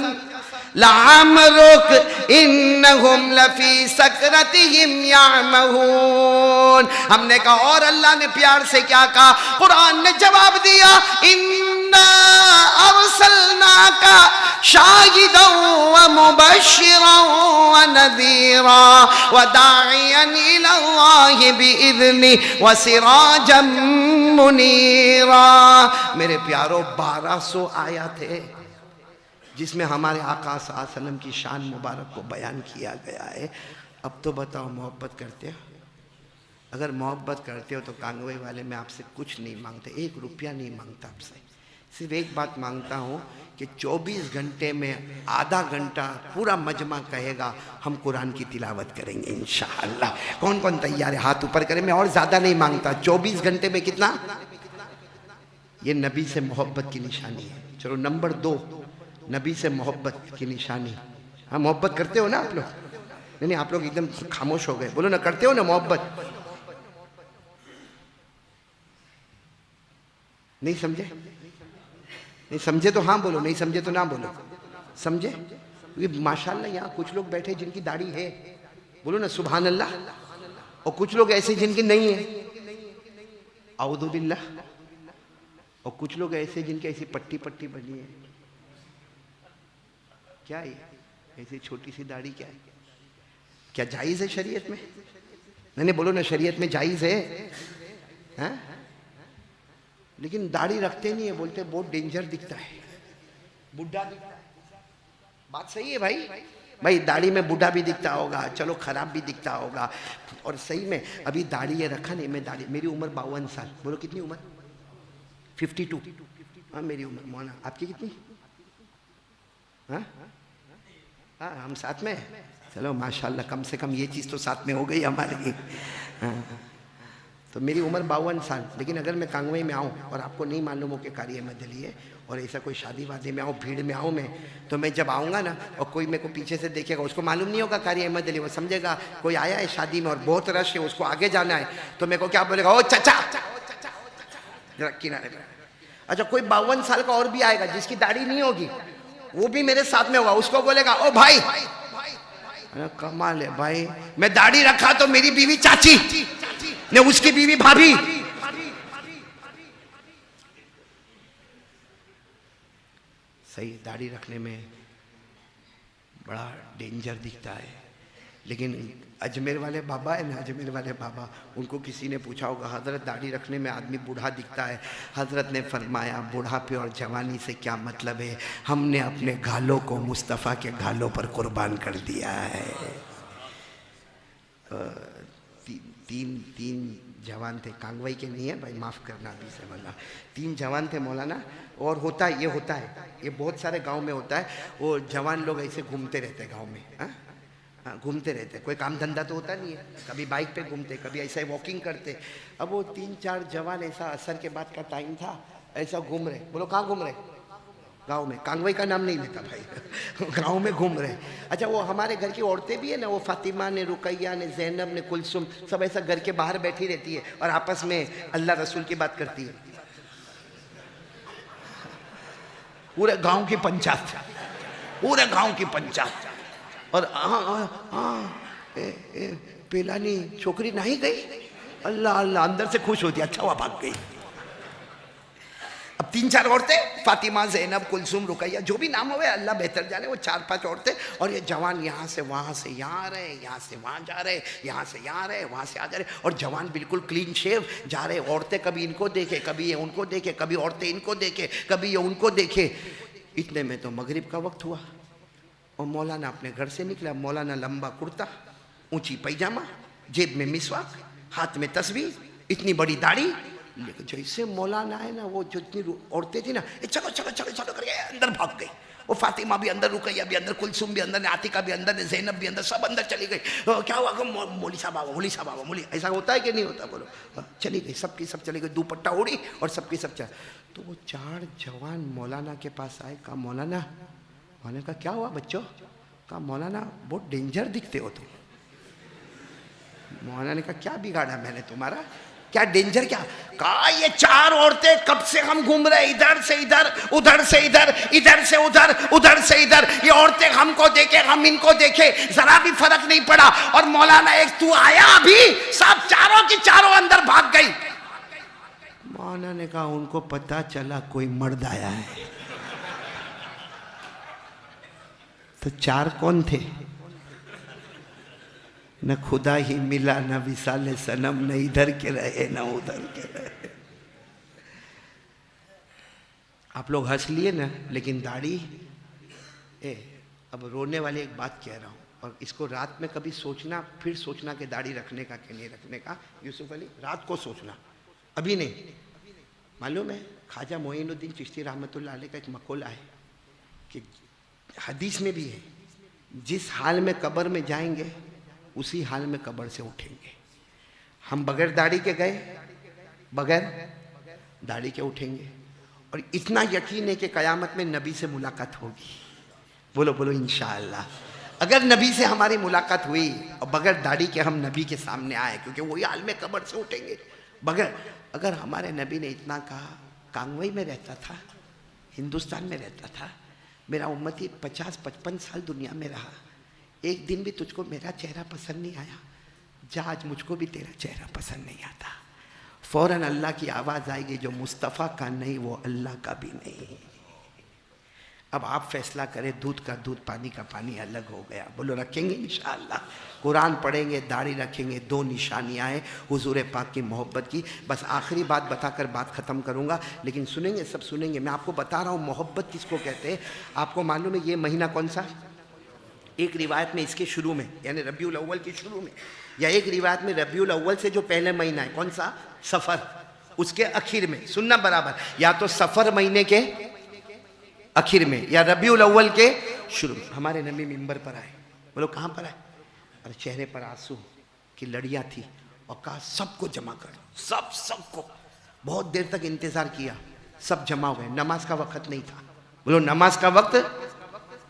لعمرک انہم لفی سکرتہم یعمہون. ہم نے کہا اور اللہ نے پیار سے کیا کہا. قرآن نے جواب دیا انا ارسلناک شاہدا ومبشرا ونذیرا وداعیا الی اللہ باذنہ وسراجا منیرا. میرے پیارو 1200 آیات ہے جس میں ہمارے آقا صلی اللہ علیہ وسلم کی شان مبارک کو بیان کیا گیا ہے. اب تو بتاؤ محبت کرتے ہو؟ اگر محبت کرتے ہو تو کانگوئی والے میں آپ سے کچھ نہیں مانگتے, 1 روپیہ نہیں مانگتا آپ سے. صرف ایک بات مانگتا ہوں کہ 24 گھنٹے میں آدھا گھنٹہ پورا مجمع کہے گا ہم قرآن کی تلاوت کریں گے انشاءاللہ. کون کون تیار ہے ہاتھ اوپر کریں. میں اور زیادہ نہیں مانگتا. 24 گھنٹے میں کتنا؟ یہ نبی سے محبت کی نشانی ہے. چلو نمبر 2 نبی سے محبت کی نشانی. ہاں محبت کرتے ہو نا آپ لوگ؟ نہیں آپ لوگ ایک دم خاموش ہو گئے. بولو نا کرتے ہو نا محبت. نہیں سمجھے؟ نہیں سمجھے تو ہاں بولو, نہیں سمجھے تو نہ بولو. سمجھے؟ ماشاءاللہ یہاں کچھ لوگ بیٹھے جن کی داڑھی ہے, بولو نا سبحان اللہ. اور کچھ لوگ ایسے جن کی نہیں ہے, اعوذ باللہ. اور کچھ لوگ ایسے جن کی ایسی پٹی پٹی بنی ہے. کیا ہے ایسی چھوٹی سی داڑھی؟ کیا ہے؟ کیا جائز ہے شریعت میں؟ نہیں بولو نا شریعت میں جائز ہے. ہاں لیکن داڑھی رکھتے نہیں ہے, بولتے بہت ڈینجر دکھتا ہے, بڈھا دکھتا ہے. بات صحیح ہے بھائی داڑھی میں بڈھا بھی دکھتا ہوگا, چلو خراب بھی دکھتا ہوگا. اور صحیح میں ابھی داڑھی یہ رکھا نہیں, میں داڑھی, میری عمر 52 سال. بولو کتنی عمر؟ 52. ہاں میری عمر. مولانا آپ کی کتنی؟ ہاں ہم ساتھ میں. چلو ماشاءاللہ کم سے کم یہ چیز تو ساتھ میں ہو گئی ہمارے. تو میری عمر 52 سال، لیکن اگر میں کانگوئی میں آؤں اور آپ کو نہیں معلوم ہو کہ قاری احمد علی ہے اور ایسا کوئی شادی وادی میں آؤں، بھیڑ میں آؤں میں، تو میں جب آؤں گا نا اور کوئی میرے کو پیچھے سے دیکھے گا، اس کو معلوم نہیں ہوگا قاری احمد علی، وہ سمجھے گا کوئی آیا ہے شادی میں اور بہت رش ہے، اس کو آگے جانا ہے، تو میرے کو کیا بولے گا، او چچا ذرا کنارے پہ۔ اچھا کوئی 52 سال کا اور بھی آئے گا جس کی داڑھی نہیں ہوگی، وہ بھی میرے ساتھ میں ہوگا، اس کو بولے گا او بھائی۔ کمال ہے بھائی، میں داڑھی رکھا تو میری بیوی چاچی نے، اس کی بیوی بھابھی۔ صحیح داڑھی رکھنے میں بڑا ڈینجر دکھتا ہے، لیکن اجمیر والے بابا ہے نا، اجمیر والے بابا، ان کو کسی نے پوچھا ہوگا حضرت داڑھی رکھنے میں آدمی بوڑھا دکھتا ہے، حضرت نے فرمایا بوڑھاپے اور جوانی سے کیا مطلب ہے، ہم نے اپنے گالوں کو مصطفیٰ کے گالوں پر قربان کر دیا ہے۔ تین جوان تھے، کانگوئی کے نہیں ہے بھائی، معاف کرنا ابھی سے والا، 3 جوان تھے مولانا، اور ہوتا ہے یہ بہت سارے گاؤں میں ہوتا ہے، وہ جوان لوگ ایسے گھومتے رہتے گاؤں میں، گھومتے رہتے، کوئی کام دھندہ تو ہوتا نہیں ہے، کبھی بائک پہ گھومتے، کبھی ایسا واکنگ کرتے۔ اب وہ 3-4 جوان ایسا عصر کے بعد کا ٹائم تھا، ایسا گھوم رہے، بولو کہاں گھوم رہے؟ گاؤں میں، کانگوئی کا نام نہیں لیتا بھائی، گاؤں میں گھوم رہے۔ اچھا وہ ہمارے گھر کی عورتیں بھی ہیں نا، وہ فاطمہ نے، رقیہ نے، زینب نے، کلثوم، سب ایسا گھر کے باہر بیٹھی رہتی ہے اور آپس میں اللہ رسول کی بات کرتی ہے، پورے گاؤں کی پنچایت، پورے گاؤں کی پنچایت، اور پیلانی چھوکری نہیں گئی، اللہ اللہ اندر سے خوش ہوتی ہے، اچھا ہوا بھاگ گئی۔ اب 3-4 عورتیں، فاطمہ، زینب، کلثوم، رقیہ، جو بھی نام ہوئے اللہ بہتر جانے، وہ 4-5 عورتیں، اور یہ جوان یہاں سے وہاں سے یہاں آ رہے، یہاں سے وہاں جا رہے، یہاں سے یہاں آ رہے، وہاں سے آ جا رہے، اور جوان بالکل کلین شیو جا رہے، عورتیں کبھی ان کو دیکھے، کبھی یہ ان کو دیکھے، کبھی عورتیں ان کو دیکھے، کبھی یہ ان کو دیکھے۔ اتنے میں تو مغرب کا وقت ہوا اور مولانا اپنے گھر سے نکلا، مولانا لمبا کرتا، اونچی پیجامہ، جیب میں مسواک، ہاتھ میں تسبیح، اتنی بڑی داڑھی، لیکن جیسے مولانا ہے نا، وہ جو اتنی عورتیں تھیں نا، چلو چلو چلو چلو کر کے اندر بھاگ گئی، وہ فاطمہ بھی اندر، رقیہ بھی اندر، کلثوم بھی اندر، عاتقہ بھی اندر، زینب بھی اندر، سب اندر چلی گئی۔ کیا ہوا کہ مولوی صاحب آوا، مولوی صاحب آوا، مولوی، ایسا ہوتا ہے کہ نہیں ہوتا بولو؟ چلی گئی، سب کی سب چلی گئی، دوپٹہ اوڑی اور سب کی سب چلی۔ تو وہ 4 جوان مولانا کے پاس آئے، کہا مولانا، مولانا کہا کیا ہوا بچوں؟ کہا مولانا بہت ڈینجر دکھتے ہو تم۔ مولانا نے کہا کیا بگاڑا میں نے تمہارا، کیا ڈینجر کیا؟ کہا یہ 4 عورتیں کب سے ہم گھوم رہے، ادھر سے ادھر، ادھر سے ادھر، ادھر سے ادھر، ادھر سے ادھر، یہ عورتیں ہم کو دیکھے، ہم ان کو دیکھے، ذرا بھی فرق نہیں پڑا، اور مولانا ایک تو آیا ابھی، سب چاروں کی چاروں اندر بھاگ گئی۔ مولانا نے کہا ان کو پتا چلا کوئی مرد آیا ہے۔ تو 4 کون تھے؟ نہ خدا ہی ملا، نہ وصال صنم، نہ ادھر کے رہے نہ ادھر کے رہے۔ آپ لوگ ہنس لیے نا، لیکن داڑھی، اب رونے والی ایک بات کہہ رہا ہوں، اور اس کو رات میں کبھی سوچنا، پھر سوچنا کہ داڑھی رکھنے کا کہ نہیں رکھنے کا، یوسف علی رات کو سوچنا، ابھی نہیں۔ معلوم ہے خواجہ معین الدین چشتی رحمۃ اللہ علیہ کا ایک مقولہ ہے کہ حدیث میں بھی ہے، جس حال میں قبر میں جائیں گے اسی حال میں قبر سے اٹھیں گے۔ ہم بغیر داڑھی کے گئے، بغیر داڑھی کے اٹھیں گے، اور اتنا یقین ہے کہ قیامت میں نبی سے ملاقات ہوگی، بولو بولو انشاءاللہ۔ اگر نبی سے ہماری ملاقات ہوئی اور بغیر داڑھی کے ہم نبی کے سامنے آئے، کیونکہ وہی حال میں قبر سے اٹھیں گے بغیر، اگر ہمارے نبی نے اتنا کہا، کانگوئی میں رہتا تھا، ہندوستان میں رہتا تھا، میرا امتی 50-55 سال دنیا میں رہا، ایک دن بھی تجھ کو میرا چہرہ پسند نہیں آیا، جا آج مجھ کو بھی تیرا چہرہ پسند نہیں آتا، فوراً اللہ کی آواز آئے گی، جو مصطفیٰ کا نہیں وہ اللہ کا بھی نہیں۔ اب آپ فیصلہ کریں، دودھ کا دودھ، پانی کا پانی الگ ہو گیا، بولو رکھیں گے انشاءاللہ، قرآن پڑھیں گے، داڑھی رکھیں گے، 2 نشانیاں ہیں حضور پاک کی محبت کی۔ بس آخری بات بتا کر بات ختم کروں گا، لیکن سنیں گے، سب سنیں گے، میں آپ کو بتا رہا ہوں محبت کس کو کہتے ہیں۔ آپ کو معلوم ہے یہ مہینہ کون سا؟ ایک روایت میں اس کے شروع میں، یعنی ربیع الاول کے شروع میں، یا ایک روایت میں ربیع الاول سے جو پہلے مہینہ ہے، کون سا؟ سفر، اس کے اخیر میں، سننا برابر، یا تو سفر مہینے کے اخیر میں یا ربیع الاول کے شروع میں۔ ہمارے نبی منبر پر آئے، بولو کہاں پر آئے؟ اور چہرے پر آنسو کی لڑیاں تھی، اور کہا سب کو جمع کر دو، سب کو. بہت دیر تک انتظار کیا، سب جمع ہوئے. نماز کا وقت نہیں تھا. بولو نماز کا وقت.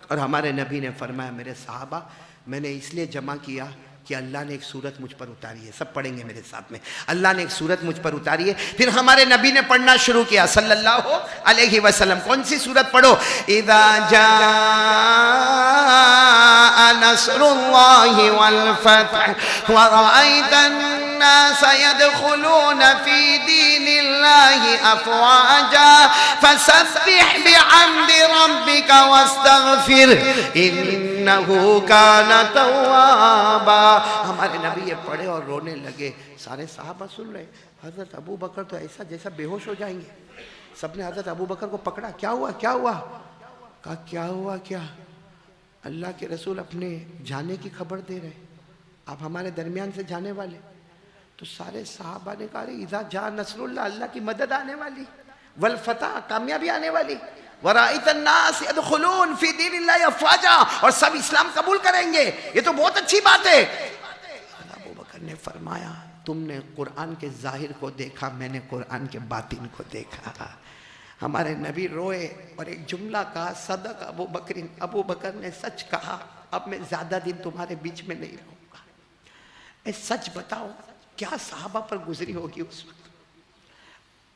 اور ہمارے نبی نے فرمایا میرے صحابہ میں نے اس لیے جمع کیا کہ اللہ نے ایک سورت مجھ پر اتاری ہے. سب پڑھیں گے میرے ساتھ میں. اللہ نے ایک سورت مجھ پر اتاری ہے. پھر ہمارے نبی نے پڑھنا شروع کیا صلی اللہ علیہ وسلم. کون سی سورت پڑھو؟ اذا جاء نصر اللہ والفتح ورأیت الناس يدخلون في دين الله أفواجا فسبح بحمد ربك واستغفر إنه كان توابا. ہمارے نبی یہ پڑھے اور رونے لگے. سارے صحابہ سن رہے. حضرت ابو بکر تو ایسا جیسا بے ہوش ہو جائیں گے. سب نے حضرت ابو بکر کو پکڑا. کیا ہوا کیا ہوا؟ کہا کیا ہوا کیا؟ اللہ کے رسول اپنے جانے کی خبر دے رہے، آپ ہمارے درمیان سے جانے والے. تو سارے صحابہ نے کہا اذا جاء نصر اللہ، اللہ کی مدد آنے والی، والفتح کامیابی آنے والی، ورأیت الناس يدخلون فی دین اللہ افواجا، اور سب اسلام قبول کریں گے. یہ تو بہت اچھی بات ہے. ابو بکر نے فرمایا تم نے قرآن کے ظاہر کو دیکھا، میں نے قرآن کے باطن کو دیکھا. ہمارے نبی روئے اور ایک جملہ کہا صدق ابو بکر، ابو بکر نے سچ کہا، اب میں زیادہ دن تمہارے بیچ میں نہیں رہوں گا. اے سچ بتاؤ کیا صحابہ پر گزری ہوگی اس وقت.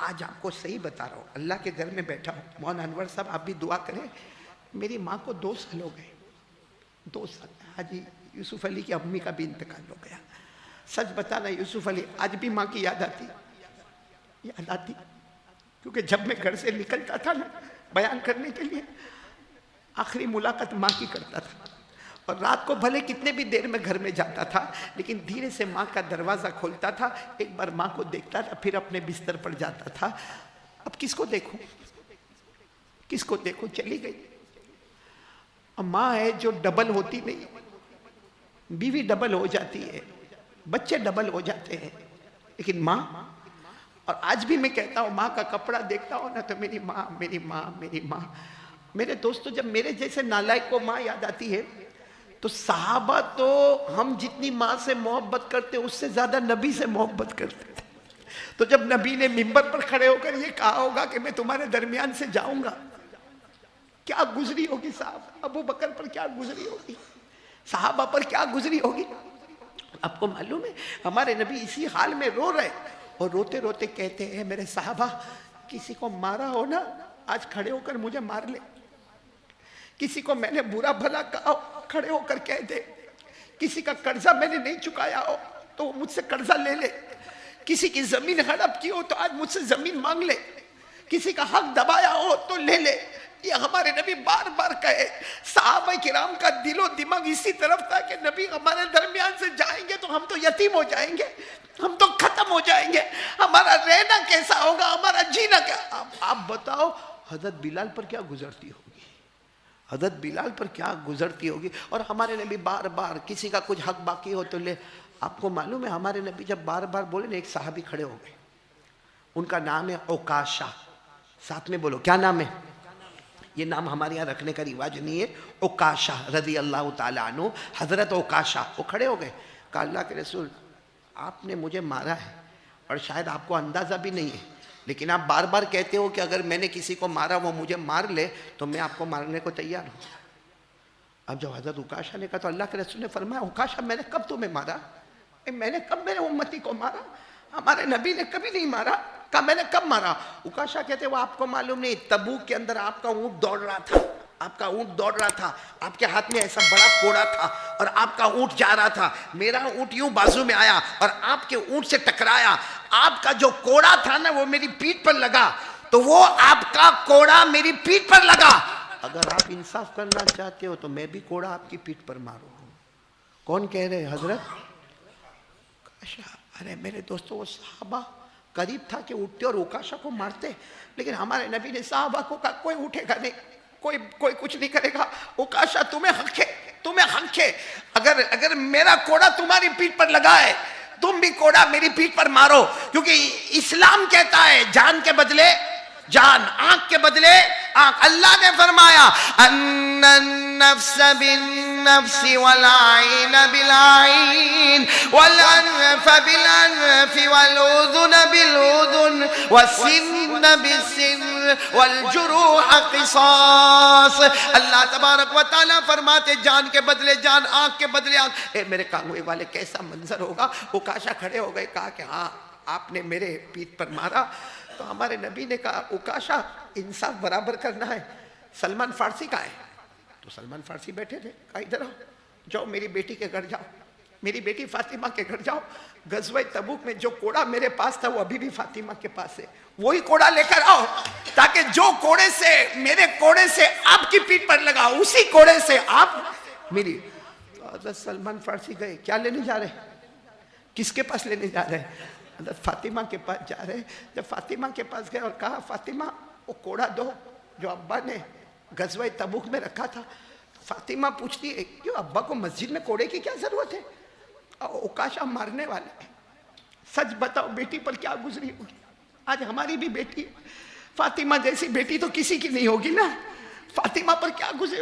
آج آپ کو صحیح بتا رہا ہوں، اللہ کے گھر میں بیٹھا ہوں. مولانا انور صاحب آپ بھی دعا کریں. میری ماں کو 2 سال ہو گئے، 2 سال. حاجی یوسف علی کی امی کا بھی انتقال ہو گیا. سچ بتانا یوسف علی آج بھی ماں کی یاد آتی، کیونکہ جب میں گھر سے نکلتا تھا نا بیان کرنے کے لیے، آخری ملاقات ماں کی کرتا تھا. اور رات کو بھلے کتنے بھی دیر میں گھر میں جاتا تھا لیکن دھیرے سے ماں کا دروازہ کھولتا تھا. ایک بار ماں کو دیکھتا تھا پھر اپنے بستر پر جاتا تھا. اب کس کو دیکھوں کس کو دیکھوں، چلی گئی. اب ماں ہے جو ڈبل ہوتی نہیں، بیوی ڈبل ہو جاتی ہے، بچے ڈبل ہو جاتے ہیں، لیکن ماں. اور آج بھی میں کہتا ہوں ماں کا کپڑا دیکھتا ہوں نا تو میری ماں میری ماں میری ماں. میرے دوستو جب میرے جیسے نالائق کو ماں یاد آتی ہے تو صحابہ تو ہم جتنی ماں سے محبت کرتے اس سے زیادہ نبی سے محبت کرتے تھے. تو جب نبی نے منبر پر کھڑے ہو کر یہ کہا ہوگا کہ میں تمہارے درمیان سے جاؤں گا، کیا گزری ہوگی صاحب. ابو بکر پر کیا گزری ہوگی، صحابہ پر کیا گزری ہوگی. آپ کو معلوم ہے ہمارے نبی اسی حال میں رو رہے اور روتے روتے کہتے ہیں میرے صحابہ کسی کو مارا ہو نا آج کھڑے ہو کر مجھے مار لے. کسی کو میں نے برا بھلا کہا کھڑے ہو کر کہہ دے. کسی کا قرضہ میں نے نہیں چکایا ہو تو مجھ سے قرضہ لے لے. کسی کی زمین ہڑپ کی ہو تو آج مجھ سے زمین مانگ لے. کسی کا حق دبایا ہو تو لے لے. یہ ہمارے نبی بار بار کہے. صحابہ کرام کا دل و دماغ اسی طرف تھا کہ نبی ہمارے درمیان سے جائیں گے تو ہم تو یتیم ہو جائیں گے، ہم تو ختم ہو جائیں گے، ہمارا رہنا کیسا ہوگا، ہمارا جینا کیا. آپ بتاؤ حضرت بلال پر کیا گزرتی ہوگی، حضرت بلال پر کیا گزرتی ہوگی. اور ہمارے نبی بار بار کسی کا کچھ حق باقی ہو تو لے. آپ کو معلوم ہے ہمارے نبی جب بار بار بولے نا ایک صحابی کھڑے ہو گئے، ان کا نام ہے عکاشہ. ساتھ میں بولو کیا نام ہے. یہ نام ہمارے یہاں رکھنے کا رواج نہیں ہے. عکاشہ رضی اللہ تعالیٰ عنہ، حضرت عکاشہ. وہ کھڑے ہو گئے، کہا اللہ کے رسول آپ نے مجھے مارا ہے اور شاید آپ کو اندازہ بھی نہیں ہے، لیکن آپ بار بار کہتے ہو کہ اگر میں نے کسی کو مارا وہ مجھے مار لے تو میں آپ کو مارنے کو تیار ہوں. اب جب حضرت عکاشہ نے کہا تو اللہ کے رسول نے فرمایا عکاشہ میں نے کب تمہیں مارا، میں نے کب میرے امتی کو مارا، ہمارے نبی نے کبھی نہیں مارا. کہا میں نے کب مارا. عکاشہ کہتے وہ آپ کو معلوم نہیں، تبوک کے اندر آپ کا اونٹ دوڑ رہا تھا، آپ کا اونٹ دوڑ رہا تھا، آپ کے ہاتھ میں ایسا بڑا کوڑا تھا اور آپ کا اونٹ جا رہا تھا. میرا اونٹ یوں بازو میں آیا اور آپ کے اونٹ سے ٹکرایا. آپ کا جو کوڑا تھا نا وہ میری پیٹھ پر لگا تو وہ آپ کا کوڑا میری پیٹھ پر لگا. اگر آپ انصاف کرنا چاہتے ہو تو میں بھی کوڑا آپ کی پیٹھ پر ماروں. کون کہہ رہے حضرت عکاشہ. ارے میرے دوستو وہ صحابہ قریب تھا کہ اٹھتے اور عکاشہ کو مارتے، لیکن ہمارے نبی نے صحابہ کو کہا کوئی اٹھے گا نہیں، کوئی کچھ نہیں کرے گا. عکاشہ تمہیں حق ہے، تمہیں حق ہے. اگر میرا کوڑا تمہاری پیٹھ پر لگا ہے تم بھی کوڑا میری پیٹھ پر مارو، کیونکہ اسلام کہتا ہے جان کے بدلے جان، آنکھ کے بدلے آنکھ. اللہ نے فرمایا ان النفس بالنفس بالنفس والعين بالعين والأنف بالأنف والأذن بالأذن والسن بالسن والجروح قصاص. اللہ تبارک و تعالیٰ فرماتے جان کے بدلے جان، آنکھ کے بدلے آنکھ. اے میرے کانگوئی والے کیسا منظر ہوگا. اوکاشا کھڑے ہو گئے، کہا کہ ہاں آپ نے میرے پیٹھ پر مارا. تو ہمارے نبی نے کہا اوکاشا انصاف برابر کرنا ہے. سلمان فارسی کا ہے. تو سلمان فارسی بیٹھے تھے، کہا ادھر آؤ، جاؤ میری بیٹی کے گھر جاؤ، میری بیٹی فاطمہ کے گھر جاؤ. غزوہ تبوک میں جو کوڑا میرے پاس تھا وہ ابھی بھی فاطمہ کے پاس ہے، وہی کوڑا لے کر آؤ، تاکہ جو کوڑے سے میرے کوڑے سے آپ کی پیٹھ پر لگا اسی کوڑے سے آپ میری. تو حضرت سلمان فارسی گئے. کیا لینے جا رہے؟ کس کے پاس لینے جا رہے؟ حضرت فاطمہ کے پاس جا رہے. جب فاطمہ کے پاس گئے اور کہا فاطمہ وہ کوڑا دو جو ابا نے غزوہ تبوک میں رکھا تھا. فاطمہ پوچھتی ہے کیوں ابا کو مسجد میں کوڑے کی کیا ضرورت ہے؟ اوکاشا مارنے والے. سچ بتاؤ بیٹی پر کیا گزری ہوگی. آج ہماری بھی بیٹی فاطمہ جیسی بیٹی تو کسی کی نہیں ہوگی نا. فاطمہ پر کیا گزری.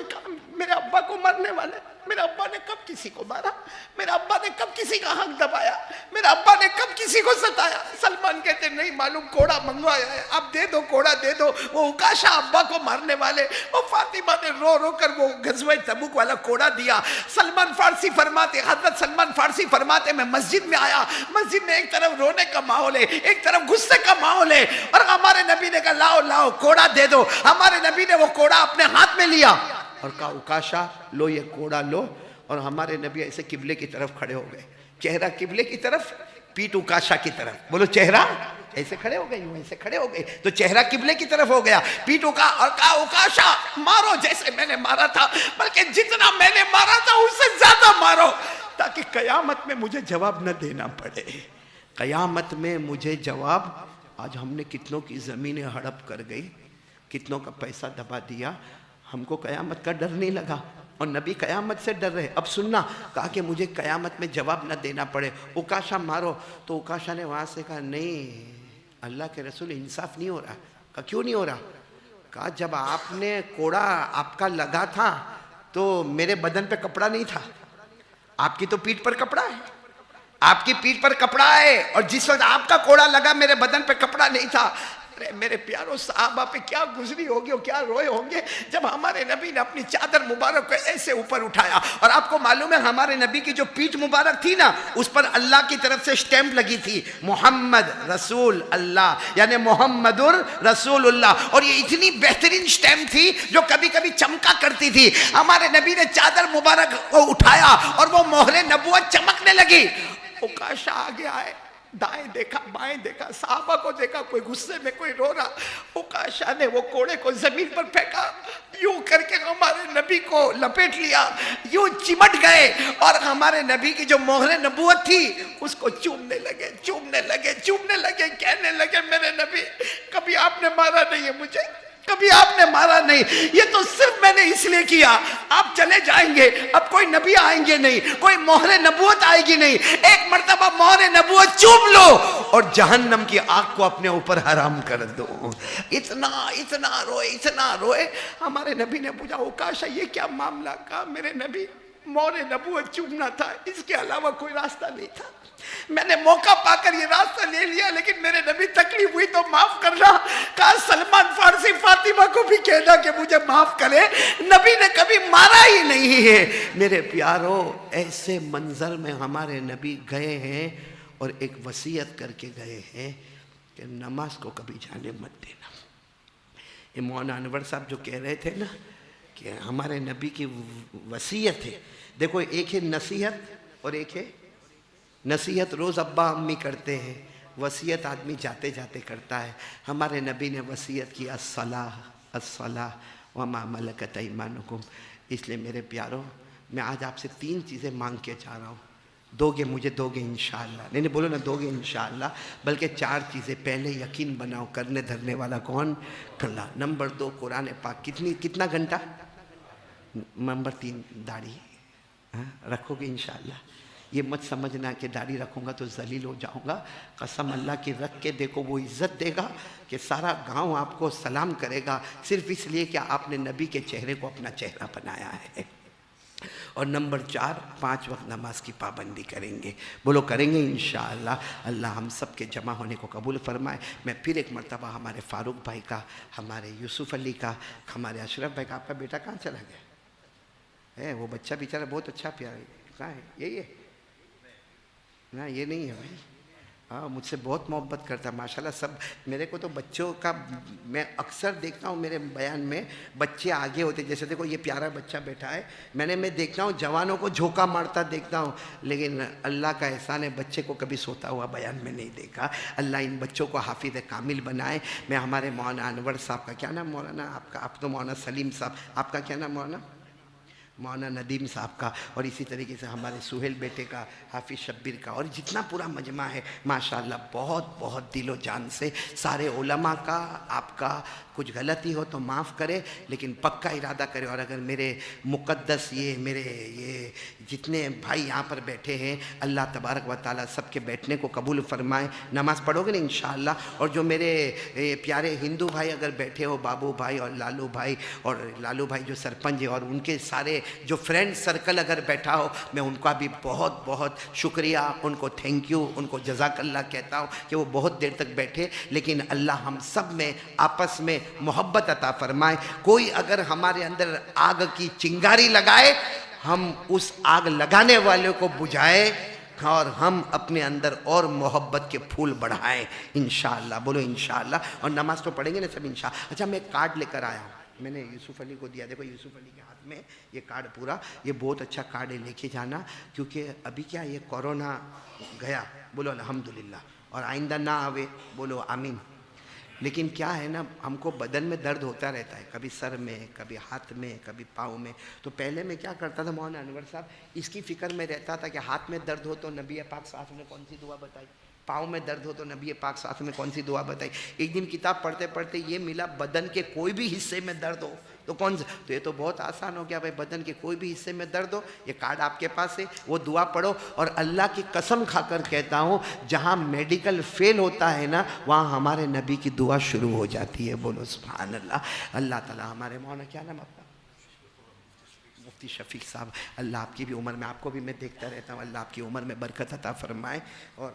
میرے ابا کو مارنے والے. میرے ابا نے کب کسی کو مارا؟ میرے ابا نے کب کسی کا حق دبایا؟ میرے ابا نے کب کسی کو ستایا؟ سلمان کہتے نہیں معلوم، کوڑا منگوایا ہے، اب دے دو کوڑا دے دو. وہ اوکاشا ابا کو مارنے والے. وہ فاطمہ نے رو رو کر وہ غزوہ تبوک والا کوڑا دیا. سلمان فارسی فرماتے، حضرت سلمان فارسی فرماتے میں مسجد میں آیا. مسجد میں ایک طرف رونے کا ماحول ہے، ایک طرف غصے کا ماحول ہے، اور ہمارے نبی نے کہا لاؤ لاؤ کوڑا دے دو. ہمارے نبی نے وہ کوڑا اپنے ہاتھ میں لیا اور کہا اوکاشا لو یہ کوڑا لو. اور ہمارے نبی ایسے قبلے کی طرف کھڑے ہو گئے، چہرہ قبلے کی طرف، پیٹھ اوکاشا کی طرف. بولو چہرہ ایسے کھڑے ہو گئے، یوں ایسے کھڑے ہو گئے. تو چہرہ قبلے کی طرف ہو گیا، پیٹھ اور کہا اوکاشا مارو جیسے میں نے مارا تھا، بلکہ جتنا میں نے مارا تھا اس سے زیادہ مارو، تاکہ قیامت میں مجھے جواب نہ دینا پڑے. قیامت میں مجھے جواب. آج ہم نے کتنوں کی زمینیں ہڑپ کر گئی، کتنوں کا پیسہ دبا دیا. ہم کو قیامت کا ڈر نہیں لگا، اور نبی قیامت سے ڈر رہے. اب سننا، کہا کہ مجھے قیامت میں جواب نہ دینا پڑے، اوکاشا مارو. تو اوکاشا نے وہاں سے کہا نہیں اللہ کے رسول انصاف نہیں ہو رہا. کہا کیوں نہیں ہو رہا؟ کہا جب آپ نے کوڑا آپ کا لگا تھا تو میرے بدن پہ کپڑا نہیں تھا، آپ کی تو پیٹھ پر کپڑا ہے، آپ کی پیٹھ پر کپڑا ہے، اور جس وقت آپ کا کوڑا لگا میرے بدن پہ کپڑا نہیں تھا. میرے پیاروں صحابہ پہ کیا گزری ہوگی اور کیا روئے ہوں گے جب ہمارے نبی نے اپنی چادر مبارک کو ایسے اوپر اٹھایا. اور آپ کو معلوم ہے ہمارے نبی کی جو پیٹھ مبارک تھی نا، اس پر اللہ کی طرف سے سٹیمپ لگی تھی، محمد رسول اللہ، یعنی محمد رسول اللہ. اور یہ اتنی بہترین سٹیمپ تھی جو کبھی کبھی چمکا کرتی تھی. ہمارے نبی نے چادر مبارک کو اٹھایا اور وہ مہر نبوت چمکنے لگی. اوکاشا آگے آئے، دائیں دیکھا بائیں دیکھا، صحابہ کو دیکھا، کوئی غصے میں کوئی رو رہا. اوکاشا نے وہ کوڑے کو زمین پر پھینکا، یوں کر کے ہمارے نبی کو لپیٹ لیا، یوں چمٹ گئے، اور ہمارے نبی کی جو مہر نبوت تھی اس کو چومنے لگے چومنے لگے چومنے لگے. کہنے لگے میرے نبی کبھی آپ نے مارا نہیں ہے مجھے، کبھی آپ نے مارا نہیں، یہ تو صرف میں نے اس لیے کیا. آپ چلے جائیں گے، اب کوئی نبی آئیں گے نہیں، کوئی مہر نبوت آئے گی نہیں. ایک مرتبہ مہر نبوت چوم لو اور جہنم کی آگ کو اپنے اوپر حرام کر دو. اتنا روئے. ہمارے نبی نے پوچھا اوکاشا یہ کیا معاملہ؟ کہا میرے نبی مہر نبوت چومنا تھا، اس کے علاوہ کوئی راستہ نہیں تھا. میں نے موقع پا کر یہ راستہ لے لیا، لیکن میرے نبی تکلیف ہوئی تو معاف کرنا. کہا سلمان فارسی فاطمہ کو بھی کہنا کہ مجھے معاف کرے، نبی نے کبھی مارا ہی نہیں ہے. میرے پیارو ایسے منظر میں ہمارے نبی گئے ہیں اور ایک وصیت کر کے گئے ہیں کہ نماز کو کبھی جانے مت دینا. یہ مولانا انور صاحب جو کہہ رہے تھے نا کہ ہمارے نبی کی وصیت ہے. دیکھو ایک ہے نصیحت اور ایک ہے نصیحت روز ابا امی کرتے ہیں، وصیت آدمی جاتے جاتے کرتا ہے. ہمارے نبی نے وصیت کی الصلاۃ وما ملکت ایمانکم. اس لیے میرے پیاروں میں آج آپ سے 3 چیزیں مانگ کے چاہ رہا ہوں. دو گے مجھے، دو گے انشاءاللہ. نہیں بولو نا دو گے انشاءاللہ، بلکہ 4 چیزیں. پہلے یقین بناؤ کرنے دھرنے والا کون؟ اللہ. نمبر 2 قرآن پاک. کتنا گھنٹہ؟ نمبر 3 داڑھی رکھو گے انشاءاللہ. یہ مت سمجھنا کہ داڑھی رکھوں گا تو ذلیل ہو جاؤں گا. قسم اللہ کی رکھ کے دیکھو، وہ عزت دے گا کہ سارا گاؤں آپ کو سلام کرے گا، صرف اس لیے کہ آپ نے نبی کے چہرے کو اپنا چہرہ بنایا ہے. اور نمبر 4 5 وقت نماز کی پابندی کریں گے. بولو کریں گے انشاءاللہ. اللہ ہم سب کے جمع ہونے کو قبول فرمائے. میں پھر ایک مرتبہ ہمارے فاروق بھائی کا، ہمارے یوسف علی کا، ہمارے اشرف بھائی کا. آپ کا بیٹا کہاں چلا گیا؟ وہ بچہ بیچارہ بہت اچھا پیارا ہے. کہاں ہے؟ یہی ہے نا؟ یہ نہیں ہے بھائی. ہاں مجھ سے بہت محبت کرتا ہے ماشاءاللہ. سب میرے کو تو بچوں کا میں اکثر دیکھتا ہوں میرے بیان میں بچے آگے ہوتے. جیسے دیکھو یہ پیارا بچہ بیٹھا ہے، میں دیکھتا ہوں جوانوں کو جھوکا مارتا دیکھتا ہوں، لیکن اللہ کا احسان ہے بچے کو کبھی سوتا ہوا بیان میں نہیں دیکھا. اللہ ان بچوں کو حافظ کامل بنائے. میں ہمارے مولانا انور صاحب کا، کیا نام مولانا آپ کا؟ آپ تو مولانا سلیم صاحب، آپ کا کیا نام مولانا؟ مولانا ندیم صاحب کا، اور اسی طریقے سے ہمارے سہیل بیٹے کا، حافظ شبیر کا، اور جتنا پورا مجمع ہے ماشاءاللہ بہت بہت دل و جان سے سارے علماء کا. آپ کا کچھ غلطی ہو تو معاف کرے، لیکن پکا ارادہ کرے. اور اگر میرے مقدس میرے جتنے بھائی یہاں پر بیٹھے ہیں، اللہ تبارک و تعالیٰ سب کے بیٹھنے کو قبول فرمائے. نماز پڑھو گے نا انشاءاللہ. اور جو میرے پیارے ہندو بھائی اگر بیٹھے ہو، بابو بھائی اور لالو بھائی جو سرپنچ ہے، اور ان کے سارے جو فرینڈ سرکل اگر بیٹھا ہو، میں ان کا بھی بہت بہت شکریہ، ان کو تھینک یو، ان کو جزاک اللہ کہتا ہوں کہ وہ بہت دیر تک بیٹھے. لیکن اللہ ہم سب میں آپس میں محبت عطا فرمائے. کوئی اگر ہمارے اندر آگ کی چنگاری لگائے، ہم اس آگ لگانے والے کو بجھائے اور ہم اپنے اندر اور محبت کے پھول بڑھائیں انشاءاللہ. بولو انشاءاللہ. اور نماز تو پڑھیں گے نا سب انشاءاللہ. اچھا میں ایک کارڈ لے کر آیا ہوں، میں نے یوسف علی کو دیا. دیکھو یوسف علی کے ہاتھ میں یہ کارڈ پورا، یہ بہت اچھا کارڈ ہے، لے کے جانا. کیونکہ ابھی کیا یہ کورونا گیا، بولو الحمدللہ، اور آئندہ نہ آوے، بولو آمین. لیکن کیا ہے نا، ہم کو بدن میں درد ہوتا رہتا ہے، کبھی سر میں، کبھی ہاتھ میں، کبھی پاؤں میں. تو پہلے میں کیا کرتا تھا مولانا انور صاحب، اس کی فکر میں رہتا تھا کہ ہاتھ میں درد ہو تو نبی پاک صلی اللہ علیہ وسلم نے کون سی دعا بتائی، پاؤں میں درد ہو تو نبی پاک صلی اللہ علیہ وسلم نے کون سی دعا بتائی. ایک دن کتاب پڑھتے پڑھتے یہ ملا، بدن کے کوئی بھی حصے میں درد ہو تو کون سا، تو یہ تو بہت آسان ہو گیا بھائی. بدن کے کوئی بھی حصے میں درد ہو، یہ کارڈ آپ کے پاس ہے، وہ دعا پڑھو. اور اللہ کی قسم کھا کر کہتا ہوں، جہاں میڈیکل فیل ہوتا ہے نا، وہاں ہمارے نبی کی دعا شروع ہو جاتی ہے. بولو سبحان اللہ. اللہ تعالیٰ ہمارے مولانا، کیا نام آپ کا؟ مفتی شفیق صاحب. اللہ آپ کی بھی عمر میں، آپ کو بھی میں دیکھتا رہتا ہوں، اللہ آپ کی عمر میں برکت عطا فرمائے. اور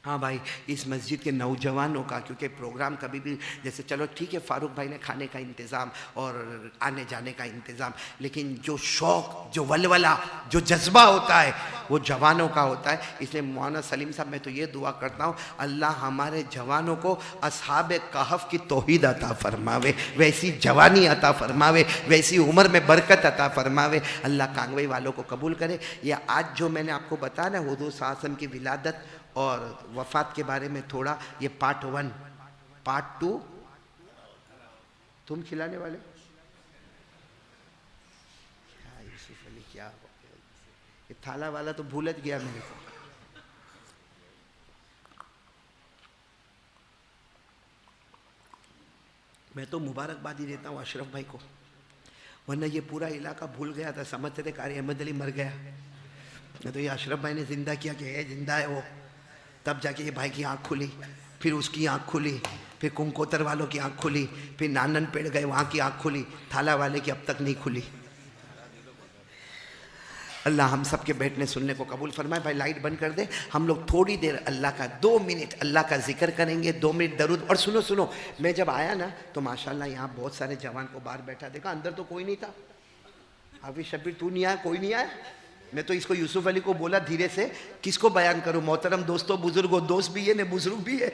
ہاں بھائی، اس مسجد کے نوجوانوں کا، کیونکہ پروگرام کبھی بھی جیسے چلو ٹھیک ہے فاروق بھائی نے کھانے کا انتظام اور آنے جانے کا انتظام، لیکن جو شوق، جو ولولہ، جو جذبہ ہوتا ہے وہ جوانوں کا ہوتا ہے. اس لیے مولانا سلیم صاحب میں تو یہ دعا کرتا ہوں، اللہ ہمارے جوانوں کو اصحاب کہف کی توحید عطا فرماوے، ویسی جوانی عطا فرماوے، ویسی عمر میں برکت عطا فرماوے. اللہ کانگوئی والوں کو قبول کرے. یہ آج جو میں نے آپ کو بتایا نا، حضور صلی اللہ علیہ وسلم کی ولادت اور وفات کے بارے میں تھوڑا، یہ پارٹ 1. پارٹ 2 تم کھلانے والے کیا؟ یوسف علی کیا ہو گیا؟ یہ تھالا والا تو بھولت گیا میرے کو. میں تو مبارکباد ہی دیتا ہوں اشرف بھائی کو، ورنہ یہ پورا علاقہ بھول گیا تھا، سمجھتے تھے قاری احمد علی مر گیا. تو یہ اشرف بھائی نے زندہ کیا کہ ہے زندہ ہے وہ. تب جا کے یہ بھائی کی آنکھ کھلی، پھر اس کی آنکھ کھلی، پھر کنکوتر والوں کی آنکھ کھلی، پھر نانن پیڑ گئے وہاں کی آنکھ کھلی، تھالا والے کی اب تک نہیں کھلی. اللہ ہم سب کے بیٹھنے سننے کو قبول فرمائے. بھائی لائٹ بند کر دے. ہم لوگ تھوڑی دیر اللہ کا 2 منٹ اللہ کا ذکر کریں گے، 2 منٹ درود. اور سنو، میں جب آیا نا تو ماشاءاللہ یہاں بہت سارے جوان کو باہر بیٹھا دیکھا، اندر تو کوئی نہیں تھا. حافظ شبیر تو نہیں آیا، کوئی نہیں آیا. میں تو اس کو یوسف علی کو بولا دھیرے سے، کس کو بیان کروں؟ محترم دوستو، بزرگوں، دوست بھی ہے نہ بزرگ بھی ہے.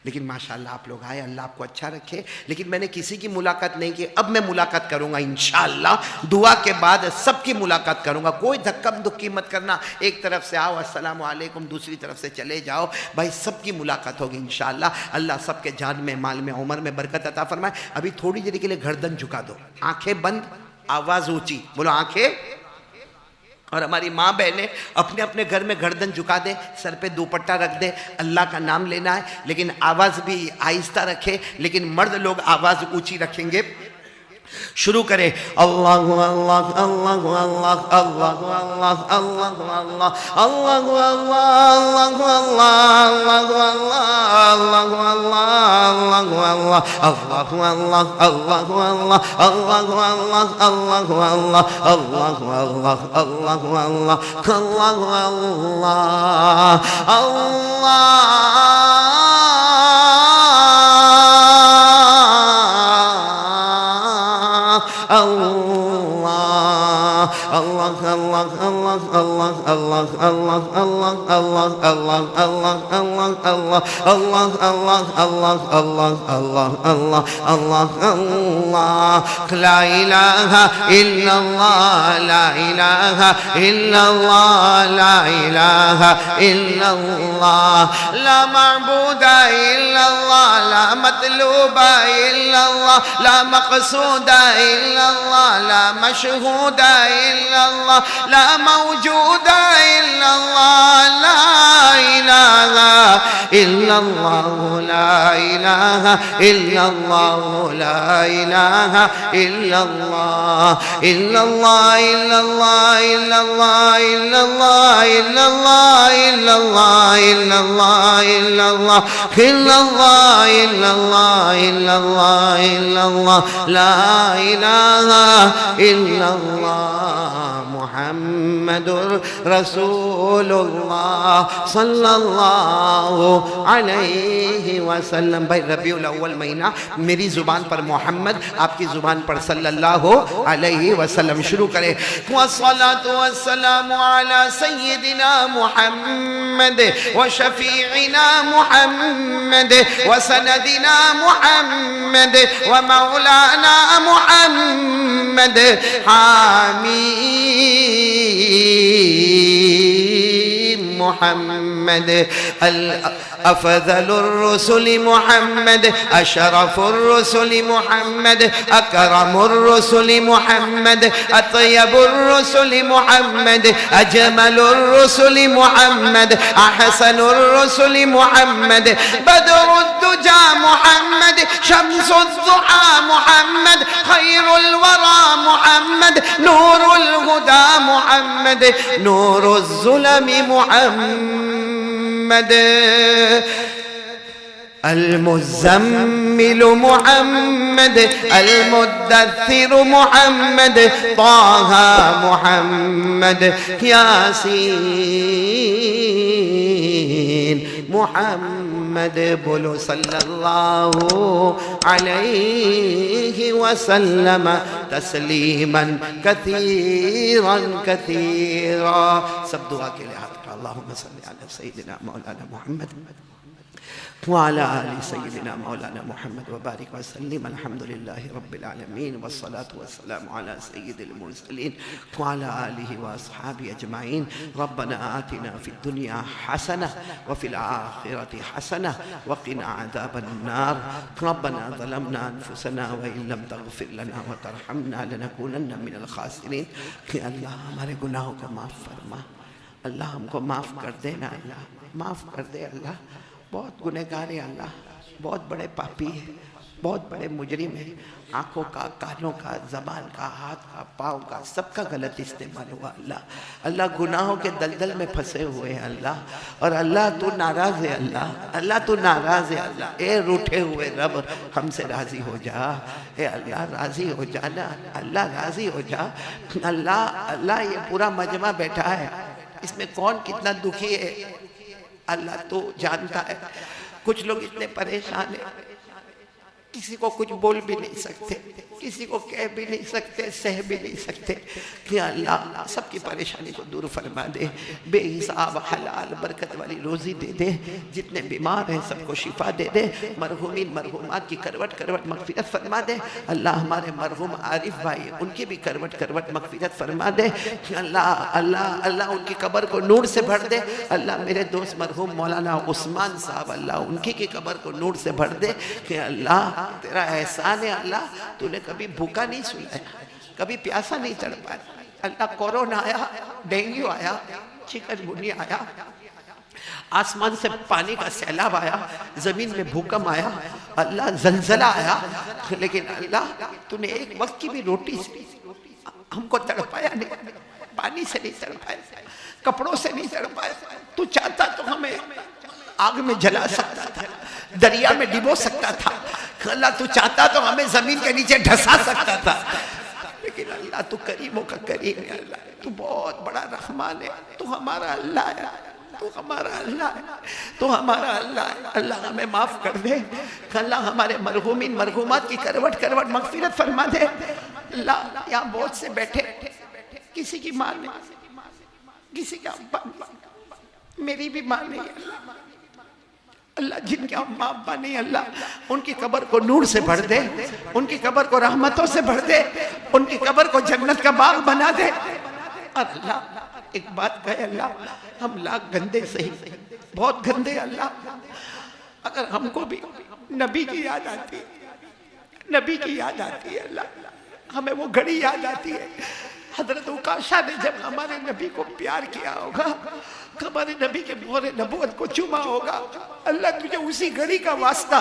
لیکن ماشاءاللہ آپ لوگ آئے، اللہ آپ کو اچھا رکھے. لیکن میں نے کسی کی ملاقات نہیں کی، اب میں ملاقات کروں گا انشاءاللہ. دعا کے بعد سب کی ملاقات کروں گا. کوئی دھکم دھکی مت کرنا، ایک طرف سے آؤ السلام علیکم، دوسری طرف سے چلے جاؤ. بھائی سب کی ملاقات ہوگی انشاءاللہ. اللہ سب کے جان میں، مال میں، عمر میں برکت عطا فرمائے. ابھی تھوڑی دیر کے لیے گردن جھکا دو، آنکھیں بند، آواز اونچی، بولو آنکھیں. اور ہماری ماں بہنیں اپنے اپنے گھر میں گردن جھکا دے، سر پہ دوپٹہ رکھ دے. اللہ کا نام لینا ہے، لیکن آواز بھی آہستہ رکھے. لیکن مرد لوگ آواز اونچی رکھیں گے. شروع کرے اللہ اللہ اللہ اللہ اللہ اللہ اللہ اللہ اللہ اللہ اللہ اللہ اللہ لا إله إلا الله لا إله إلا الله لا إله إلا الله لا معبود إلا الله لا مطلوب إلا الله لا مقصود إلا الله لا مشهود إلا الله لا موجود إلا الله لا إله إلا الله لا إله إلا الله لا إله إلا الله إلا الله إلا الله إلا الله إلا الله إلا الله إلا الله إلا الله إلا الله إلا الله إلا الله إلا الله إلا الله لا إله إلا الله محمد رسول اللہ صلی اللہ علیہ وسلم. بھائی ربیع الاول مہینہ میری زبان پر محمد، آپ کی زبان پر صلی اللہ علیہ وسلم. شروع کریں. والصلاة والسلام على سيدنا محمد وشفيعنا محمد وسندنا محمد ومولانا محمد حميم محمد أفضل الرسل محمد أشرف الرسل محمد أكرم الرسل محمد أطيب الرسل محمد أجمل الرسل محمد أحسن الرسل محمد بدر الدجى محمد شمس الضحى محمد خير الورى محمد نور الهدى محمد نور الظلم محمد المزمل محمد المدثر محمد طه محمد ياسين محمد بولو صلی اللہ علیہ وسلم تسلیما کثیرا کثیرا. سب دعا کے لئے ہاتھ کرو. اللہم صلی علی سیدنا مولانا محمد وعلى آل سيدنا مولانا محمد وبارك وسلم. الحمد لله رب العالمين والصلاة والسلام على سيد المرسلين وعلى آله وأصحابه أجمعين. ربنا آتنا في الدنيا حسنة وفي الآخرة حسنة وقنا عذاب النار. ربنا ظلمنا أنفسنا وإن لم تغفر لنا وترحمنا لنكونن من الخاسرين. کہ اللہ ہمارے گناہوں کو معاف فرما. اللہ ہم کو معاف کر دینا. اللہ معاف کر دے. اللہ بہت گنہگار ہے. اللہ بہت بڑے پاپی ہے، بہت بڑے مجرم ہے. آنکھوں کا، کانوں کا، زبان کا، ہاتھ کا، پاؤں کا، سب کا غلط استعمال ہوا. اللہ گناہوں کے دلدل میں پھنسے ہوئے ہیں. اللہ اور اللہ تو ناراض ہے. اللہ تو ناراض ہے. اللہ اے روٹھے ہوئے رب ہم سے راضی ہو جا. اے اللہ راضی ہو جانا. اللہ راضی ہو جا. اللہ یہ پورا مجمع بیٹھا ہے، اس میں کون کتنا دکھی ہے اللہ تو جانتا ہے. کچھ لوگ اتنے پریشان ہیں، کسی کو کچھ بول بھی نہیں سکتے، کسی کو کہہ بھی نہیں سکتے، سہ بھی نہیں سکتے. کہ اللہ سب کی پریشانی کو دور فرما دے. بے حساب حلال برکت والی روزی دے دے. جتنے بیمار ہیں سب کو شفا دے دے. مرحومین مرحومات کی کروٹ کروٹ مغفرت فرما دے. اللہ ہمارے مرحوم عارف بھائی ان کی بھی کروٹ کروٹ مغفرت فرما دے. اللہ ان کی قبر کو نور سے بھر دے. اللہ میرے دوست مرحوم مولانا عثمان صاحب اللہ ان کی قبر کو نور سے بھر دے. کہ اللہ تیرا احسان ہے. اللہ تو نے کبھی بھوکا نہیں سلایا، کبھی پیاسا نہیں تڑپایا. اللہ کورونا آیا، ڈینگیو آیا، چکن گونیا آیا، آسمان سے پانی کا سیلاب آیا، زمین میں بھوکم آیا، اللہ زلزلہ آیا، لیکن اللہ تو نے ایک وقت کی بھی روٹی سے ہم کو تڑپایا نہیں. پانی سے نہیں تڑپایا، کپڑوں سے نہیں تڑپایا. تو چاہتا تو ہمیں آگ میں جلا سکتا تھا، دریا میں ڈبو سکتا تھا، اللہ تو چاہتا تو ہمیں زمین کے نیچے ڈھسا سکتا تھا، لیکن اللہ تو کریموں کا کریم ہے، اللہ تو بہت بڑا رحمان ہے، تو ہمارا اللہ ہے، تو ہمارا اللہ ہے، تو ہمارا اللہ ہے۔ اللہ ہمیں معاف کر دے، اللہ ہمارے مرحومین مرحومات کی کروٹ کروٹ مغفرت فرما دے۔ اللہ یہاں بہت سے بیٹھے، کسی کی ماں نہیں، کسی کا ابا نہیں، میری بھی ماں نہیں ہے اللہ، جن کے اماں ابا نہیں اللہ ان کی قبر کو نور سے بھر دے، ان کی قبر کو رحمتوں سے بھر دے، ان کی قبر کو جنت کا باغ بنا دے۔ اور اللہ ایک بات کہے اللہ، ہم لاکھ گندے صحیح، بہت گندے اللہ، اگر ہم کو بھی نبی کی یاد آتی ہے، نبی کی یاد آتی ہے اللہ، ہمیں وہ گھڑی یاد آتی ہے حضرت عکاشہ نے جب ہمارے نبی کو پیار کیا ہوگا، ہمارے نبی کے مہر نبوت کو چوما ہوگا، اللہ تجھے اسی گھڑی کا واسطہ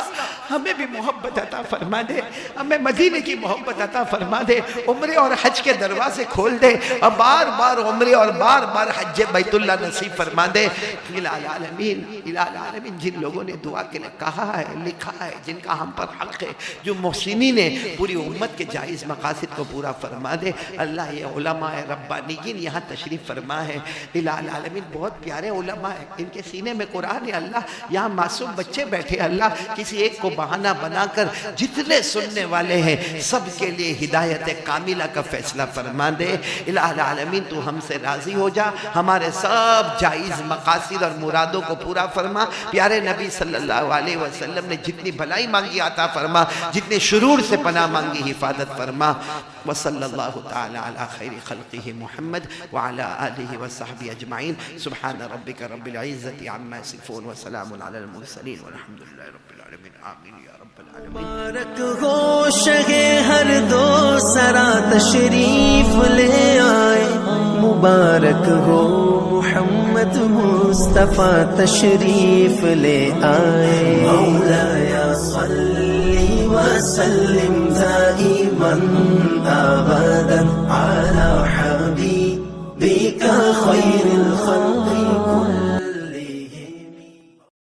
ہمیں بھی محبت عطا فرما دے، ہمیں مدینے کی محبت عطا فرما دے، عمرے اور حج کے دروازے کھول دے، اور بار بار عمرے اور بار بار حج بیت اللہ نصیب فرما دے۔ الہ العالمین، الہ العالمین، جن لوگوں نے دعا کے لئے کہا ہے، لکھا ہے، جن کا ہم پر حق ہے، جو محسنین نے پوری امت کے جائز مقاصد کو پورا فرما دے۔ اللہ یہ علماء ربانیین یہاں تشریف فرما ہے، الہ العالمین، بہت پیارے علماء ہیں، ان کے سینے میں قرآن ہے اللہ، یہاں معصوم بچے بیٹھے اللہ، کسی ایک کو بہانہ بنا کر جتنے سننے والے ہیں سب کے لیے ہدایت کاملہ کا فیصلہ فرما دے۔ الہ العالمین تو ہم سے راضی ہو جا، ہمارے سب جائز مقاصد اور مرادوں کو پورا فرما، پیارے نبی صلی اللہ علیہ وسلم نے جتنی بھلائی مانگی عطا فرما، جتنے شرور سے پناہ مانگی حفاظت فرما۔ وصلی اللہ تعالی علی خیر خلقہ محمد وعلی آلہ وصحبہ اجمعین، سبحان ربک رب العزت عما یصفون وسلام علی المرسلین والحمد للہ رب العالمین، آمین یا رب العالمین۔ مبارک ہو شہ ہر دو سرا تشریف لے آئے، مبارک ہو محمد مصطفیٰ تشریف لے آئے، مولایا صلی وسلم دائما ابدا علی حبیبک خیر الخلق کل